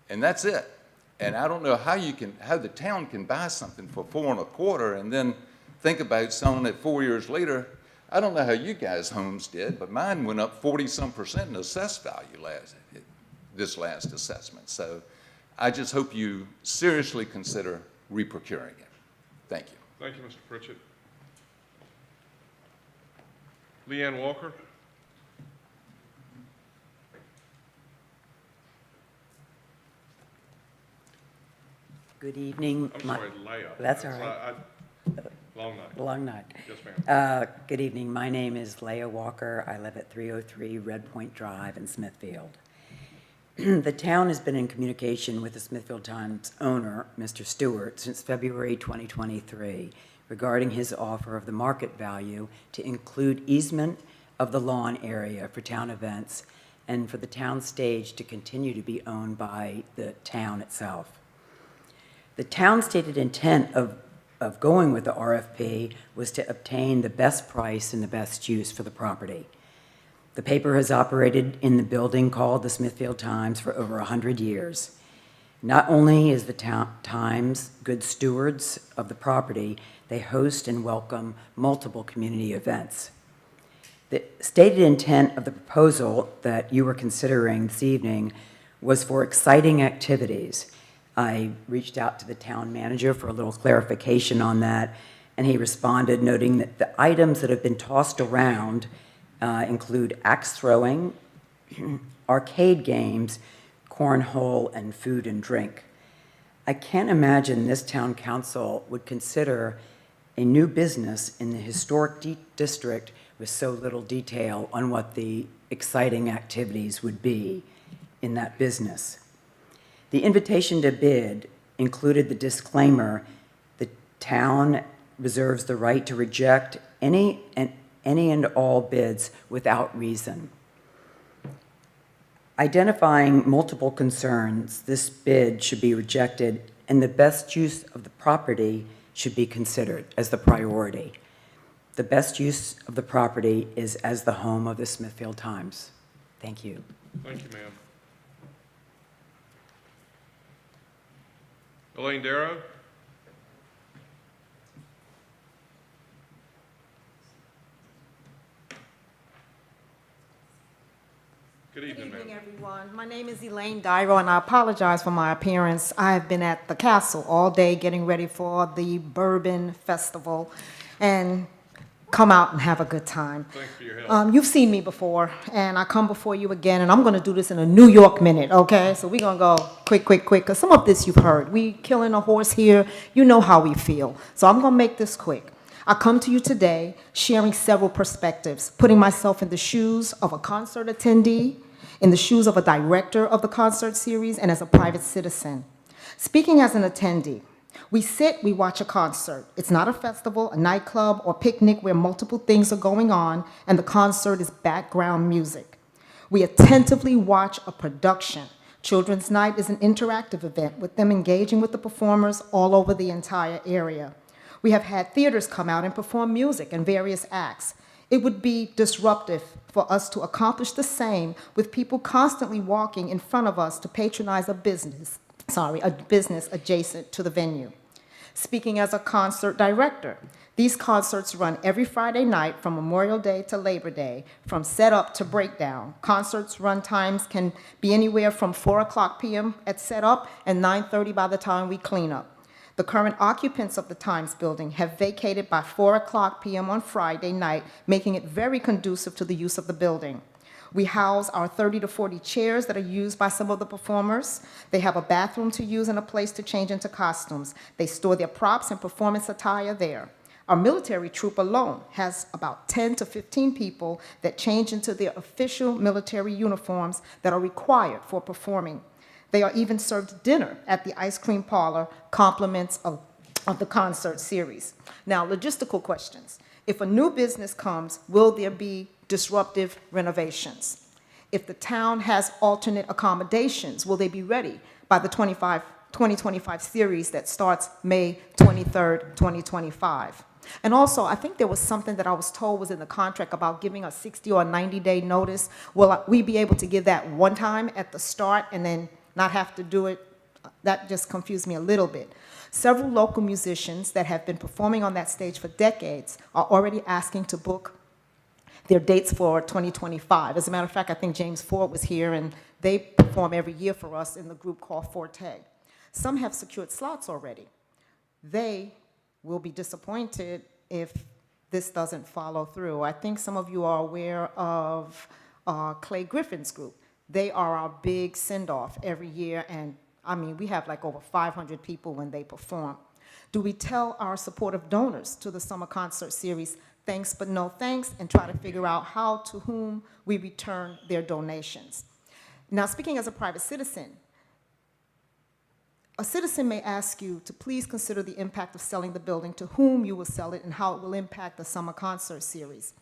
[SPEAKER 19] And that's it. And I don't know how the town can buy something for $4 1/4 and then think about selling it 4 years later. I don't know how you guys' homes did, but mine went up 40-some% in assessed value this last assessment. So I just hope you seriously consider reprocuring it. Thank you.
[SPEAKER 1] Thank you, Mr. Pritchett. Leanne Walker.
[SPEAKER 11] Good evening.
[SPEAKER 1] I'm sorry, Leah.
[SPEAKER 11] That's all right.
[SPEAKER 1] Long night.
[SPEAKER 11] Long night.
[SPEAKER 1] Yes, ma'am.
[SPEAKER 11] Good evening. My name is Leah Walker. I live at 303 Red Point Drive in Smithfield. The town has been in communication with the Smithfield Times owner, Mr. Stewart, since February 2023 regarding his offer of the market value to include easement of the lawn area for town events and for the town stage to continue to be owned by the town itself. The town's stated intent of going with the RFP was to obtain the best price and the best use for the property. The paper has operated in the building called the Smithfield Times for over 100 years. Not only is the Times good stewards of the property, they host and welcome multiple community events. The stated intent of the proposal that you were considering this evening was for exciting activities. I reached out to the town manager for a little clarification on that, and he responded noting that the items that have been tossed around include axe throwing, arcade games, cornhole, and food and drink. I can't imagine this town council would consider a new business in the historic district with so little detail on what the exciting activities would be in that business. The invitation to bid included the disclaimer: the town reserves the right to reject any and all bids without reason. Identifying multiple concerns, this bid should be rejected and the best use of the property should be considered as the priority. The best use of the property is as the home of the Smithfield Times. Thank you.
[SPEAKER 1] Thank you, ma'am. Elaine Darrow. Good evening, ma'am.
[SPEAKER 20] Good evening, everyone. My name is Elaine Dyro, and I apologize for my appearance. I have been at the castle all day getting ready for the Bourbon Festival and come out and have a good time.
[SPEAKER 1] Thanks for your help.
[SPEAKER 20] You've seen me before, and I come before you again, and I'm going to do this in a New York minute, okay? So we're going to go quick, because some of this you've heard. We killing a horse here. You know how we feel. So I'm going to make this quick. I come to you today sharing several perspectives, putting myself in the shoes of a concert attendee, in the shoes of a director of the concert series, and as a private citizen. Speaking as an attendee, we sit, we watch a concert. It's not a festival, a nightclub, or picnic where multiple things are going on and the concert is background music. We attentively watch a production. Children's Night is an interactive event with them engaging with the performers all over the entire area. We have had theaters come out and perform music and various acts. It would be disruptive for us to accomplish the same with people constantly walking in front of us to patronize a business adjacent to the venue. Speaking as a concert director, these concerts run every Friday night from Memorial Day to Labor Day, from setup to breakdown. Concerts run times can be anywhere from 4:00 p.m. at setup and 9:30 by the time we clean up. The current occupants of the Times building have vacated by 4:00 p.m. on Friday night, making it very conducive to the use of the building. We house our 30 to 40 chairs that are used by some of the performers. They have a bathroom to use and a place to change into costumes. They store their props and performance attire there. Our military troop alone has about 10 to 15 people that change into their official military uniforms that are required for performing. They are even served dinner at the ice cream parlor, compliments of the concert series. Now, logistical questions. If a new business comes, will there be disruptive renovations? If the town has alternate accommodations, will they be ready by the 2025 series that starts May 23rd, 2025? And also, I think there was something that I was told was in the contract about giving a 60 or 90-day notice. Will we be able to give that one time at the start and then not have to do it? That just confused me a little bit. Several local musicians that have been performing on that stage for decades are already asking to book their dates for 2025. As a matter of fact, I think James Ford was here, and they perform every year for us in the group called Forte. Some have secured slots already. They will be disappointed if this doesn't follow through. I think some of you are aware of Clay Griffin's group. They are our big send-off every year, and I mean, we have like over 500 people when they perform. Do we tell our supportive donors to the summer concert series thanks but no thanks, and try to figure out how to whom we return their donations? Now, speaking as a private citizen, a citizen may ask you to please consider the impact of selling the building, to whom you will sell it, and how it will impact the summer concert series.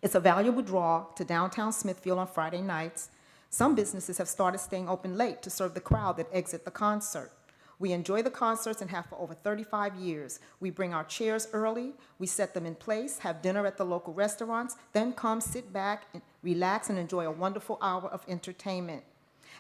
[SPEAKER 20] It's a valuable draw to downtown Smithfield on Friday nights. Some businesses have started staying open late to serve the crowd that exit the concert. We enjoy the concerts and have for over 35 years. We bring our chairs early, we set them in place, have dinner at the local restaurants, then come sit back and relax and enjoy a wonderful hour of entertainment.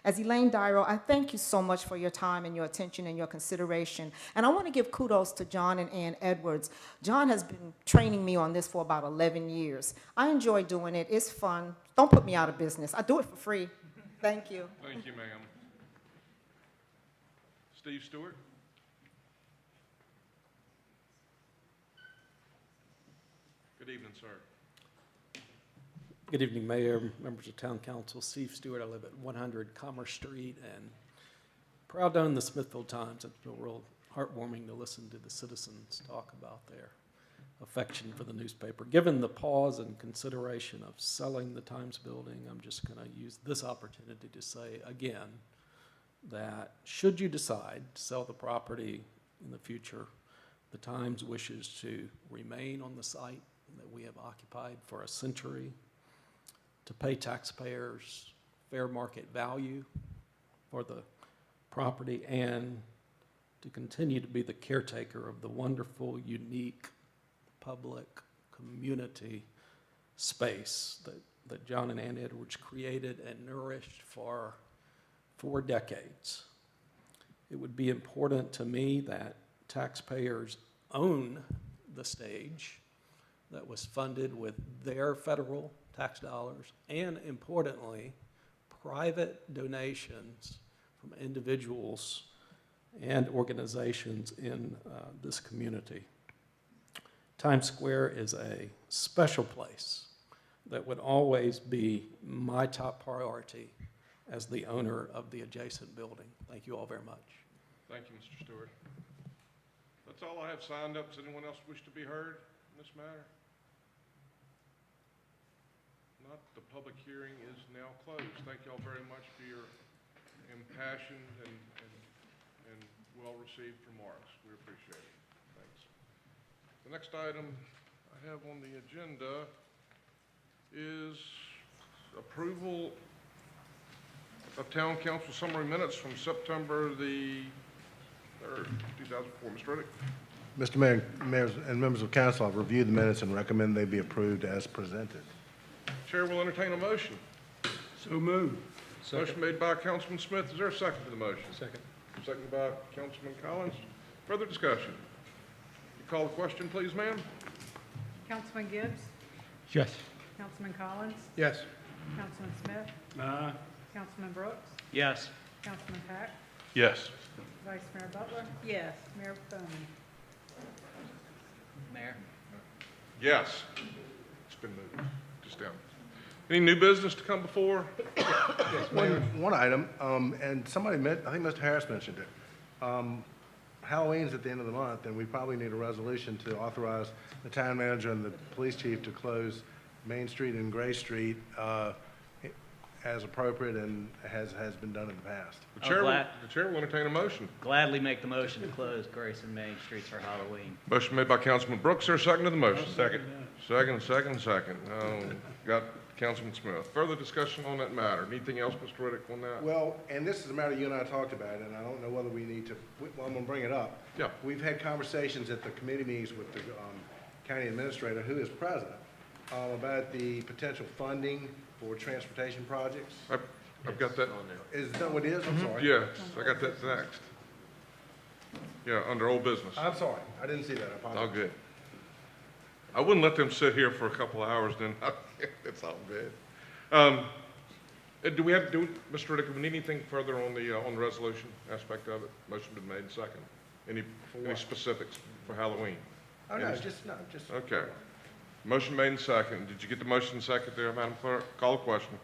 [SPEAKER 20] As Elaine Dyro, I thank you so much for your time and your attention and your consideration. And I want to give kudos to John and Ann Edwards. John has been training me on this for about 11 years. I enjoy doing it. It's fun. Don't put me out of business. I do it for free. Thank you.
[SPEAKER 1] Thank you, ma'am. Steve Stewart? Good evening, sir.
[SPEAKER 16] Good evening, Mayor, members of Town Council. Steve Stewart. I live at 100 Commerce Street, and proud to own the Smithfield Times. It's been real heartwarming to listen to the citizens talk about their affection for the newspaper. Given the pause and consideration of selling the Times building, I'm just going to use this opportunity to say again that should you decide to sell the property in the future, the Times wishes to remain on the site that we have occupied for a century, to pay taxpayers fair market value for the property, and to continue to be the caretaker of the wonderful, unique, public community space that John and Ann Edwards created and nourished for 4 decades. It would be important to me that taxpayers own the stage that was funded with their federal tax dollars, and importantly, private donations from individuals and organizations in this community. Times Square is a special place that would always be my top priority as the owner of the adjacent building. Thank you all very much.
[SPEAKER 1] Thank you, Mr. Stewart. That's all I have signed up. Does anyone else wish to be heard in this matter? Not, the public hearing is now closed. Thank you all very much for your impassioned and well-received remarks. We appreciate it. Thanks. The next item I have on the agenda is approval of Town Council summary minutes from September the 3rd, 2004. Mr. Riddick.
[SPEAKER 2] Mr. Mayor, mayors and members of council, I've reviewed the minutes and recommend they be approved as presented.
[SPEAKER 1] Chair will entertain a motion.
[SPEAKER 10] So moved.
[SPEAKER 1] Motion made by Councilman Smith. Is there a second to the motion?
[SPEAKER 10] Second.
[SPEAKER 1] Seconded by Councilman Collins. Further discussion? You call the question, please, ma'am?
[SPEAKER 17] Councilman Gibbs?
[SPEAKER 10] Yes.
[SPEAKER 17] Councilman Collins?
[SPEAKER 10] Yes.
[SPEAKER 17] Councilman Smith? Councilman Brooks?
[SPEAKER 8] Yes.
[SPEAKER 17] Councilman Pack?
[SPEAKER 9] Yes.
[SPEAKER 17] Vice Mayor Butler?
[SPEAKER 4] Yes.
[SPEAKER 17] Mayor Bowman?
[SPEAKER 8] Mayor?
[SPEAKER 1] Yes. It's been moved. Just down. Any new business to come before?
[SPEAKER 2] One item, and somebody I think Mr. Harris mentioned it. Halloween's at the end of the month, and we probably need a resolution to authorize the town manager and the police chief to close Main Street and Gray Street as appropriate and has been done in the past.
[SPEAKER 1] The chair will entertain a motion.
[SPEAKER 8] Gladly make the motion to close Grace and Main Streets for Halloween.
[SPEAKER 1] Motion made by Councilman Brooks. There a second to the motion? Second. Second. Got Councilman Smith. Further discussion on that matter? Anything else, Mr. Riddick, on that?
[SPEAKER 2] Well, and this is a matter you and I talked about, and I don't know whether we need to, well, I'm going to bring it up.
[SPEAKER 1] Yeah.
[SPEAKER 2] We've had conversations at the committee meetings with the county administrator, who is president, about the potential funding for transportation projects.
[SPEAKER 1] I've got that.
[SPEAKER 2] Is that what it is? I'm sorry.
[SPEAKER 1] Yes, I got that next. Yeah, under old business.
[SPEAKER 2] I'm sorry. I didn't see that. I apologize.
[SPEAKER 1] All good. I wouldn't let them sit here for a couple of hours, then it's all good. Mr. Riddick, do we need anything further on the resolution aspect of it? Motion been made and second. Any specifics for Halloween?
[SPEAKER 2] Oh, no,
[SPEAKER 1] Any-
[SPEAKER 2] just.
[SPEAKER 1] Okay. Motion made and second. Did you get the motion and second there, Madam Clerk? Call the question.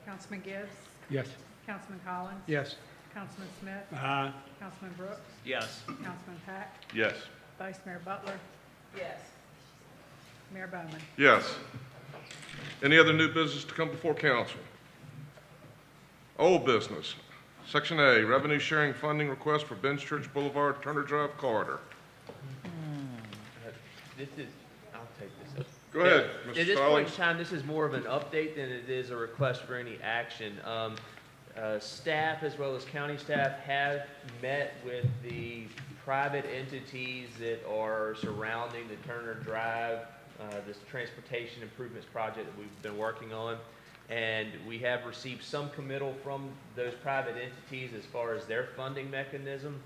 [SPEAKER 17] Councilman Gibbs?
[SPEAKER 10] Yes.
[SPEAKER 17] Councilman Collins?
[SPEAKER 10] Yes.
[SPEAKER 17] Councilman Smith?
[SPEAKER 10] Aye.
[SPEAKER 17] Councilman Brooks?
[SPEAKER 8] Yes.
[SPEAKER 17] Councilman Pack?
[SPEAKER 9] Yes.
[SPEAKER 17] Vice Mayor Butler?
[SPEAKER 22] Yes.
[SPEAKER 17] Mayor Bowman?
[SPEAKER 1] Yes. Any other new business to come before council? Old business. Section A, revenue sharing funding request for Bench Church Boulevard, Turner Drive corridor.
[SPEAKER 5] This is, I'll take this.
[SPEAKER 1] Go ahead,
[SPEAKER 5] At
[SPEAKER 1] Mr.
[SPEAKER 5] this point in
[SPEAKER 1] Stallings.
[SPEAKER 5] time, this is more of an update than it is a request for any action. Staff as well as county staff have met with the private entities that are surrounding the Turner Drive, this transportation improvements project that we've been working on. And we have received some committal from those private entities as far as their funding mechanism.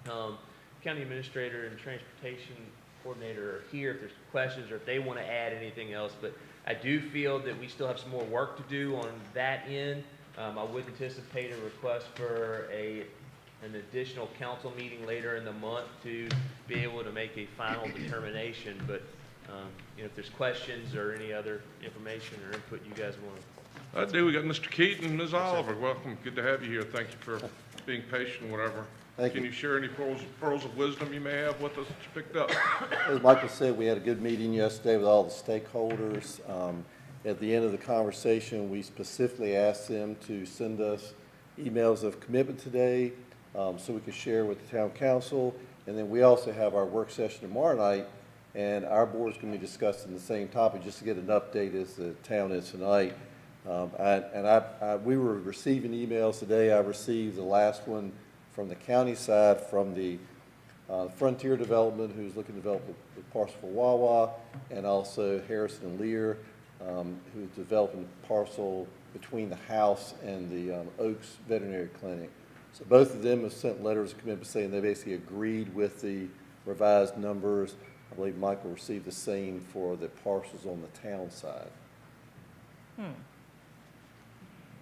[SPEAKER 5] County administrator and transportation coordinator are here if there's questions or if they want to add anything else. But I do feel that we still have some more work to do on that end. I would anticipate a request for an additional council meeting later in the month to be able to make a final determination. But if there's questions or any other information or input you guys want to.
[SPEAKER 1] I do. We got Mr. Keaton and Ms. Oliver. Welcome. Good to have you here. Thank you for being patient, whatever. Can you share any pearls of wisdom you may have with us that you picked up?
[SPEAKER 21] As Michael said, we had a good meeting yesterday with all the stakeholders. At the end of the conversation, we specifically asked them to send us emails of commitment today so we could share with the town council. And then we also have our work session tomorrow night, and our board's going to be discussing the same topic just to get an update as the town is tonight. We were receiving emails today. I received the last one from the county side from the Frontier Development, who's looking to develop a parcel for Wawa, and also Harrison and Lear, who's developing a parcel between the house and the Oaks Veterinary Clinic. So both of them have sent letters of commitment saying they basically agreed with the revised numbers. I believe Michael received the same for the parcels on the town side.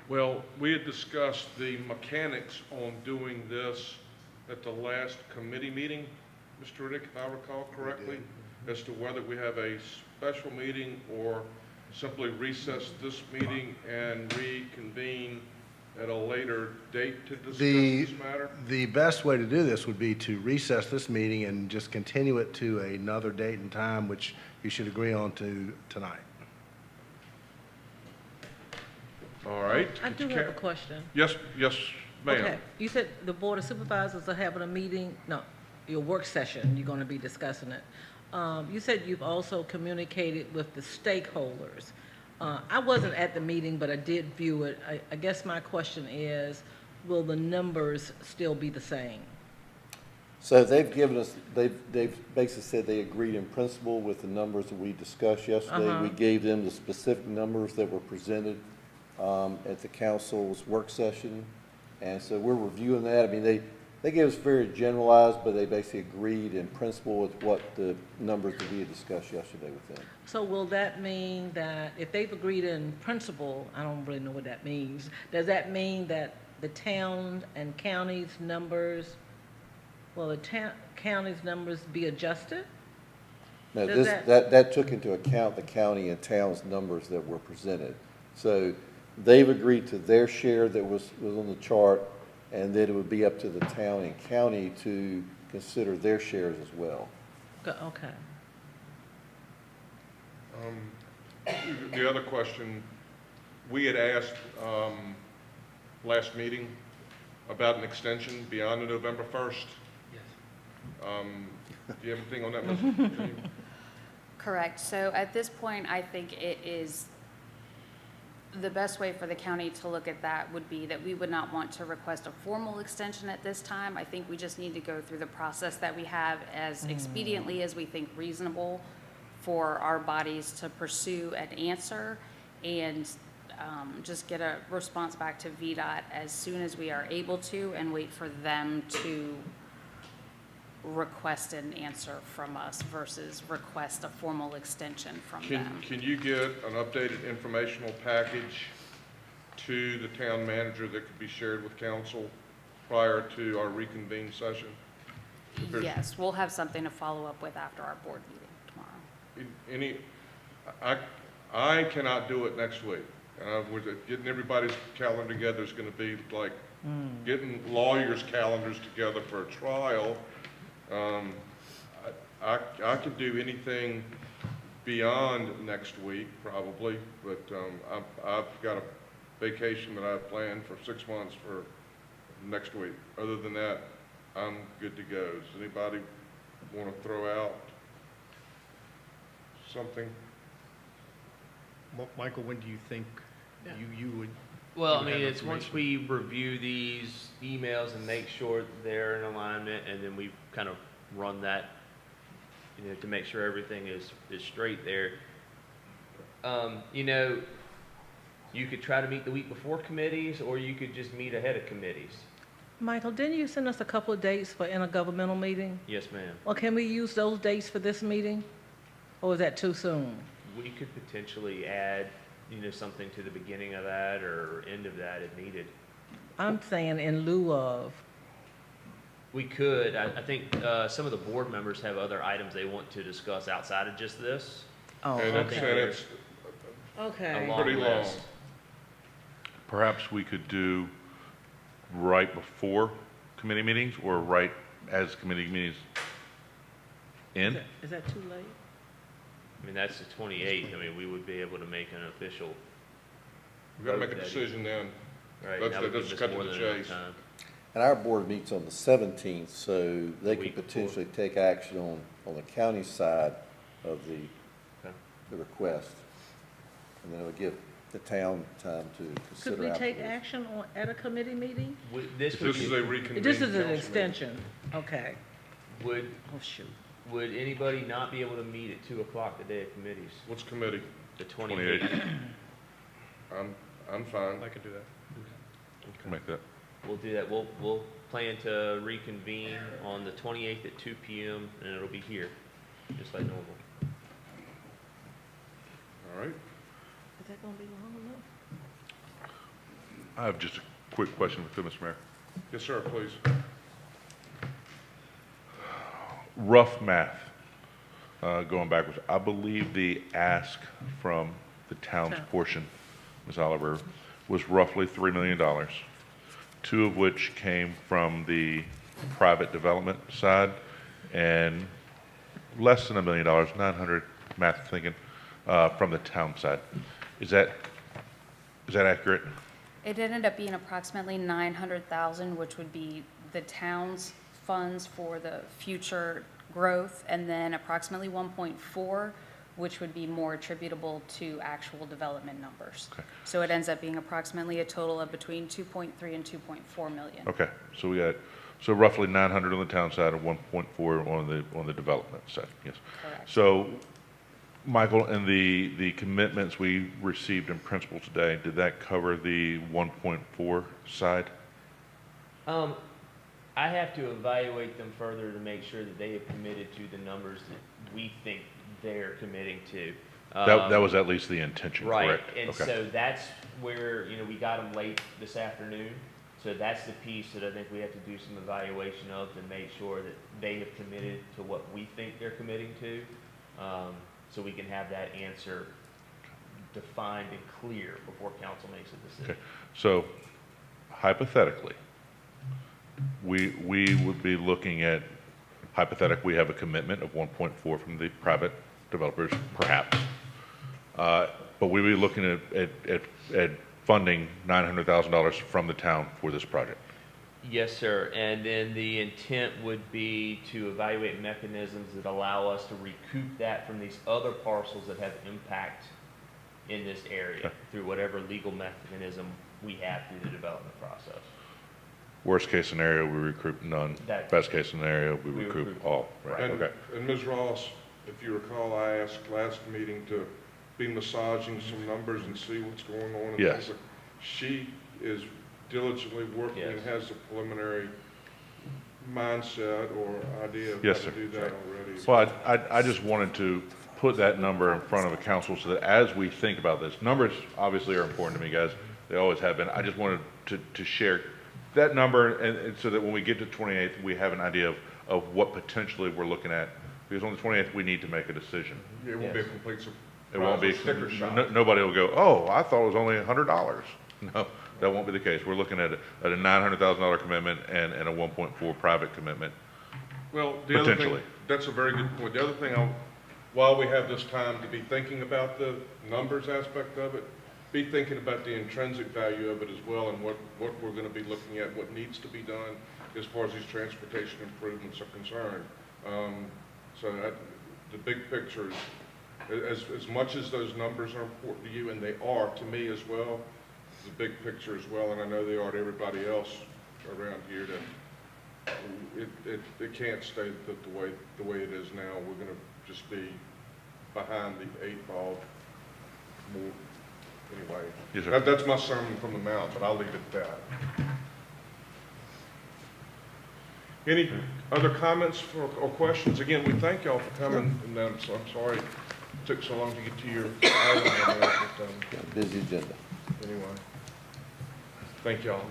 [SPEAKER 1] Well, we had discussed the mechanics on doing this at the last committee meeting, Mr. Riddick, if I recall correctly, as to whether we have a special meeting or simply recess this meeting and reconvene at a later date to discuss this matter.
[SPEAKER 2] The best way to do this would be to recess this meeting and just continue it to another date and time, which you should agree on tonight.
[SPEAKER 1] All right.
[SPEAKER 23] I do have a question.
[SPEAKER 1] Yes, ma'am.
[SPEAKER 23] Okay, you said the Board of Supervisors are having a meeting, no, your work session, you're gonna be discussing it. You said you've also communicated with the stakeholders. I wasn't at the meeting, but I did view it. I guess my question is, will the numbers still be the same?
[SPEAKER 21] So they've given us, they've basically said they agreed in principle with the numbers that we discussed yesterday. We gave them the specific numbers that were presented at the council's work session. And so we're reviewing that. I mean, they gave us very generalized, but they basically agreed in principle with what the numbers that we had discussed yesterday with them.
[SPEAKER 23] So will that mean that if they've agreed in principle, I don't really know what that means, does that mean that the town and county's numbers, will the county's numbers be adjusted?
[SPEAKER 21] No,
[SPEAKER 23] Does
[SPEAKER 21] that took into account the county and town's numbers that were presented. So they've agreed to their share that was on the chart, and then it would be up to the town and county to consider their shares as well.
[SPEAKER 23] Okay.
[SPEAKER 1] The other question, we had asked last meeting about an extension beyond the November 1st. Yes. Do you have anything on that, Ms.?
[SPEAKER 24] Correct. So at this point, I think it is the best way for the county to look at that would be that we would not want to request a formal extension at this time. I think we just need to go through the process that we have as expediently as we think reasonable for our bodies to pursue an answer and just get a response back to VDOT as soon as we are able to and wait for them to request an answer from us versus request a formal extension from them.
[SPEAKER 1] Can you get an updated informational package to the town manager that could be shared with council prior to our reconvened session? If there's
[SPEAKER 24] Yes, we'll have something to follow up with after our board meeting tomorrow.
[SPEAKER 1] I cannot do it next week. Getting everybody's calendar together is gonna be like getting lawyers' calendars together for a trial. I could do anything beyond next week, probably, but I've got a vacation that I've planned for 6 months for next week. Other than that, I'm good to go. Does anybody want to throw out something?
[SPEAKER 10] Michael, when do you think you would?
[SPEAKER 5] Well, I
[SPEAKER 10] you would
[SPEAKER 5] mean,
[SPEAKER 10] have
[SPEAKER 5] it's once
[SPEAKER 10] information?
[SPEAKER 5] we review these emails and make sure they're in alignment, and then we kind of run that, you know, to make sure everything is straight there. You know, you could try to meet the week before committees, or you could just meet ahead of committees.
[SPEAKER 23] Michael, didn't you send us a couple of dates for intergovernmental meeting?
[SPEAKER 5] Yes, ma'am.
[SPEAKER 23] Well, can we use those dates for this meeting? Or is that too soon?
[SPEAKER 5] We could potentially add, you know, something to the beginning of that or end of that if needed.
[SPEAKER 23] I'm saying in lieu of.
[SPEAKER 5] We could. I think some of the board members have other items they want to discuss outside of just this.
[SPEAKER 23] Oh,
[SPEAKER 1] And
[SPEAKER 23] okay.
[SPEAKER 1] it's
[SPEAKER 23] Okay.
[SPEAKER 5] A long
[SPEAKER 1] pretty long.
[SPEAKER 5] list.
[SPEAKER 9] Perhaps we could do right before committee meetings or right as committee meetings end?
[SPEAKER 23] Is that too late?
[SPEAKER 5] I mean, that's the 28th. I mean, we would be able to make an official.
[SPEAKER 1] We've got to
[SPEAKER 5] vote
[SPEAKER 1] make a
[SPEAKER 5] that
[SPEAKER 1] decision then.
[SPEAKER 5] Right,
[SPEAKER 1] Let's
[SPEAKER 5] that would give us
[SPEAKER 1] cut to
[SPEAKER 5] more
[SPEAKER 1] the
[SPEAKER 5] than enough
[SPEAKER 1] chase.
[SPEAKER 5] time.
[SPEAKER 21] And our board meets on the 17th, so they
[SPEAKER 5] week
[SPEAKER 21] could
[SPEAKER 5] before.
[SPEAKER 21] potentially take action on the county side of
[SPEAKER 5] Okay.
[SPEAKER 21] the request. And then it would give the town time to consider.
[SPEAKER 23] Could we take
[SPEAKER 21] afterwards.
[SPEAKER 23] action at a committee meeting?
[SPEAKER 5] This would
[SPEAKER 1] This is
[SPEAKER 5] be,
[SPEAKER 1] a reconvened
[SPEAKER 23] This is
[SPEAKER 1] council
[SPEAKER 23] an
[SPEAKER 1] meeting.
[SPEAKER 23] extension. Okay.
[SPEAKER 5] would,
[SPEAKER 23] Oh, shoot.
[SPEAKER 5] would anybody not be able to meet at 2 o'clock the day of committees?
[SPEAKER 1] What's committee?
[SPEAKER 5] The 28th.
[SPEAKER 1] I'm fine.
[SPEAKER 10] I could do that.
[SPEAKER 9] Make that.
[SPEAKER 5] We'll do that. We'll plan to reconvene on the 28th at 2 p.m. and it'll be here, just like normal.
[SPEAKER 1] All right.
[SPEAKER 23] Is that gonna be long enough?
[SPEAKER 9] I have just a quick question for Mr. Mayor.
[SPEAKER 1] Yes, sir, please.
[SPEAKER 9] Rough math, going backwards. I believe the ask from the town's portion, Ms. Oliver, was roughly $3 million, 2 of which came from the private development side, and less than $1 million, 900, math thinking, from the town side. Is that accurate?
[SPEAKER 24] It ended up being approximately 900,000, which would be the town's funds for the future growth, and then approximately 1.4, which would be more attributable to actual development numbers.
[SPEAKER 9] Okay.
[SPEAKER 24] So it ends up being approximately a total of between 2.3 and 2.4 million.
[SPEAKER 9] Okay, so we got, so roughly 900 on the town side and 1.4 on the development side, yes.
[SPEAKER 24] Correct.
[SPEAKER 9] So, Michael, and the commitments we received in principle today, did that cover the 1.4 side?
[SPEAKER 5] I have to evaluate them further to make sure that they have committed to the numbers that we think they're committing to.
[SPEAKER 9] That was at least the intention,
[SPEAKER 5] Right,
[SPEAKER 9] correct?
[SPEAKER 5] and
[SPEAKER 9] Okay.
[SPEAKER 5] so that's where, you know, we got them late this afternoon. So that's the piece that I think we have to do some evaluation of to make sure that they have committed to what we think they're committing to. So we can have that answer defined and clear before council makes a decision.
[SPEAKER 9] Okay, so hypothetically, we would be looking at, hypothetically, we have a commitment of 1.4 from the private developers, perhaps. But we'd be looking at funding $900,000 from the town for this project.
[SPEAKER 5] Yes, sir. And then the intent would be to evaluate mechanisms that allow us to recoup that from these other parcels that have impact in this area through whatever legal mechanism we have through the development process.
[SPEAKER 9] Worst case scenario, we recoup none. Best case scenario, we recoup all. Right, okay.
[SPEAKER 1] And Ms. Ross, if you recall, I asked last meeting to be massaging some numbers and see what's going on.
[SPEAKER 9] Yes.
[SPEAKER 1] She is diligently working and
[SPEAKER 5] Yes.
[SPEAKER 1] has a preliminary mindset or idea of
[SPEAKER 9] Yes,
[SPEAKER 1] how
[SPEAKER 9] sir.
[SPEAKER 1] to do that already.
[SPEAKER 9] Well, I just wanted to put that number in front of the council so that as we think about this, numbers obviously are important to me, guys. They always have been. I just wanted to share that number and so that when we get to 28th, we have an idea of what potentially we're looking at. Because on the 28th, we need to make a decision.
[SPEAKER 1] It won't be a complete surprise.
[SPEAKER 9] It won't be,
[SPEAKER 1] Sticker shock.
[SPEAKER 9] nobody will go, oh, I thought it was only $100. No, that won't be the case. We're looking at a $900,000 commitment and a 1.4 private commitment.
[SPEAKER 1] Well, the other thing,
[SPEAKER 9] Potentially.
[SPEAKER 1] that's a very good point. The other thing, while we have this time to be thinking about the numbers aspect of it, be thinking about the intrinsic value of it as well and what we're going to be looking at, what needs to be done as far as these transportation improvements are concerned. The big picture is, as much as those numbers are important to you, and they are to me as well, the big picture as well, and I know they are to everybody else around here, that it can't stay the way it is now. We're going to just be behind the 8 ball more. Anyway,
[SPEAKER 9] Yes, sir.
[SPEAKER 1] that's my sermon from the mount, but I'll leave it at that. Any other comments or questions? Again, we thank y'all for coming, and I'm sorry it took so long to get to your item. But,
[SPEAKER 21] Busy agenda.
[SPEAKER 1] anyway, thank y'all.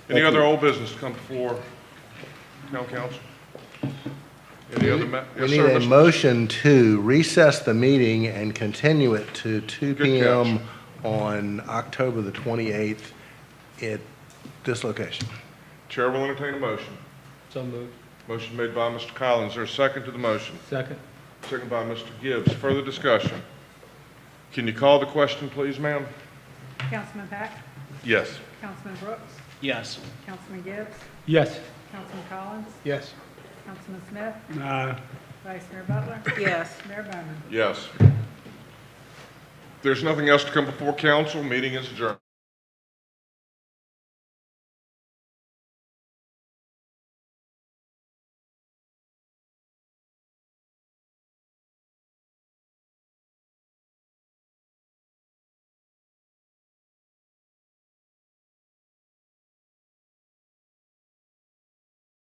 [SPEAKER 1] Any other old business to come before town council? Any other?
[SPEAKER 2] We
[SPEAKER 1] Yes,
[SPEAKER 2] need
[SPEAKER 1] sir,
[SPEAKER 2] a
[SPEAKER 1] Mr.
[SPEAKER 2] motion to recess the meeting and continue it to 2
[SPEAKER 1] Good
[SPEAKER 2] PM on October the 28th at this location.
[SPEAKER 1] Chair will entertain a motion.
[SPEAKER 10] So moved.
[SPEAKER 1] Motion made by Mr. Collins. Is there a second to the motion?
[SPEAKER 10] Second.
[SPEAKER 1] Second by Mr. Gibbs. Further discussion? Can you call the question, please, ma'am?
[SPEAKER 17] Councilman Pack,
[SPEAKER 1] Yes.
[SPEAKER 17] Councilman Brooks,
[SPEAKER 8] Yes.
[SPEAKER 17] Councilman Gibbs,
[SPEAKER 10] Yes.
[SPEAKER 17] Councilman Collins,
[SPEAKER 10] Yes.
[SPEAKER 17] Councilman Smith,
[SPEAKER 10] Aye.
[SPEAKER 17] Vice Mayor Butler,
[SPEAKER 23] Yes.
[SPEAKER 17] Mayor Bowman.
[SPEAKER 1] Yes. If there's nothing else to come before council, meeting is adjourned.